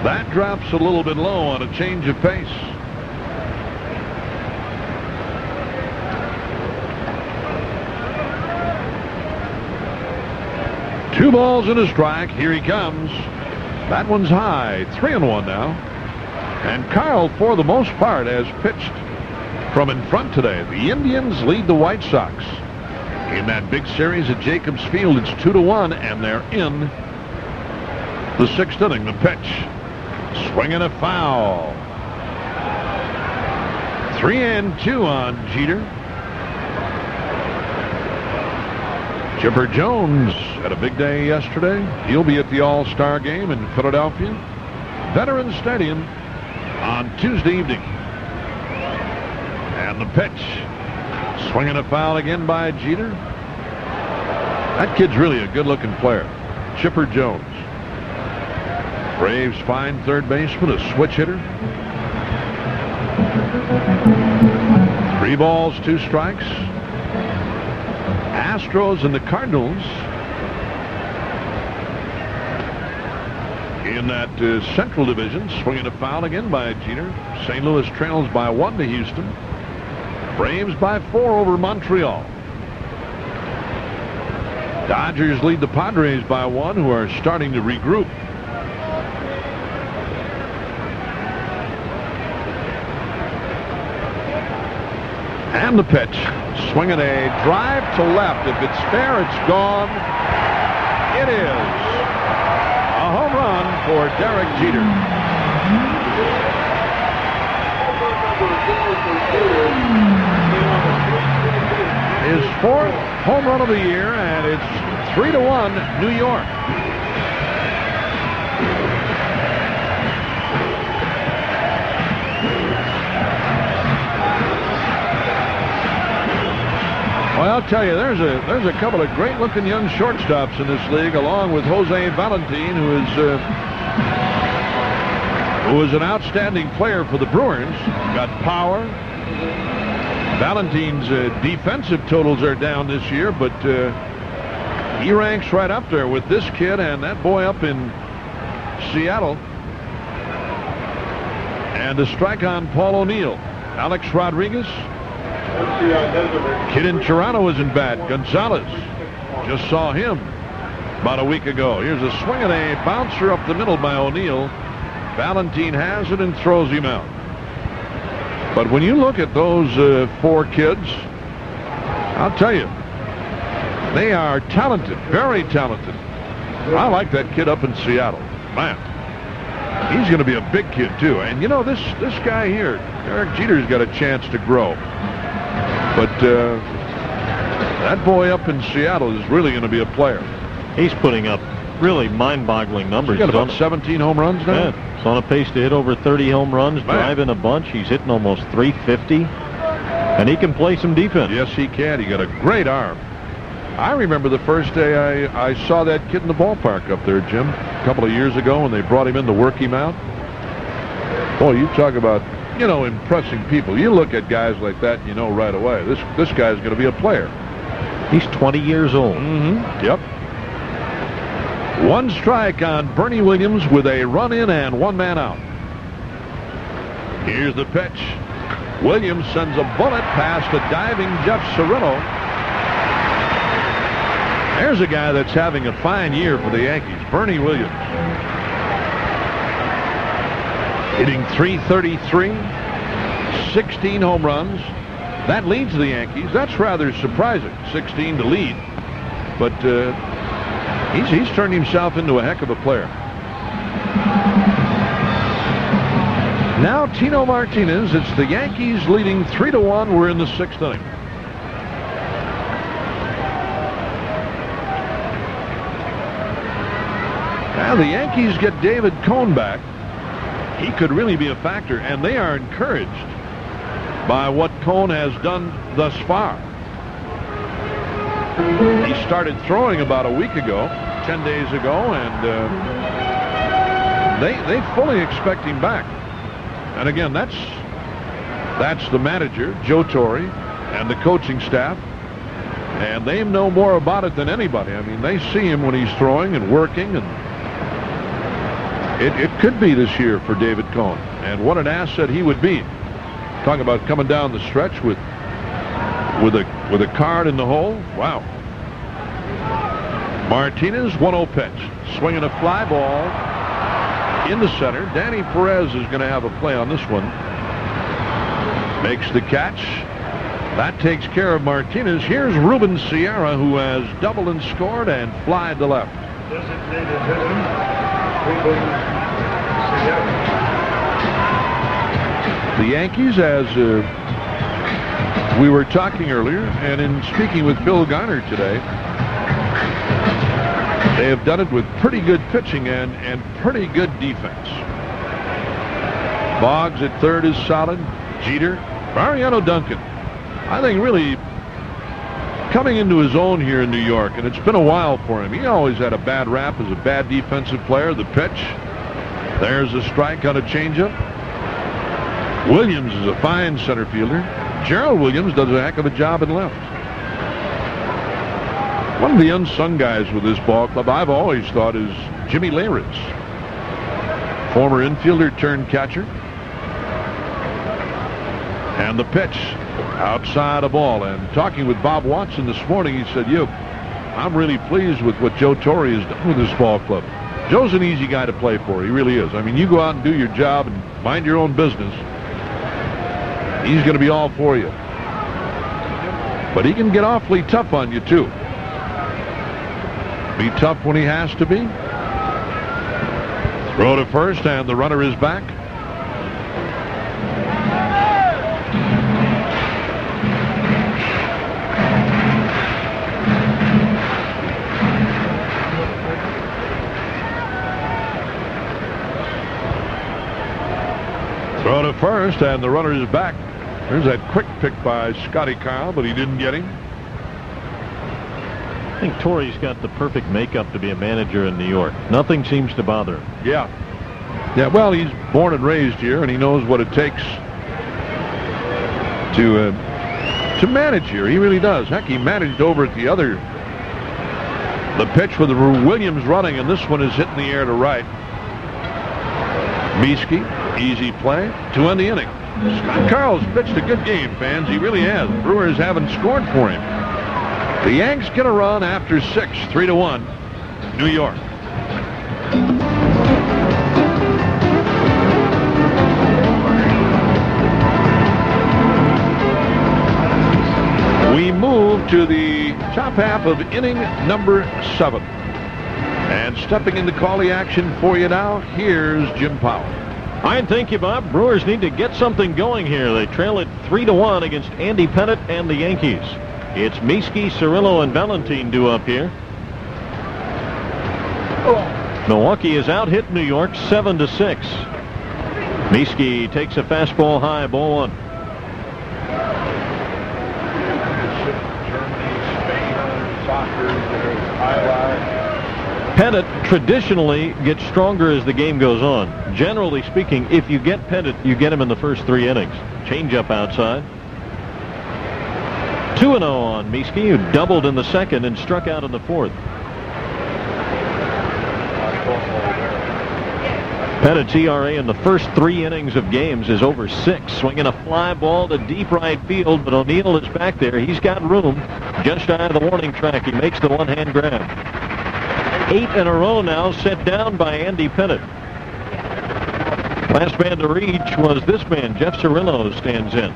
That drops a little bit low on a change of pace. Two balls and a strike. Here he comes. That one's high. 3-1 now. And Carl, for the most part, has pitched from in front today. The Indians lead the White Sox. In that big series at Jacobs Field, it's 2-1, and they're in the 6th inning. The pitch. Swing and a foul. 3-2 on Jeter. Chipper Jones had a big day yesterday. He'll be at the All-Star game in Philadelphia, Veterans Stadium, on Tuesday evening. And the pitch. Swinging a foul again by Jeter. That kid's really a good-looking player. Chipper Jones. Braves find third baseman, a switch hitter. 3 balls, 2 strikes. Astros and the Cardinals in that Central Division. Swinging a foul again by Jeter. St. Louis trails by 1 to Houston. Braves by 4 over Montreal. Dodgers lead the Padres by 1, who are starting to regroup. And the pitch. Swinging a drive to left. If it's fair, it's gone. It is. A home run for Derek Jeter. His 4th home run of the year, and it's 3-1 New York. Well, I'll tell you, there's a couple of great-looking young shortstops in this league, along with Jose Valentin, who is an outstanding player for the Brewers. Got power. Valentin's defensive totals are down this year, but he ranks right up there with this kid and that boy up in Seattle. And a strike on Paul O'Neill. Alex Rodriguez. Kid in Toronto isn't bad. Gonzalez. Just saw him about a week ago. Here's a swing and a bouncer up the middle by O'Neill. Valentin has it and throws him out. But when you look at those 4 kids, I'll tell you, they are talented, very talented. I like that kid up in Seattle. Man, he's going to be a big kid, too. And, you know, this guy here, Derek Jeter's got a chance to grow. But that boy up in Seattle is really going to be a player. He's putting up really mind-boggling numbers. He's got about 17 home runs now. Yeah, he's on a pace to hit over 30 home runs, driving a bunch. He's hitting almost 350. And he can play some defense. Yes, he can. He got a great arm. I remember the first day I saw that kid in the ballpark up there, Jim, a couple of years ago when they brought him in to work him out. Boy, you talk about, you know, impressing people. You look at guys like that, you know right away, this guy's going to be a player. He's 20 years old. Mm-hmm. Yep. 1 strike on Bernie Williams with a run in and 1 man out. Here's the pitch. Williams sends a bullet past a diving Jeff Serrano. There's a guy that's having a fine year for the Yankees, Bernie Williams. Hitting .333, 16 home runs. That leads the Yankees. That's rather surprising, 16 to lead. But he's turned himself into a heck of a player. Now Tino Martinez. It's the Yankees leading 3-1. We're in the 6th inning. Now the Yankees get David Cone back. He could really be a factor, and they are encouraged by what Cone has done thus far. He started throwing about a week ago, 10 days ago, and they fully expect him back. And again, that's the manager, Joe Torre, and the coaching staff, and they know more about it than anybody. I mean, they see him when he's throwing and working, and it could be this year for David Cone, and what an asset he would be. Talking about coming down the stretch with a card in the hole. Wow. Martinez, 1-0 pitch, swinging a fly ball in the center. Danny Perez is going to have a play on this one. Makes the catch. That takes care of Martinez. Here's Ruben Sierra, who has doubled and scored and flied to left. Designated hitter, Ruben Sierra. The Yankees, as we were talking earlier, and in speaking with Phil Garner today, they have done it with pretty good pitching and pretty good defense. Boggs at third is solid. Jeter. Mariano Duncan, I think, really coming into his own here in New York, and it's been a while for him. He always had a bad rap as a bad defensive player. The pitch. There's a strike on a changeup. Williams is a fine center fielder. Gerald Williams does a heck of a job in left. One of the unsung guys with this ball club, I've always thought, is Jimmy Leyritz. Former infielder turned catcher. And the pitch outside a ball. And talking with Bob Watson this morning, he said, I'm really pleased with what Joe Torre has done with this ball club. Joe's an easy guy to play for. He really is. I mean, you go out and do your job and mind your own business. He's going to be all for you. But he can get awfully tough on you, too. Be tough when he has to be. Throw to first, and the runner is back. Throw to first, and the runner is back. There's that quick pick by Scotty Kyle, but he didn't get him. think Torrey's got the perfect makeup to be a manager in New York. Nothing seems to bother him. Yeah. Yeah, well, he's born and raised here, and he knows what it takes to manage here. He really does. Heck, he managed over at the pitch with Williams running, and this one is hitting the air to right. Mieske, easy play to end the inning. Scott Carl's pitched a good game, fans. He really has. The Brewers haven't scored for him. The Yanks get a run after 6, 3-1, New York. We move to the top half of inning number 7. And stepping in to call the action for you now, here's Jim Powell. I thank you, Bob. Brewers need to get something going here. They trail it 3-1 against Andy Pettitte and the Yankees. It's Mieske, Cirillo, and Valentine due up here. Milwaukee is out hit New York 7-6. Mieske takes a fastball high, ball 1. Pettitte traditionally gets stronger as the game goes on. Generally speaking, if you get Pettitte, you get him in the first 3 innings. Change-up outside. 2-0 on Mieske, who doubled in the second and struck out in the 4th. Pettitte's ERA in the first 3 innings of games is over 6. Swinging a fly ball to deep right field, but O'Neill is back there. He's got room just shy of the warning track. He makes the one-hand grab. 8 in a row now set down by Andy Pettitte. Last man to reach was this man. Jeff Cirillo stands in.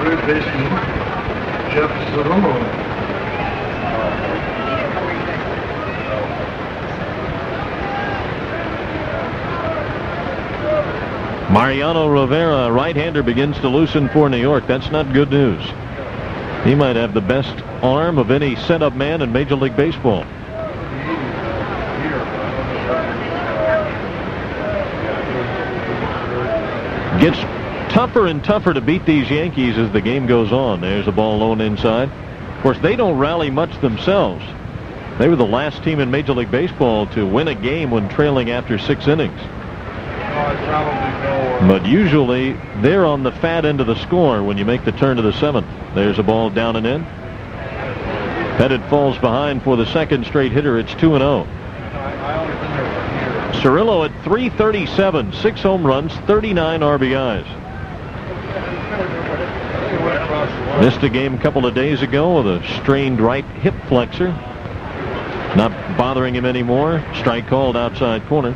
Third baseman, Jeff Cirillo. Mariano Rivera, right-hander, begins to loosen for New York. That's not good news. He might have the best arm of any set-up man in Major League Baseball. Gets tougher and tougher to beat these Yankees as the game goes on. There's a ball low inside. Of course, they don't rally much themselves. They were the last team in Major League Baseball to win a game when trailing after 6 innings. But usually they're on the fat end of the score when you make the turn to the 7th. There's a ball down and in. Pettitte falls behind for the second straight hitter. It's 2-0. Cirillo at .337, 6 home runs, 39 RBIs. Missed a game a couple of days ago with a strained right hip flexor. Not bothering him anymore. Strike called outside corner.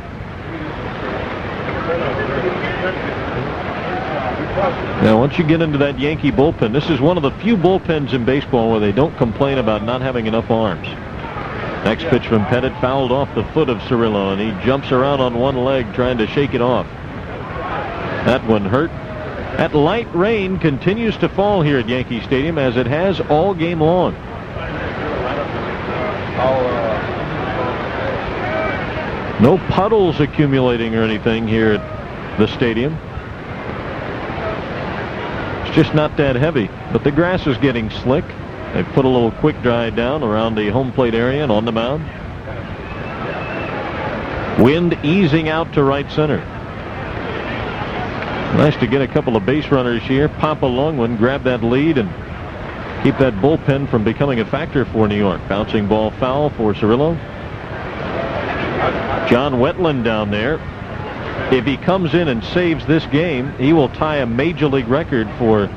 Now, once you get into that Yankee bullpen, this is one of the few bullpens in baseball where they don't complain about not having enough arms. Next pitch from Pettitte fouled off the foot of Cirillo, and he jumps around on one leg trying to shake it off. That one hurt. That light rain continues to fall here at Yankee Stadium, as it has all game long. No puddles accumulating or anything here at the stadium. It's just not that heavy, but the grass is getting slick. They've put a little quick dry down around the home plate area and on the mound. Wind easing out to right center. Nice to get a couple of base runners here. Pop a long one, grab that lead, and keep that bullpen from becoming a factor for New York. Bouncing ball foul for Cirillo. John Wetland down there. If he comes in and saves this game, he will tie a Major League record for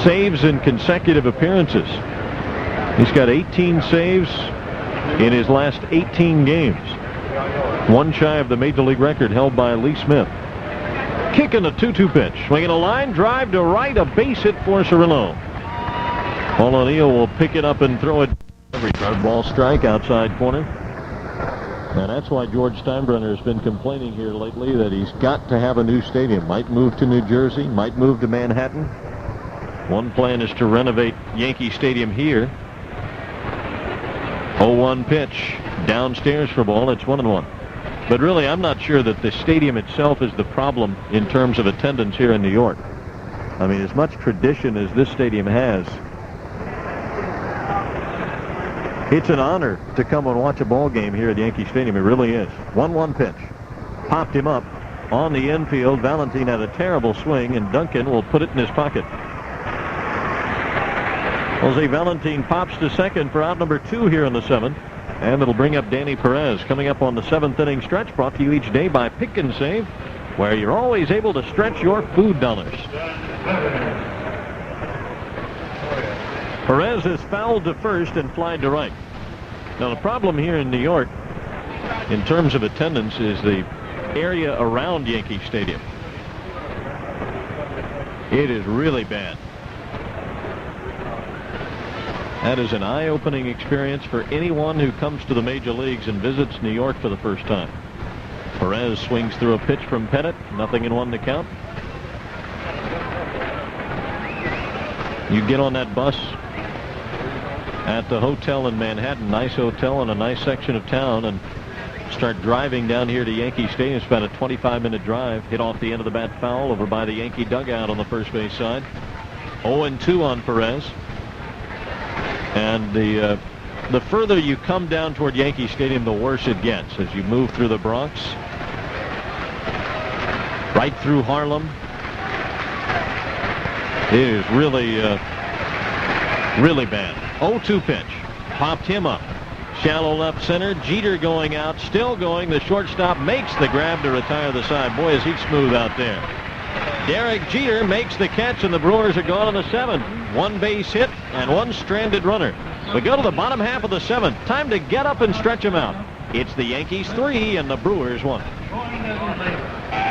saves in consecutive appearances. He's got 18 saves in his last 18 games. One shy of the Major League record held by Lee Smith. Kicking a 2-2 pitch. Swinging a line drive to right. A base hit for Cirillo. Paul O'Neill will pick it up and throw it. Every ball strike outside corner. And that's why George Steinbrenner has been complaining here lately that he's got to have a new stadium. Might move to New Jersey, might move to Manhattan. One plan is to renovate Yankee Stadium here. 0-1 pitch downstairs for ball. It's 1-1. But really, I'm not sure that the stadium itself is the problem in terms of attendance here in New York. I mean, as much tradition as this stadium has, It's an honor to come and watch a ball game here at Yankee Stadium. It really is. 1-1 pitch. Popped him up on the infield. Valentin had a terrible swing, and Duncan will put it in his pocket. Jose Valentin pops to second for out number 2 here in the 7th. And it'll bring up Danny Perez. Coming up on the 7th inning stretch, brought to you each day by Pick and Save, where you're always able to stretch your food dollars. Perez is fouled to first and flied to right. Now the problem here in New York, in terms of attendance, is the area around Yankee Stadium. It is really bad. That is an eye-opening experience for anyone who comes to the major leagues and visits New York for the first time. Perez swings through a pitch from Pettit. Nothing in 1 to count. You get on that bus at the hotel in Manhattan, nice hotel in a nice section of town, and start driving down here to Yankee Stadium. It's about a 25-minute drive. Hit off the end of the bat foul over by the Yankee dugout on the first base side. 0-2 on Perez. And the further you come down toward Yankee Stadium, the worse it gets as you move through the Bronx, right through Harlem. It is really, really bad. 0-2 pitch. Popped him up. Shallow left center. Jeter going out. Still going. The shortstop makes the grab to retire the side. Boy, is he smooth out there. Derek Jeter makes the catch, and the Brewers are gone in the 7th. 1 base hit and 1 stranded runner. We go to the bottom half of the 7th. Time to get up and stretch them out. It's the Yankees 3 and the Brewers 1.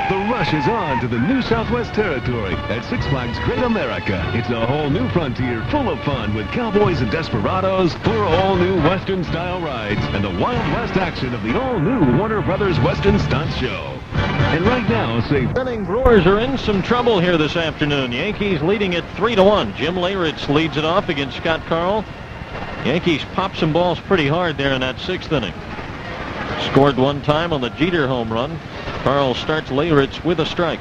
The rush is on to the new Southwest Territory at Six Flags Great America. It's a whole new frontier full of fun with cowboys and desperados, 4 all-new Western-style rides, and the Wild West action of the all-new Warner Brothers Western Stunt Show. And right now, Brewers are in some trouble here this afternoon. Yankees leading it 3-1. Jim Leyritz leads it off against Scott Carl. Yankees pop some balls pretty hard there in that 6th inning. Scored 1 time on the Jeter home run. Carl starts Leyritz with a strike.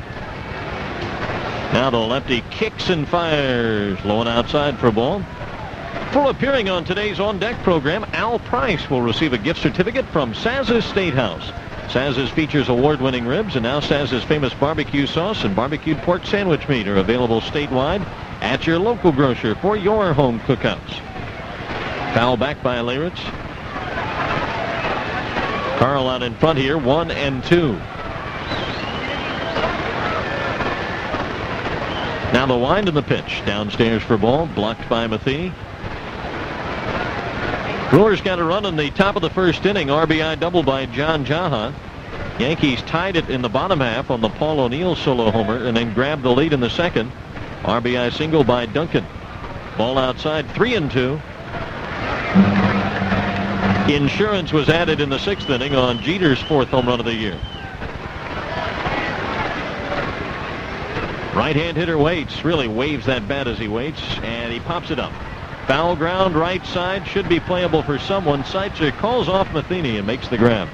Now the lefty kicks and fires. Low and outside for a ball. Full appearing on today's On Deck program, Al Price will receive a gift certificate from Saz's Steakhouse. Saz's features award-winning ribs, and now Saz's famous barbecue sauce and barbecued pork sandwich meat are available statewide at your local grocer for your home cookouts. Foul back by Leyritz. Carl out in front here, 1-2. Now the wind and the pitch. Downstairs for ball, blocked by Matheny. Brewers got a run in the top of the 1st inning. RBI double by John Jaha. Yankees tied it in the bottom half on the Paul O'Neill solo homer and then grabbed the lead in the 2nd. RBI single by Duncan. Ball outside, 3-2. Insurance was added in the 6th inning on Jeter's 4th home run of the year. Right-hand hitter waits, really waves that bat as he waits, and he pops it up. Foul ground, right side, should be playable for someone. Seitzer calls off Matheny and makes the grab.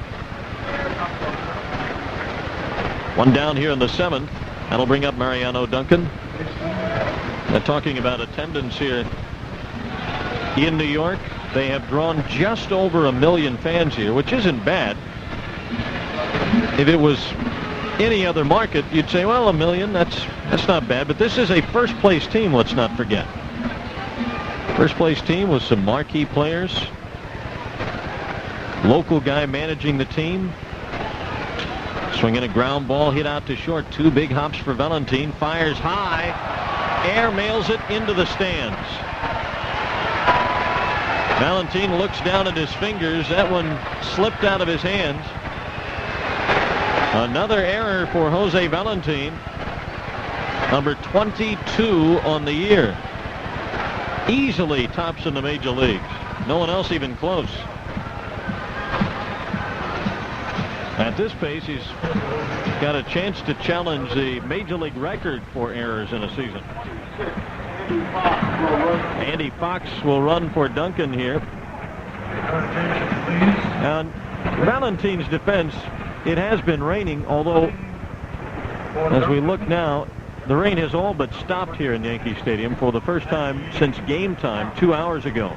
1 down here in the 7th. That'll bring up Mariano Duncan. Now, talking about attendance here in New York, they have drawn just over 1 million fans here, which isn't bad. If it was any other market, you'd say, well, 1 million, that's not bad. But this is a first-place team, let's not forget. First-place team with some marquee players. Local guy managing the team. Swinging a ground ball, hit out to short. 2 big hops for Valentin. Fires high. Air mails it into the stands. Valentin looks down at his fingers. That one slipped out of his hands. Another error for Jose Valentin. Number 22 on the year. Easily tops in the major leagues. No one else even close. At this pace, he's got a chance to challenge the major league record for errors in a season. Andy Fox will run for Duncan here. And Valentin's defense, it has been raining, although as we look now, the rain has all but stopped here in Yankee Stadium for the first time since game time 2 hours ago.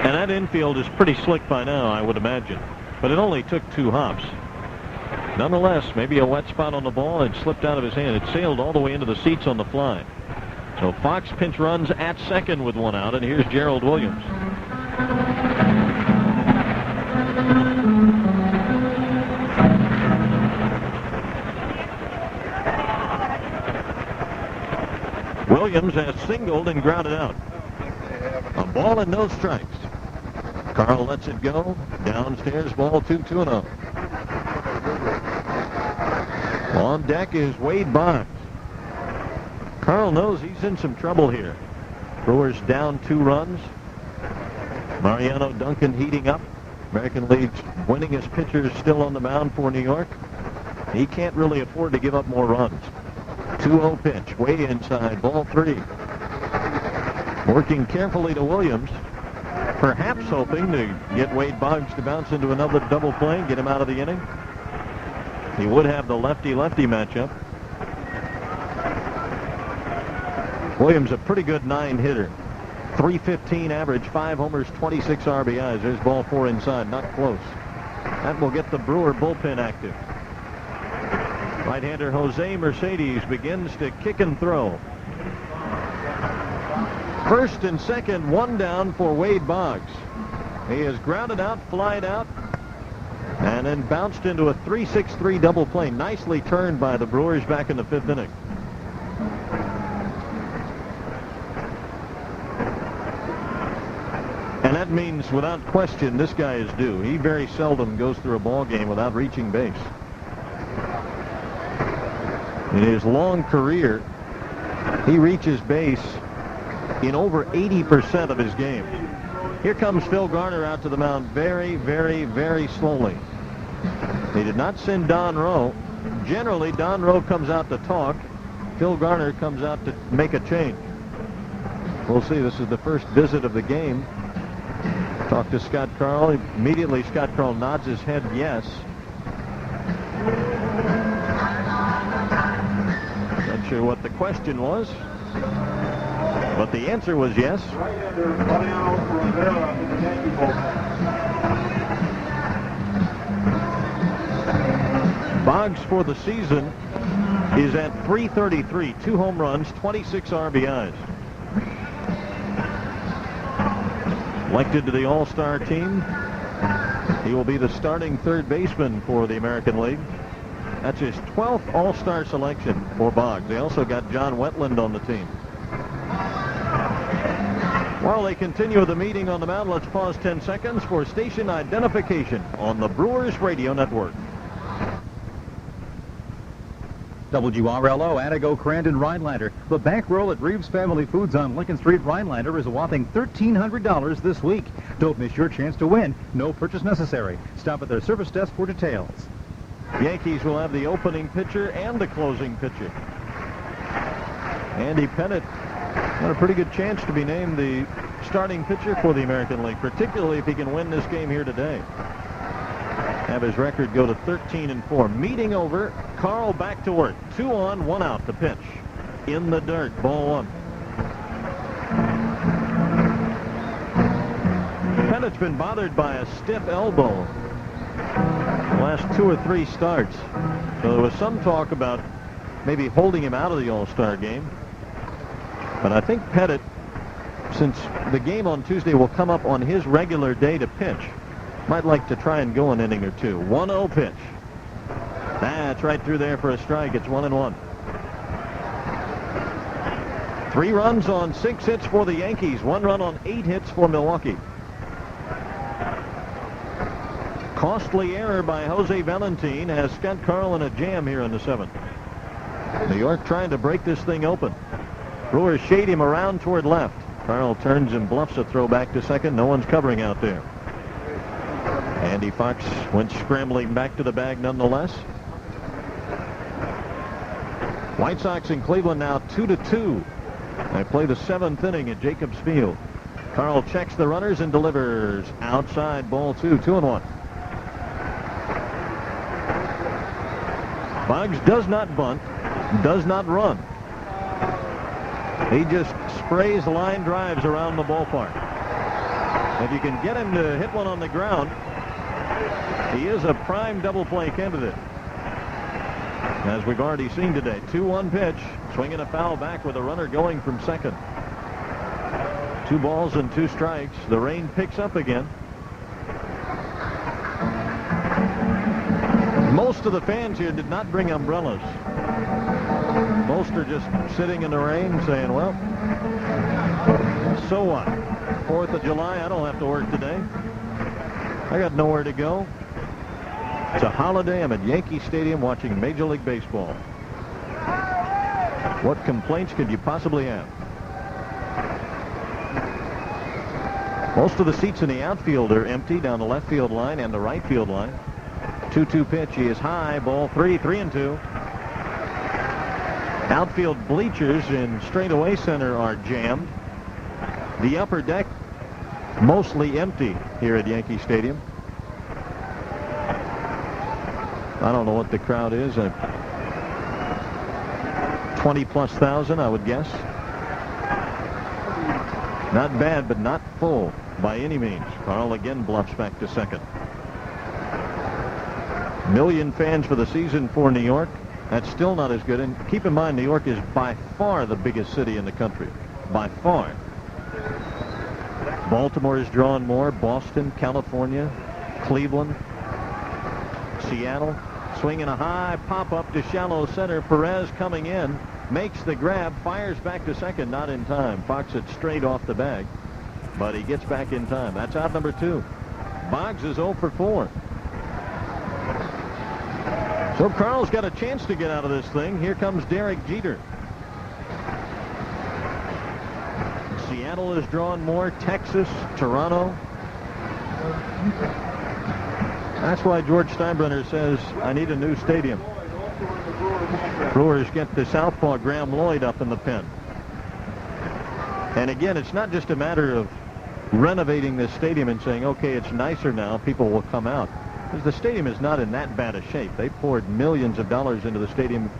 And that infield is pretty slick by now, I would imagine. But it only took 2 hops. Nonetheless, maybe a wet spot on the ball. It slipped out of his hand. It sailed all the way into the seats on the fly. So Fox pinch runs at second with 1 out, and here's Gerald Williams. Williams has singled and grounded out. A ball and no strikes. Carl lets it go. Downstairs, ball 2-0. On deck is Wade Boggs. Carl knows he's in some trouble here. Brewers down 2 runs. Mariano Duncan heating up. American League's winningest pitcher is still on the mound for New York. He can't really afford to give up more runs. 2-0 pitch, way inside, ball 3. Working carefully to Williams, perhaps hoping to get Wade Boggs to bounce into another double play and get him out of the inning. He would have the lefty-lefty matchup. Williams, a pretty good 9-hitter. 315 average, 5 homers, 26 RBIs. There's ball 4 inside, not close. That will get the Brewer bullpen active. Right-hander Jose Mercedes begins to kick and throw. First and second, 1 down for Wade Boggs. He is grounded out, flied out, and then bounced into a 3-6-3 double play. Nicely turned by the Brewers back in the 5th inning. And that means, without question, this guy is due. He very seldom goes through a ball game without reaching base. In his long career, he reaches base in over 80% of his games. Here comes Phil Garner out to the mound very, very, very slowly. They did not send Don Rowe. Generally, Don Rowe comes out to talk. Phil Garner comes out to make a change. We'll see. This is the first visit of the game. Talk to Scott Carl. Immediately, Scott Carl nods his head yes. Not sure what the question was, but the answer was yes. Boggs for the season is at .333, 2 home runs, 26 RBIs. Elected to the All-Star team. He will be the starting third baseman for the American League. That's his 12th All-Star selection for Boggs. They also got John Wetland on the team. While they continue the meeting on the mound, let's pause 10 seconds for station identification on the Brewers Radio Network. WRLO, Anago, Crandon, Rhinelander. The bankroll at Reeves Family Foods on Lincoln Street, Rhinelander is a whopping $1,300 this week. Don't miss your chance to win. No purchase necessary. Stop at their service desk for details. Yankees will have the opening pitcher and the closing pitcher. Andy Pettit got a pretty good chance to be named the starting pitcher for the American League, particularly if he can win this game here today. Have his record go to 13-4. Meeting over. Carl back to work. 2 on, 1 out to pitch. In the dirt. Ball 1. Pettit's been bothered by a stiff elbow the last 2 or 3 starts. So there was some talk about maybe holding him out of the All-Star game. But I think Pettit, since the game on Tuesday will come up on his regular day to pitch, might like to try and go an inning or 2. 1-0 pitch. That's right through there for a strike. It's 1-1. 3 runs on 6 hits for the Yankees. 1 run on 8 hits for Milwaukee. Costly error by Jose Valentin has Scott Carl in a jam here in the 7th. New York trying to break this thing open. Brewers shade him around toward left. Carl turns and bluffs a throw back to second. No one's covering out there. Andy Fox went scrambling back to the bag nonetheless. White Sox in Cleveland now 2-2. They play the 7th inning at Jacobs Field. Carl checks the runners and delivers outside, ball 2, 2-1. Boggs does not bunt, does not run. He just sprays line drives around the ballpark. If you can get him to hit one on the ground, he is a prime double play candidate. As we've already seen today, 2-1 pitch, swinging a foul back with a runner going from second. 2 balls and 2 strikes. The rain picks up again. Most of the fans here did not bring umbrellas. Most are just sitting in the rain saying, well, so what? 4th of July, I don't have to work today. I got nowhere to go. It's a holiday. I'm at Yankee Stadium watching Major League Baseball. What complaints could you possibly have? Most of the seats in the outfield are empty down the left field line and the right field line. 2-2 pitch. He is high. Ball 3-3-2. Outfield bleachers in straightaway center are jammed. The upper deck mostly empty here at Yankee Stadium. I don't know what the crowd is. 20+ thousand, I would guess. Not bad, but not full by any means. Carl again bluffs back to second. 1 million fans for the season for New York. That's still not as good. And keep in mind, New York is by far the biggest city in the country. By far. Baltimore has drawn more. Boston, California, Cleveland, Seattle. Swinging a high pop-up to shallow center. Perez coming in. Makes the grab. Fires back to second. Not in time. Fox it straight off the bag. But he gets back in time. That's out number 2. Boggs is 0 for 4. So Carl's got a chance to get out of this thing. Here comes Derek Jeter. Seattle has drawn more. Texas, Toronto. That's why George Steinbrenner says, I need a new stadium. Brewers get the southpaw Graham Lloyd up in the pen. And again, it's not just a matter of renovating this stadium and saying, okay, it's nicer now, people will come out. Because the stadium is not in that bad a shape. They poured millions of dollars into the stadium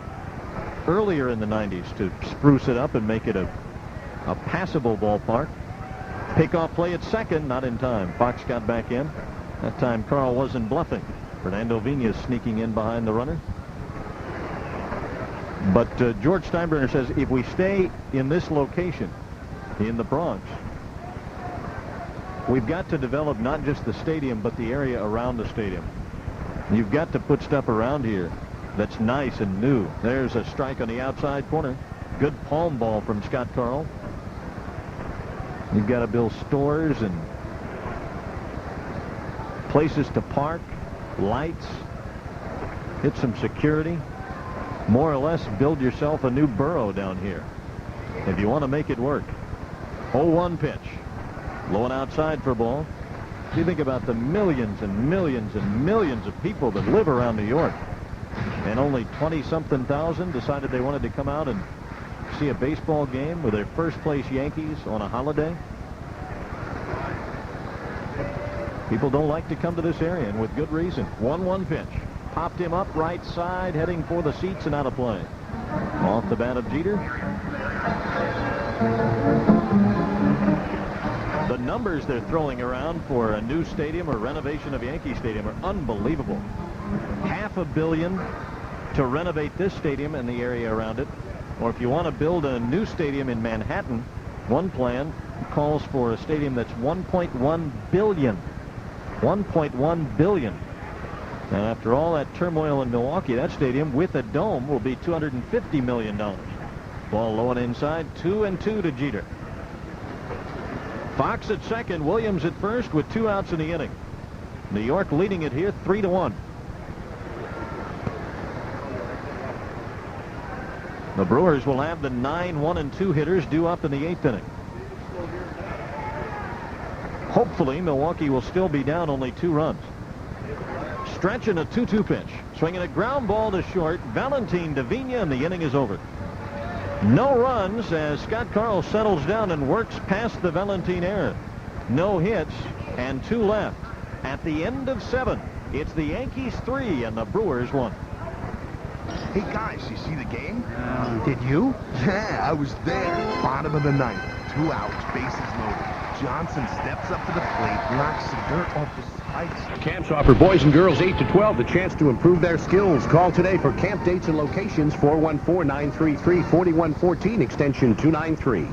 earlier in the 90s to spruce it up and make it a passable ballpark. Pickoff play at second, not in time. Fox got back in. That time Carl wasn't bluffing. Fernando Vina sneaking in behind the runner. But George Steinbrenner says if we stay in this location in the Bronx, we've got to develop not just the stadium but the area around the stadium. You've got to put stuff around here that's nice and new. There's a strike on the outside corner. Good palm ball from Scott Carl. You've got to build stores and places to park, lights, hit some security. More or less build yourself a new borough down here if you want to make it work. 0-1 pitch. Low and outside for ball. If you think about the millions and millions and millions of people that live around New York, and only 20-something thousand decided they wanted to come out and see a baseball game with their first-place Yankees on a holiday. People don't like to come to this area, and with good reason. 1-1 pitch. Popped him up right side, heading for the seats and out of play. Off the bat of Jeter. The numbers they're throwing around for a new stadium or renovation of Yankee Stadium are unbelievable. $500 million to renovate this stadium and the area around it. Or if you want to build a new stadium in Manhattan, one plan calls for a stadium that's $1.1 billion. $1.1 billion. And after all that turmoil in Milwaukee, that stadium with a dome will be $250 million. Ball low and inside, 2-2 to Jeter. Fox at second, Williams at first with 2 outs in the inning. New York leading it here 3-1. The Brewers will have the 9 1-2 hitters due up in the 8th inning. Hopefully, Milwaukee will still be down only 2 runs. Stretching a 2-2 pitch. Swinging a ground ball to short. Valentin to Vina, and the inning is over. No runs as Scott Carl settles down and works past the Valentin error. No hits and 2 left. At the end of 7, it's the Yankees 3 and the Brewers 1. Hey guys, you see the game? Did you? Yeah, I was there. Bottom of the 9th. 2 outs, bases loaded. Johnson steps up to the plate, knocks the dirt off the spikes. Camps offer boys and girls 8 to 12 the chance to improve their skills. Call today for camp dates and locations, 414-933-4114, extension 293.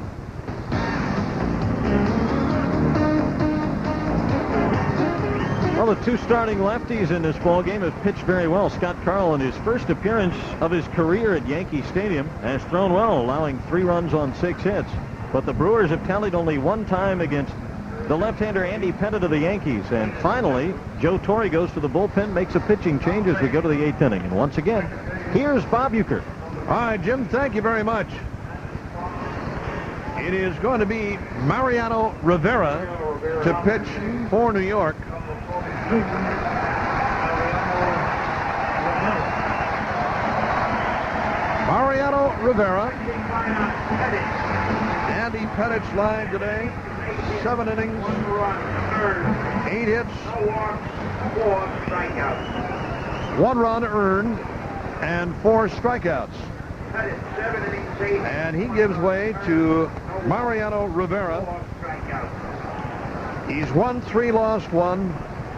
Well, the two starting lefties in this ball game have pitched very well. Scott Carl, in his first appearance of his career at Yankee Stadium, has thrown well, allowing 3 runs on 6 hits. But the Brewers have tallied only one time against the left-hander Andy Pettitte of the Yankees. And finally, Joe Torre goes to the bullpen, makes a pitching change as we go to the 8th inning. And once again, here's Bob Uecker. All right, Jim, thank you very much. It is going to be Mariano Rivera to pitch for New York. Mariano Rivera. Andy Pettitte's line today. 7 innings, 8 hits, 1 run earned, and 4 strikeouts. And he gives way to Mariano Rivera. He's won 3, lost 1,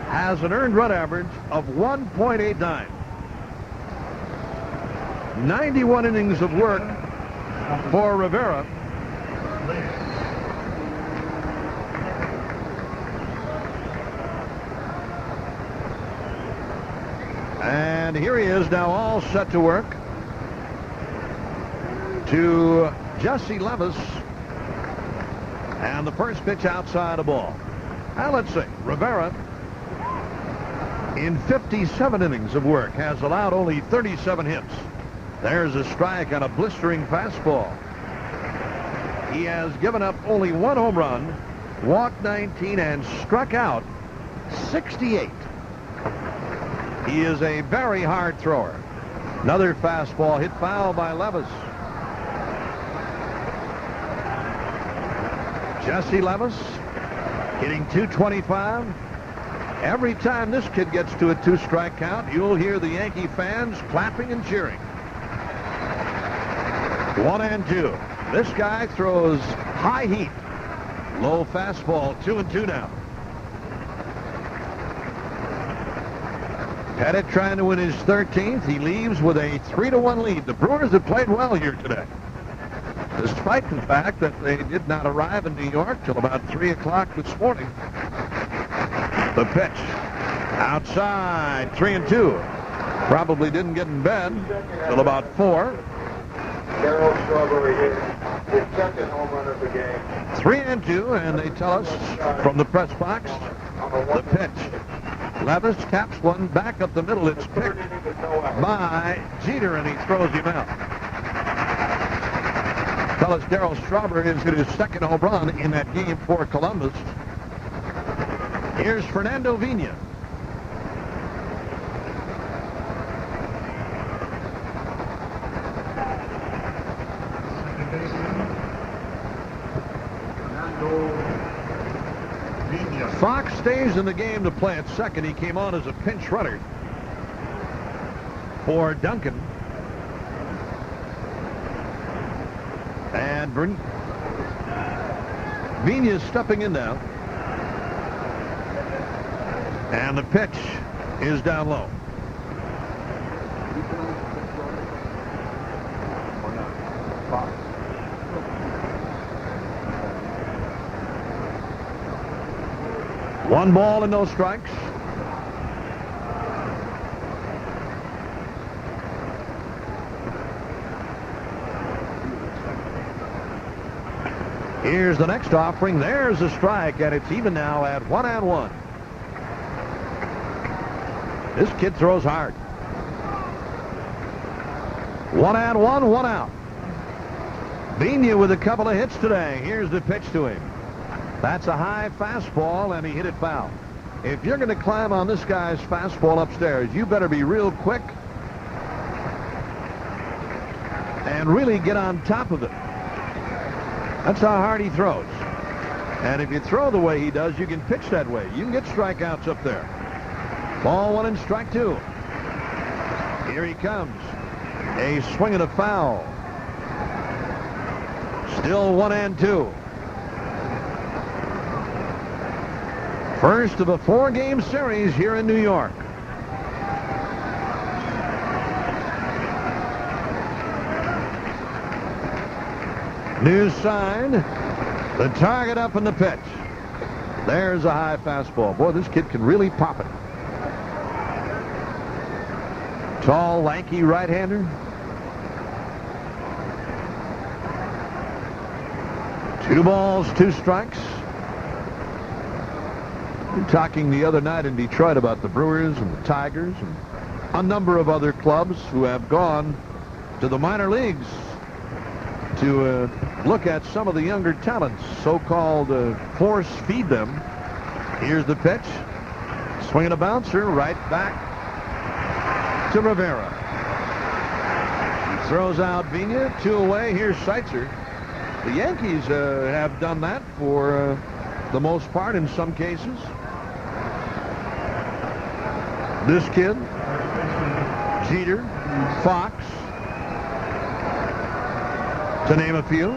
has an earned run average of 1.89. 91 innings of work for Rivera. And here he is now, all set to work, to Jesse Levis. And the first pitch outside the ball. Now let's see. Rivera, in 57 innings of work, has allowed only 37 hits. There's a strike on a blistering fastball. He has given up only 1 home run, walked 19, and struck out 68. He is a very hard thrower. Another fastball hit foul by Levis. Jesse Levis hitting .225. Every time this kid gets to a 2-strike count, you'll hear the Yankee fans clapping and cheering. 1-2. This guy throws high heat. Low fastball, 2-2 now. Pettitte trying to win his 13th. He leaves with a 3-1 lead. The Brewers have played well here today, despite the fact that they did not arrive in New York till about 3 o'clock this morning. The pitch outside, 3-2. Probably didn't get in bed till about 4. Darryl Strawberry hit his 2nd home run of the game. 3-2, and they tell us from the press box, the pitch. Levis taps one back up the middle. It's picked by Jeter, and he throws him out. Tell us Darryl Strawberry has hit his 2nd home run in that game for Columbus. Here's Fernando Vina. Fox stays in the game to play at second. He came on as a pinch runner for Duncan. And Vina is stepping in now. And the pitch is down low. One ball and no strikes. Here's the next offering. There's a strike, and it's even now at 1-1. This kid throws hard. 1-1, 1 out. Vina with a couple of hits today. Here's the pitch to him. That's a high fastball, and he hit it foul. If you're going to climb on this guy's fastball upstairs, you better be real quick and really get on top of it. That's how hard he throws. And if you throw the way he does, you can pitch that way. You can get strikeouts up there. Ball 1 and strike 2. Here he comes. A swing and a foul. Still 1-2. First of a 4-game series here in New York. New sign. The target up in the pitch. There's a high fastball. Boy, this kid can really pop it. Tall, lanky right-hander. 2 balls, 2 strikes. We were talking the other night in Detroit about the Brewers and the Tigers and a number of other clubs who have gone to the minor leagues to look at some of the younger talents, so-called force feed them. Here's the pitch. Swinging a bouncer right back to Rivera. He throws out Vina, 2 away. Here's Seitzer. The Yankees have done that for the most part in some cases. This kid, Jeter, Fox, to name a few.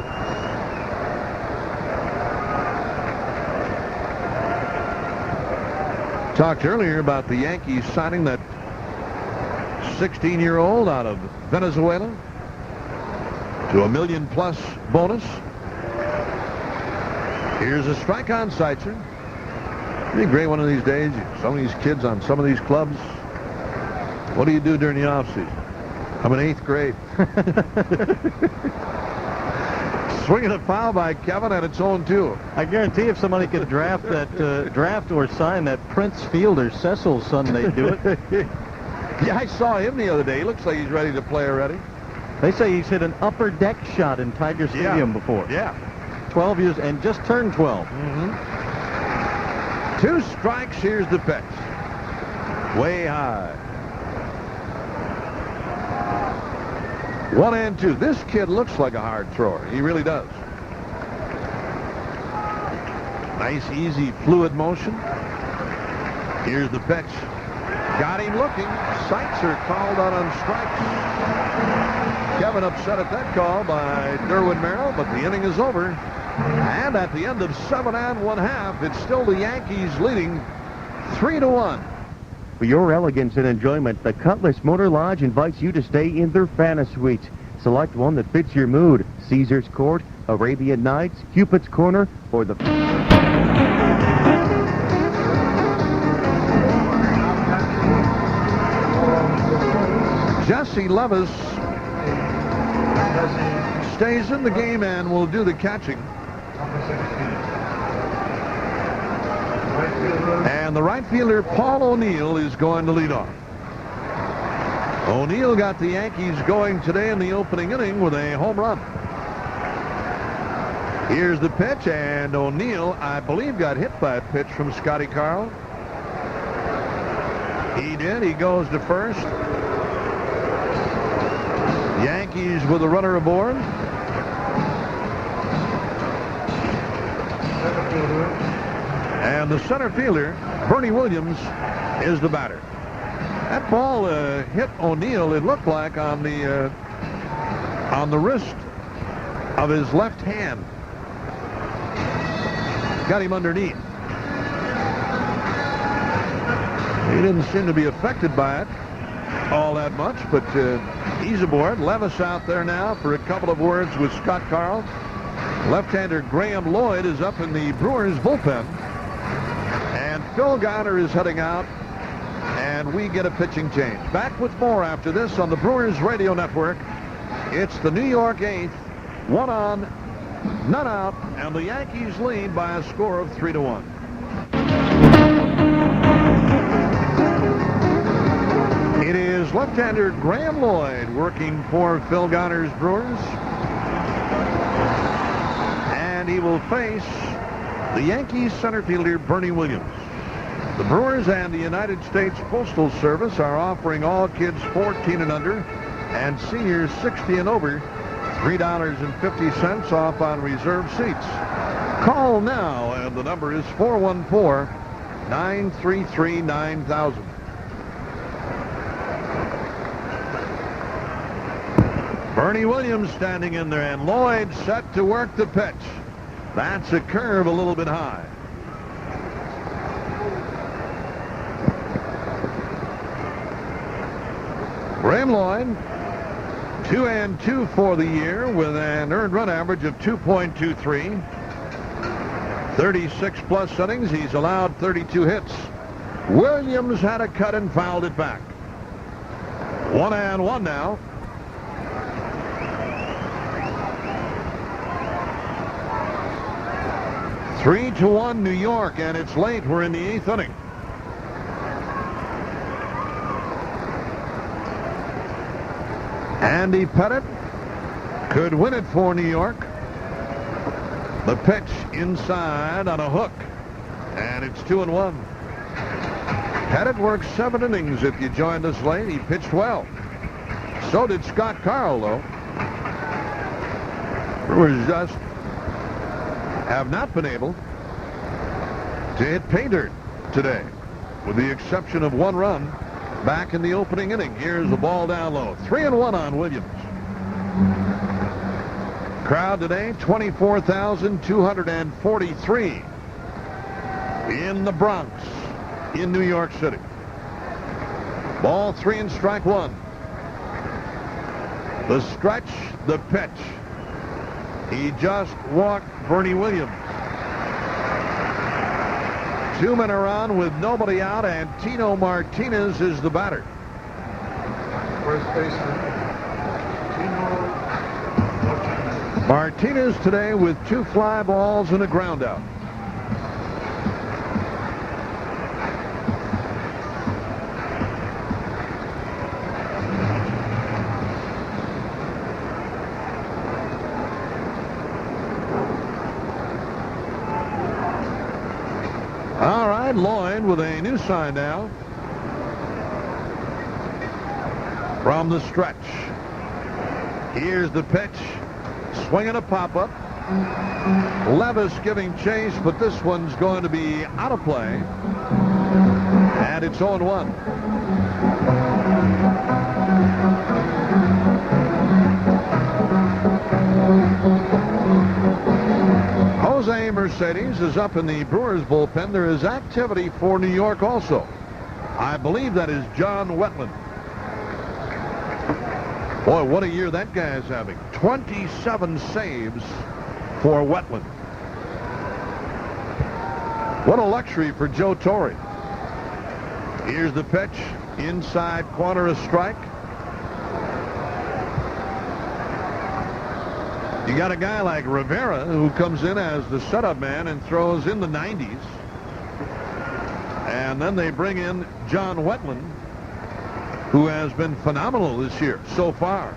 Talked earlier about the Yankees signing that 16-year-old out of Venezuela to $1 million+ bonus. Here's a strike on Seitzer. It'd be a great one of these days. Some of these kids on some of these clubs. What do you do during the offseason? I'm in 8th grade. Swinging a foul by Kevin, and it's 0-2. I guarantee if somebody could draft that, draft or sign that Prince Fielder Cecil's son, they'd do it. Yeah, I saw him the other day. He looks like he's ready to play already. They say he's hit an upper deck shot in Tiger Stadium before. Yeah. 12 years and just turned 12. 2 strikes. Here's the pitch. Way high. 1-2. This kid looks like a hard thrower. He really does. Nice, easy, fluid motion. Here's the pitch. Got him looking. Seitzer called out on strikes. Kevin upset at that call by Derwin Merrill, but the inning is over. And at the end of 7 1/2, it's still the Yankees leading 3-1. For your elegance and enjoyment, the Cutlass Motor Lodge invites you to stay in their Fana Suite. Select one that fits your mood. Caesar's Court, Arabian Nights, Cupid's Corner, or the... Jesse Levis stays in the game and will do the catching. And the right fielder, Paul O'Neill, is going to lead off. O'Neill got the Yankees going today in the opening inning with a home run. Here's the pitch, and O'Neill, I believe, got hit by a pitch from Scotty Carl. He did. He goes to first. Yankees with a runner aboard. And the center fielder, Bernie Williams, is the batter. That ball hit O'Neill, it looked like, on the wrist of his left hand. Got him underneath. He didn't seem to be affected by it all that much, but he's aboard. Levis out there now for a couple of words with Scott Carl. Left-hander Graham Lloyd is up in the Brewers bullpen. And Phil Garner is heading out, and we get a pitching change. Back with more after this on the Brewers Radio Network. It's the New York 8th, 1 on, none out, and the Yankees lead by a score of 3-1. It is left-hander Graham Lloyd working for Phil Garner's Brewers. And he will face the Yankees center fielder Bernie Williams. The Brewers and the United States Postal Service are offering all kids 14 and under and seniors 60 and over $3.50 off on reserved seats. Call now, and the number is 414-933-9000. Bernie Williams standing in there, and Lloyd set to work the pitch. That's a curve a little bit high. Graham Lloyd, 2-2 for the year with an earned run average of 2.23. 36-plus innings. He's allowed 32 hits. Williams had a cut and fouled it back. 1-1 now. Three to 1 New York, and it's late. We're in the 8th inning. Andy Pettit could win it for New York. The pitch inside on a hook, and it's 2-1. Pettit worked 7 innings if you joined us late. He pitched well. So did Scott Carl, though. Brewers just have not been able to hit pay dirt today, with the exception of 1 run back in the opening inning. Here's the ball down low. 3-1 on Williams. Crowd today, 24,243 in the Bronx in New York City. Ball 3 and strike 1. The stretch, the pitch. He just walked Bernie Williams. 2 men are on with nobody out, and Tino Martinez is the batter. First baseman, Tino Martinez today with 2 fly balls and a ground out. All right, Lloyd with a new sign now. From the stretch. Here's the pitch. Swinging a pop-up. Levis giving chase, but this one's going to be out of play. And it's 0-1. Jose Mercedes is up in the Brewers bullpen. There is activity for New York also. I believe that is John Wetland. Boy, what a year that guy is having. 27 saves for Wetland. What a luxury for Joe Torre. Here's the pitch. Inside corner, a strike. You got a guy like Rivera who comes in as the setup man and throws in the 90s. And then they bring in John Wetland, who has been phenomenal this year so far.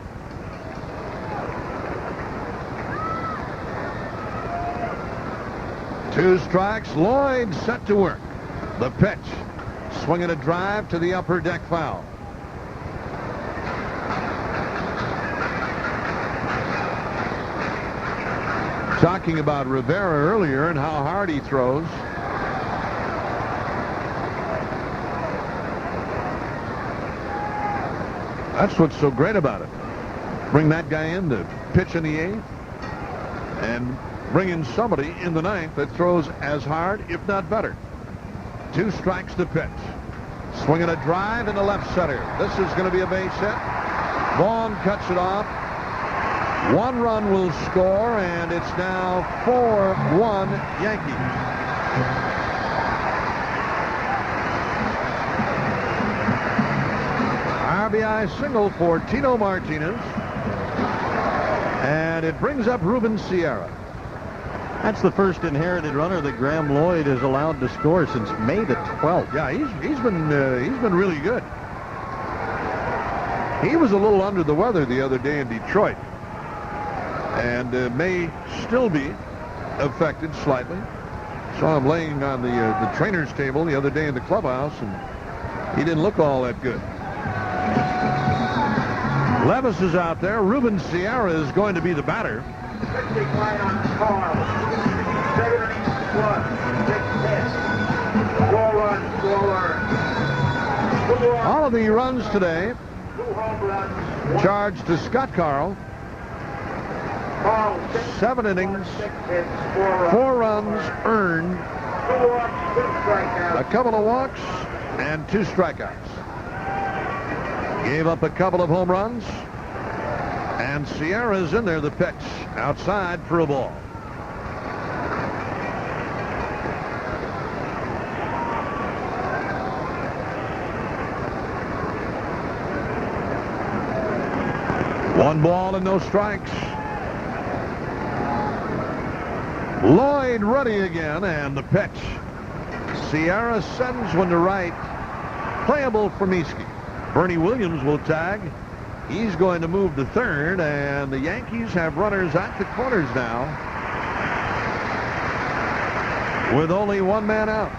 Two strikes. Lloyd set to work. The pitch. Swinging a drive to the upper deck foul. Talking about Rivera earlier and how hard he throws. That's what's so great about it. Bring that guy in to pitch in the 8th and bring in somebody in the 9th that throws as hard, if not better. 2 strikes to pitch. Swinging a drive into left center. This is going to be a base hit. Vaughn cuts it off. 1 run will score, and it's now 4-1 Yankees. RBI single for Tino Martinez, and it brings up Ruben Sierra. That's the first inherited runner that Graham Lloyd is allowed to score since May the 12th. Yeah, he's been really good. He was a little under the weather the other day in Detroit, and may still be affected slightly. Saw him laying on the trainer's table the other day in the clubhouse, and he didn't look all that good. Levis is out there. Ruben Sierra is going to be the batter. All of the runs today charged to Scott Carl. 7 innings, 4 runs earned, a couple of walks, and 2 strikeouts. Gave up a couple of home runs. And Sierra's in there, the pitch. Outside for a ball. One ball and no strikes. Lloyd ready again, and the pitch. Sierra sends one to right. Playable for Mieske. Bernie Williams will tag. He's going to move to third, and the Yankees have runners at the corners now with only one man out.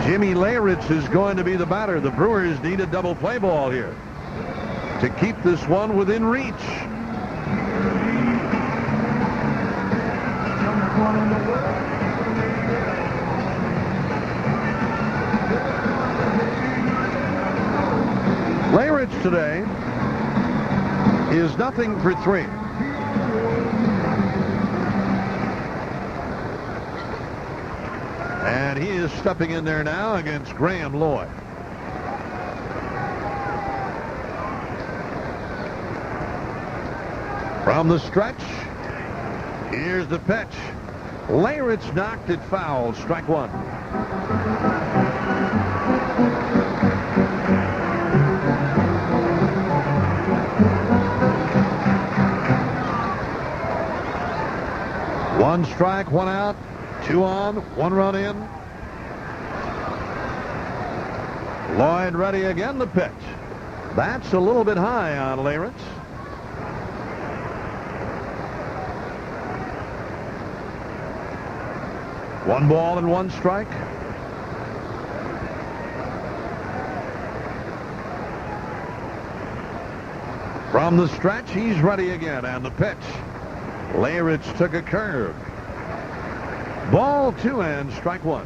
Jimmy Leyritz is going to be the batter. The Brewers need a double play ball here to keep this one within reach. Leyritz today is nothing for 3. And he is stepping in there now against Graham Lloyd. From the stretch, here's the pitch. Leyritz knocked it foul, strike 1. One strike, 1 out, 2 on, 1 run in. Lloyd ready again, the pitch. That's a little bit high on Leyritz. One ball and 1 strike. From the stretch, he's ready again, and the pitch. Leyritz took a curve. Ball 2 and strike 1.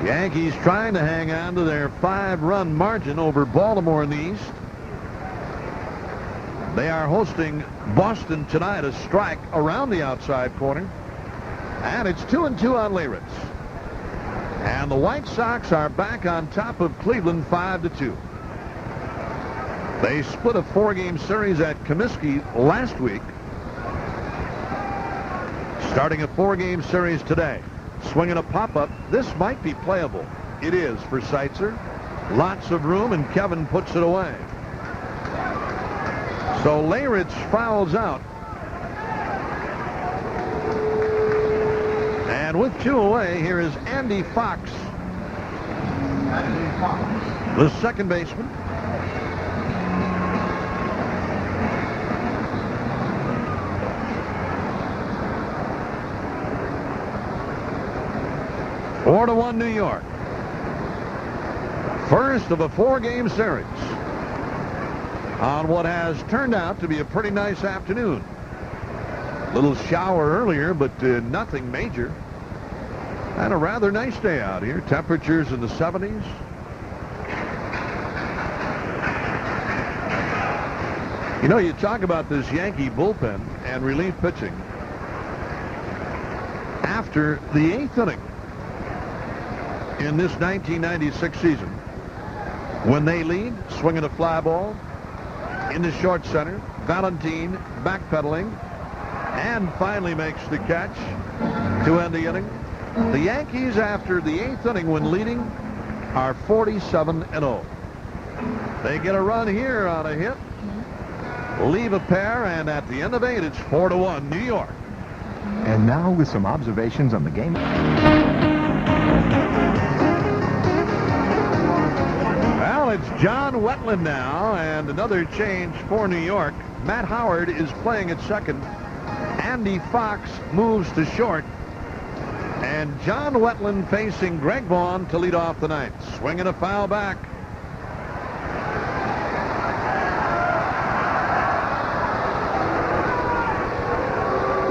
Yankees trying to hang on to their 5-run margin over Baltimore in the East. They are hosting Boston tonight, a strike around the outside corner. And it's 2-2 on Leyritz. And the White Sox are back on top of Cleveland 5-2. They split a 4-game series at Comiskey last week. Starting a 4-game series today. Swinging a pop-up. This might be playable. It is for Seitzer. Lots of room, and Kevin puts it away. So Leyritz fouls out. And with 2 away, here is Andy Fox, the second baseman. Four to 1 New York. First of a 4-game series on what has turned out to be a pretty nice afternoon. Little shower earlier, but nothing major. And a rather nice day out here. Temperatures in the 70s. You know, you talk about this Yankee bullpen and relief pitching. After the 8th inning in this 1996 season, when they lead, swinging a fly ball into short center, Valentin backpedaling, and finally makes the catch to end the inning. The Yankees, after the 8th inning when leading, are 47-0. They get a run here on a hit, leave a pair, and at the end of 8, it's 4-1 New York. And now with some observations on the game. Well, it's John Wetland now, and another change for New York. Matt Howard is playing at second. Andy Fox moves to short. And John Wetland facing Greg Vaughn to lead off the ninth. Swinging a foul back.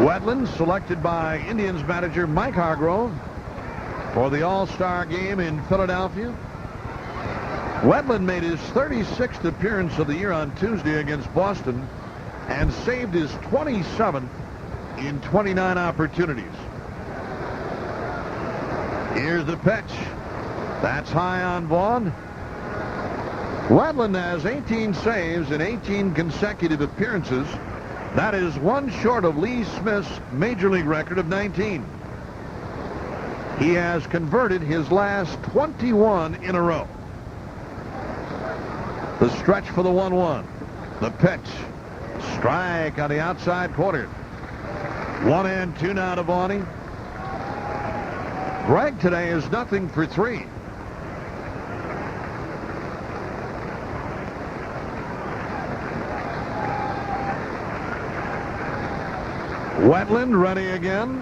Wetland selected by Indians manager Mike Hargrove for the All-Star game in Philadelphia. Wetland made his 36th appearance of the year on Tuesday against Boston and saved his 27th in 29 opportunities. Here's the pitch. That's high on Vaughn. Wetland has 18 saves in 18 consecutive appearances. That is one short of Lee Smith's major league record of 19. He has converted his last 21 in a row. The stretch for the 1-1. The pitch. Strike on the outside corner. 1-2 now to Vaughn. Greg today is nothing for 3. Wetland ready again.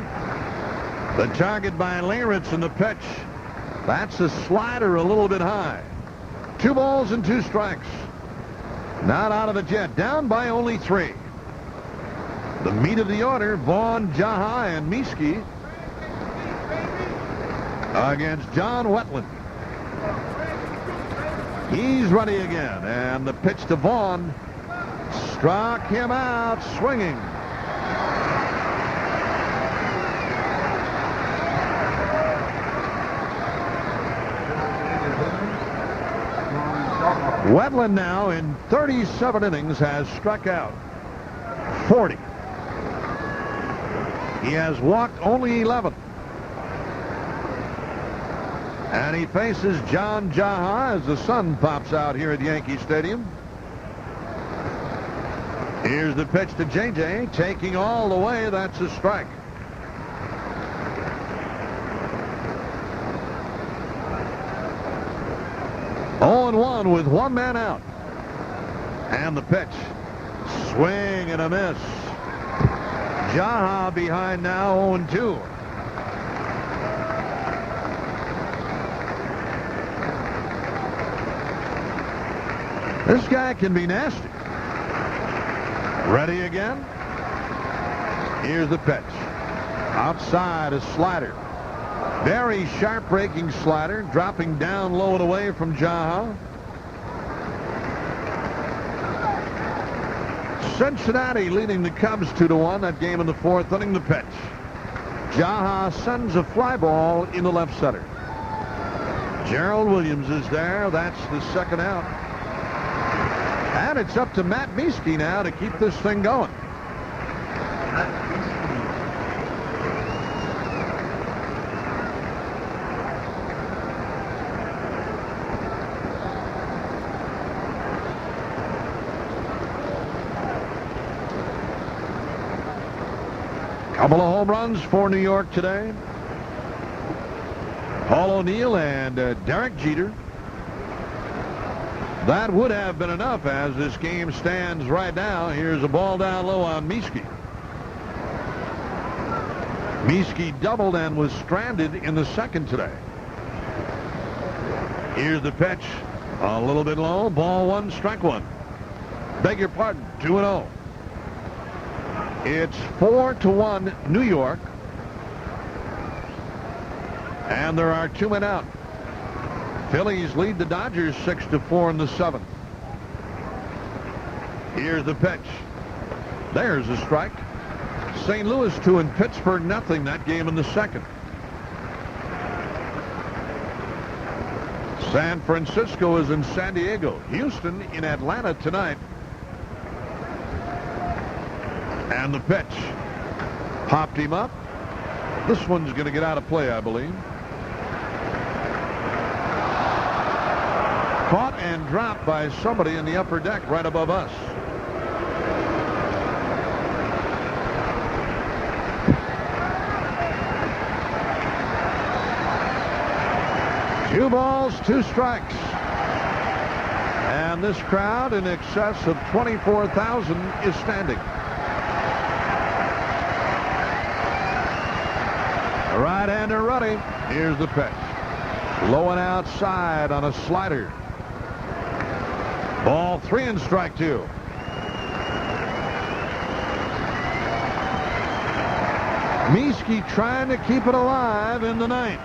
The target by Leyritz in the pitch. That's a slider a little bit high. 2 balls and 2 strikes. Not out of it yet. Down by only 3. The meat of the order, Vaughn, Jaha, and Mieske against John Wetland. He's ready again. And the pitch to Vaughn struck him out swinging. Wetland now in 37 innings has struck out 40. He has walked only 11. And he faces John Jaha as the sun pops out here at Yankee Stadium. Here's the pitch to JJ, taking all the way. That's a strike. Oh, 0-1 with 1 man out. And the pitch. Swing and a miss. Jaha behind now, 0-2. This guy can be nasty. Ready again. Here's the pitch. Outside a slider. Very sharp breaking slider, dropping down low and away from Jaha. Cincinnati leading the Cubs 2-1. That game in the 4th inning. The pitch. Jaha sends a fly ball into left center. Gerald Williams is there. That's the second out. And it's up to Matt Mieske now to keep this thing going. Couple of home runs for New York today. Paul O'Neill and Derek Jeter. That would have been enough as this game stands right now. Here's a ball down low on Mieske. Mieske doubled and was stranded in the 2nd today. Here's the pitch. A little bit low. Ball 1, strike 1. Beg your pardon. 2-0. It's 4-1 New York. And there are 2 men out. Phillies lead the Dodgers 6-4 in the 7th. Here's the pitch. There's a strike. St. Louis 2 and Pittsburgh nothing. That game in the 2nd. San Francisco is in San Diego. Houston in Atlanta tonight. And the pitch. Popped him up. This one's going to get out of play, I believe. Caught and dropped by somebody in the upper deck right above us. Two balls, 2 strikes. And this crowd in excess of 24,000 is standing. Right-hander ready. Here's the pitch. Low and outside on a slider. Ball 3 and strike 2. Mieske trying to keep it alive in the 9th.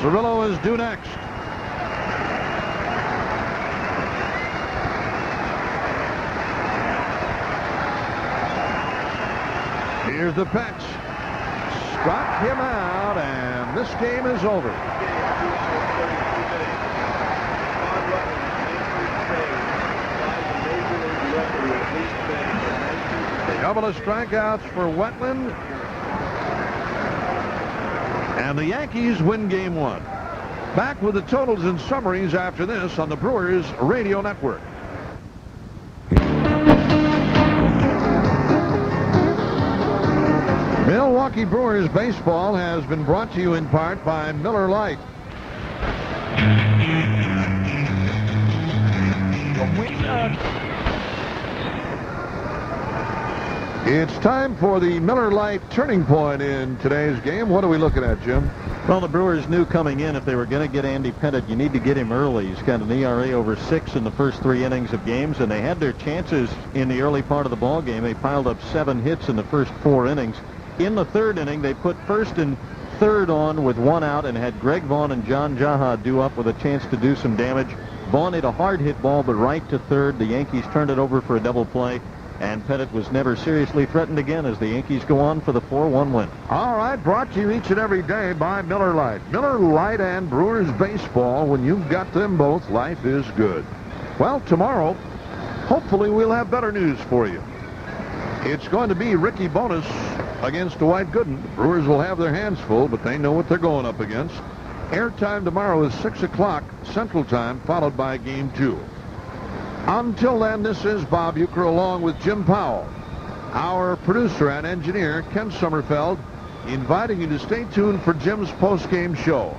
Cirillo is due next. Here's the pitch. Struck him out, and this game is over. Couple of strikeouts for Wetland. And the Yankees win game 1. Back with the totals and summaries after this on the Brewers Radio Network. Milwaukee Brewers baseball has been brought to you in part by Miller Lite. It's time for the Miller Lite turning point in today's game. What are we looking at, Jim? Well, the Brewers knew coming in if they were going to get Andy Pettitte, you need to get him early. He's got an ERA over 6 in the first 3 innings of games, and they had their chances in the early part of the ball game. They piled up 7 hits in the first 4 innings. In the 3rd inning, they put 1st and 3rd on with 1 out and had Greg Vaughn and John Jaha due up with a chance to do some damage. Vaughn hit a hard hit ball, but right to 3rd. The Yankees turned it over for a double play, and Pettitte was never seriously threatened again as the Yankees go on for the 4-1 win. All right, brought to you each and every day by Miller Lite. Miller Lite and Brewers baseball, when you've got them both, life is good. Well, tomorrow, hopefully we'll have better news for you. It's going to be Ricky Bonas against Dwight Gooden. The Brewers will have their hands full, but they know what they're going up against. Airtime tomorrow is 6 o'clock Central Time, followed by Game 2. Until then, this is Bob Uecker along with Jim Powell. Our producer and engineer, Ken Sommerfeld, inviting you to stay tuned for Jim's post-game show.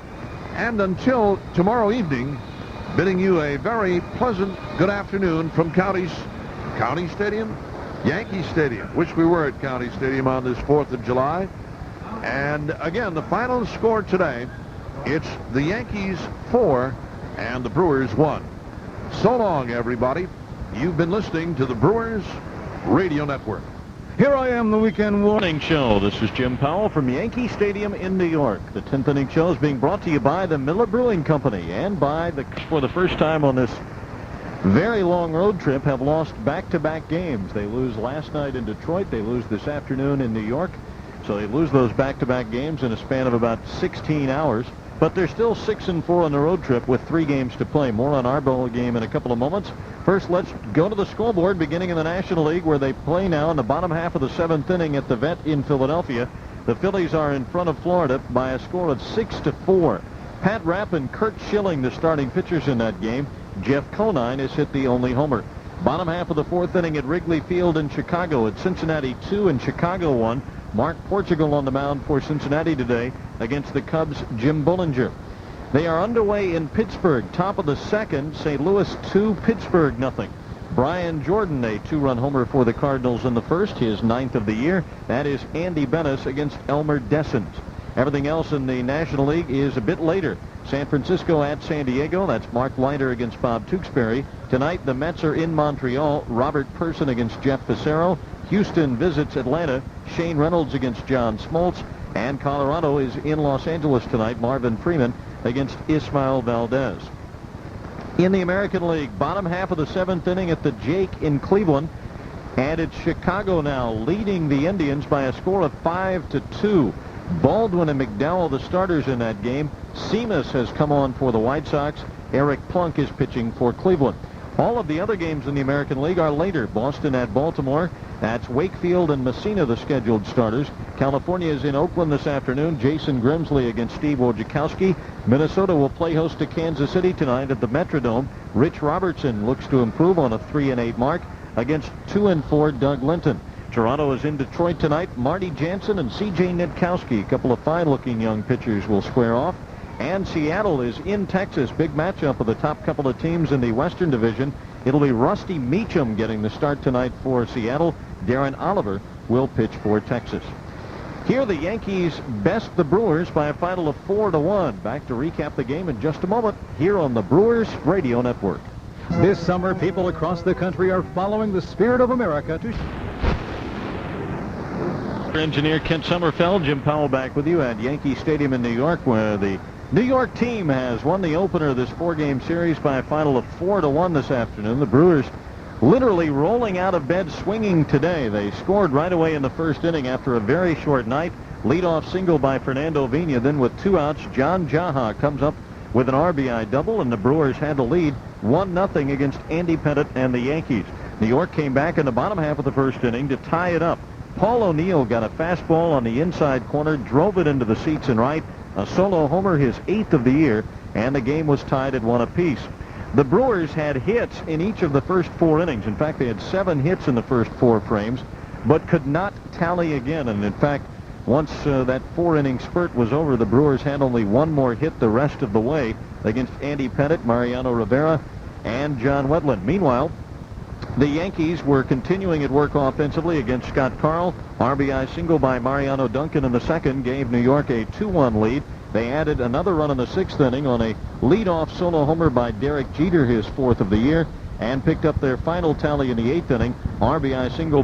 And until tomorrow evening, bidding you a very pleasant good afternoon from County Stadium? Yankee Stadium. Wish we were at County Stadium on this 4th of July. And again, the final score today, it's the Yankees 4 and the Brewers 1. So long, everybody. You've been listening to the Brewers Radio Network. Here I am, the weekend morning show. This is Jim Powell from Yankee Stadium in New York. The 10th inning show is being brought to you by the Miller Brewing Company and for the first time on this very long road trip, have lost back-to-back games. They lose last night in Detroit. They lose this afternoon in New York. So they lose those back-to-back games in a span of about 16 hours. But they're still 6-4 on the road trip with 3 games to play. More on our ball game in a couple of moments. First, let's go to the scoreboard, beginning in the National League, where they play now in the bottom half of the 7th inning at the Vet in Philadelphia. The Phillies are in front of Florida by a score of 6-4. Pat Rapp and Kurt Schilling, the starting pitchers in that game. Jeff Conine has hit the only homer. Bottom half of the 4th inning at Wrigley Field in Chicago. At Cincinnati 2 and Chicago 1. Mark Portugal on the mound for Cincinnati today against the Cubs' Jim Bullinger. They are underway in Pittsburgh. Top of the 2nd, St. Louis 2, Pittsburgh 0. Brian Jordan, a 2-run homer for the Cardinals in the 1st, his 9th of the year. That is Andy Benes against Elmer Dessens. Everything else in the National League is a bit later. San Francisco at San Diego. That's Mark Leiter against Bob Tewksbury. Tonight, the Mets are in Montreal. Robert Person against Jeff Pissarro. Houston visits Atlanta. Shane Reynolds against John Smoltz. And Colorado is in Los Angeles tonight. Marvin Freeman against Ismael Valdez. In the American League, bottom half of the 7th inning at the Jake in Cleveland. And it's Chicago now leading the Indians by a score of 5-2. Baldwin and McDowell, the starters in that game. Seamus has come on for the White Sox. Eric Plunk is pitching for Cleveland. All of the other games in the American League are later. Boston at Baltimore. That's Wakefield and Messina, the scheduled starters. California is in Oakland this afternoon. Jason Grimsley against Steve Wojciechowski. Minnesota will play host to Kansas City tonight at the Metrodome. Rich Robertson looks to improve on a 3-8 mark against 2-4 Doug Linton. Toronto is in Detroit tonight. Marty Jansen and C.J. Nitkowski, a couple of fine-looking young pitchers, will square off. And Seattle is in Texas. Big matchup of the top couple of teams in the Western Division. It'll be Rusty Meacham getting the start tonight for Seattle. Darren Oliver will pitch for Texas. Here the Yankees best the Brewers by a final of 4-1. Back to recap the game in just a moment here on the Brewers Radio Network. This summer, people across the country are following the spirit of America to... Engineer Kent Sommerfeld, Jim Powell back with you at Yankee Stadium in New York, where the New York team has won the opener of this 4-game series by a final of 4-1 this afternoon. The Brewers literally rolling out of bed swinging today. They scored right away in the first inning after a very short night. Leadoff single by Fernando Vina. Then with 2 outs, John Jaha comes up with an RBI double, and the Brewers had the lead 1-0 against Andy Pettitte and the Yankees. New York came back in the bottom half of the first inning to tie it up. Paul O'Neill got a fastball on the inside corner, drove it into the seats and right. A solo homer, his 8th of the year, and the game was tied at 1 apiece. The Brewers had hits in each of the first 4 innings. In fact, they had 7 hits in the first 4 frames, but could not tally again. And in fact, once that 4-inning spurt was over, the Brewers had only 1 more hit the rest of the way against Andy Pettitte, Mariano Rivera, and John Wetland. Meanwhile, the Yankees were continuing at work offensively against Scott Carl. RBI single by Mariano Duncan in the second gave New York a 2-1 lead. They added another run in the 6th inning on a leadoff solo homer by Derek Jeter, his 4th of the year, and picked up their final tally in the 8th inning. RBI single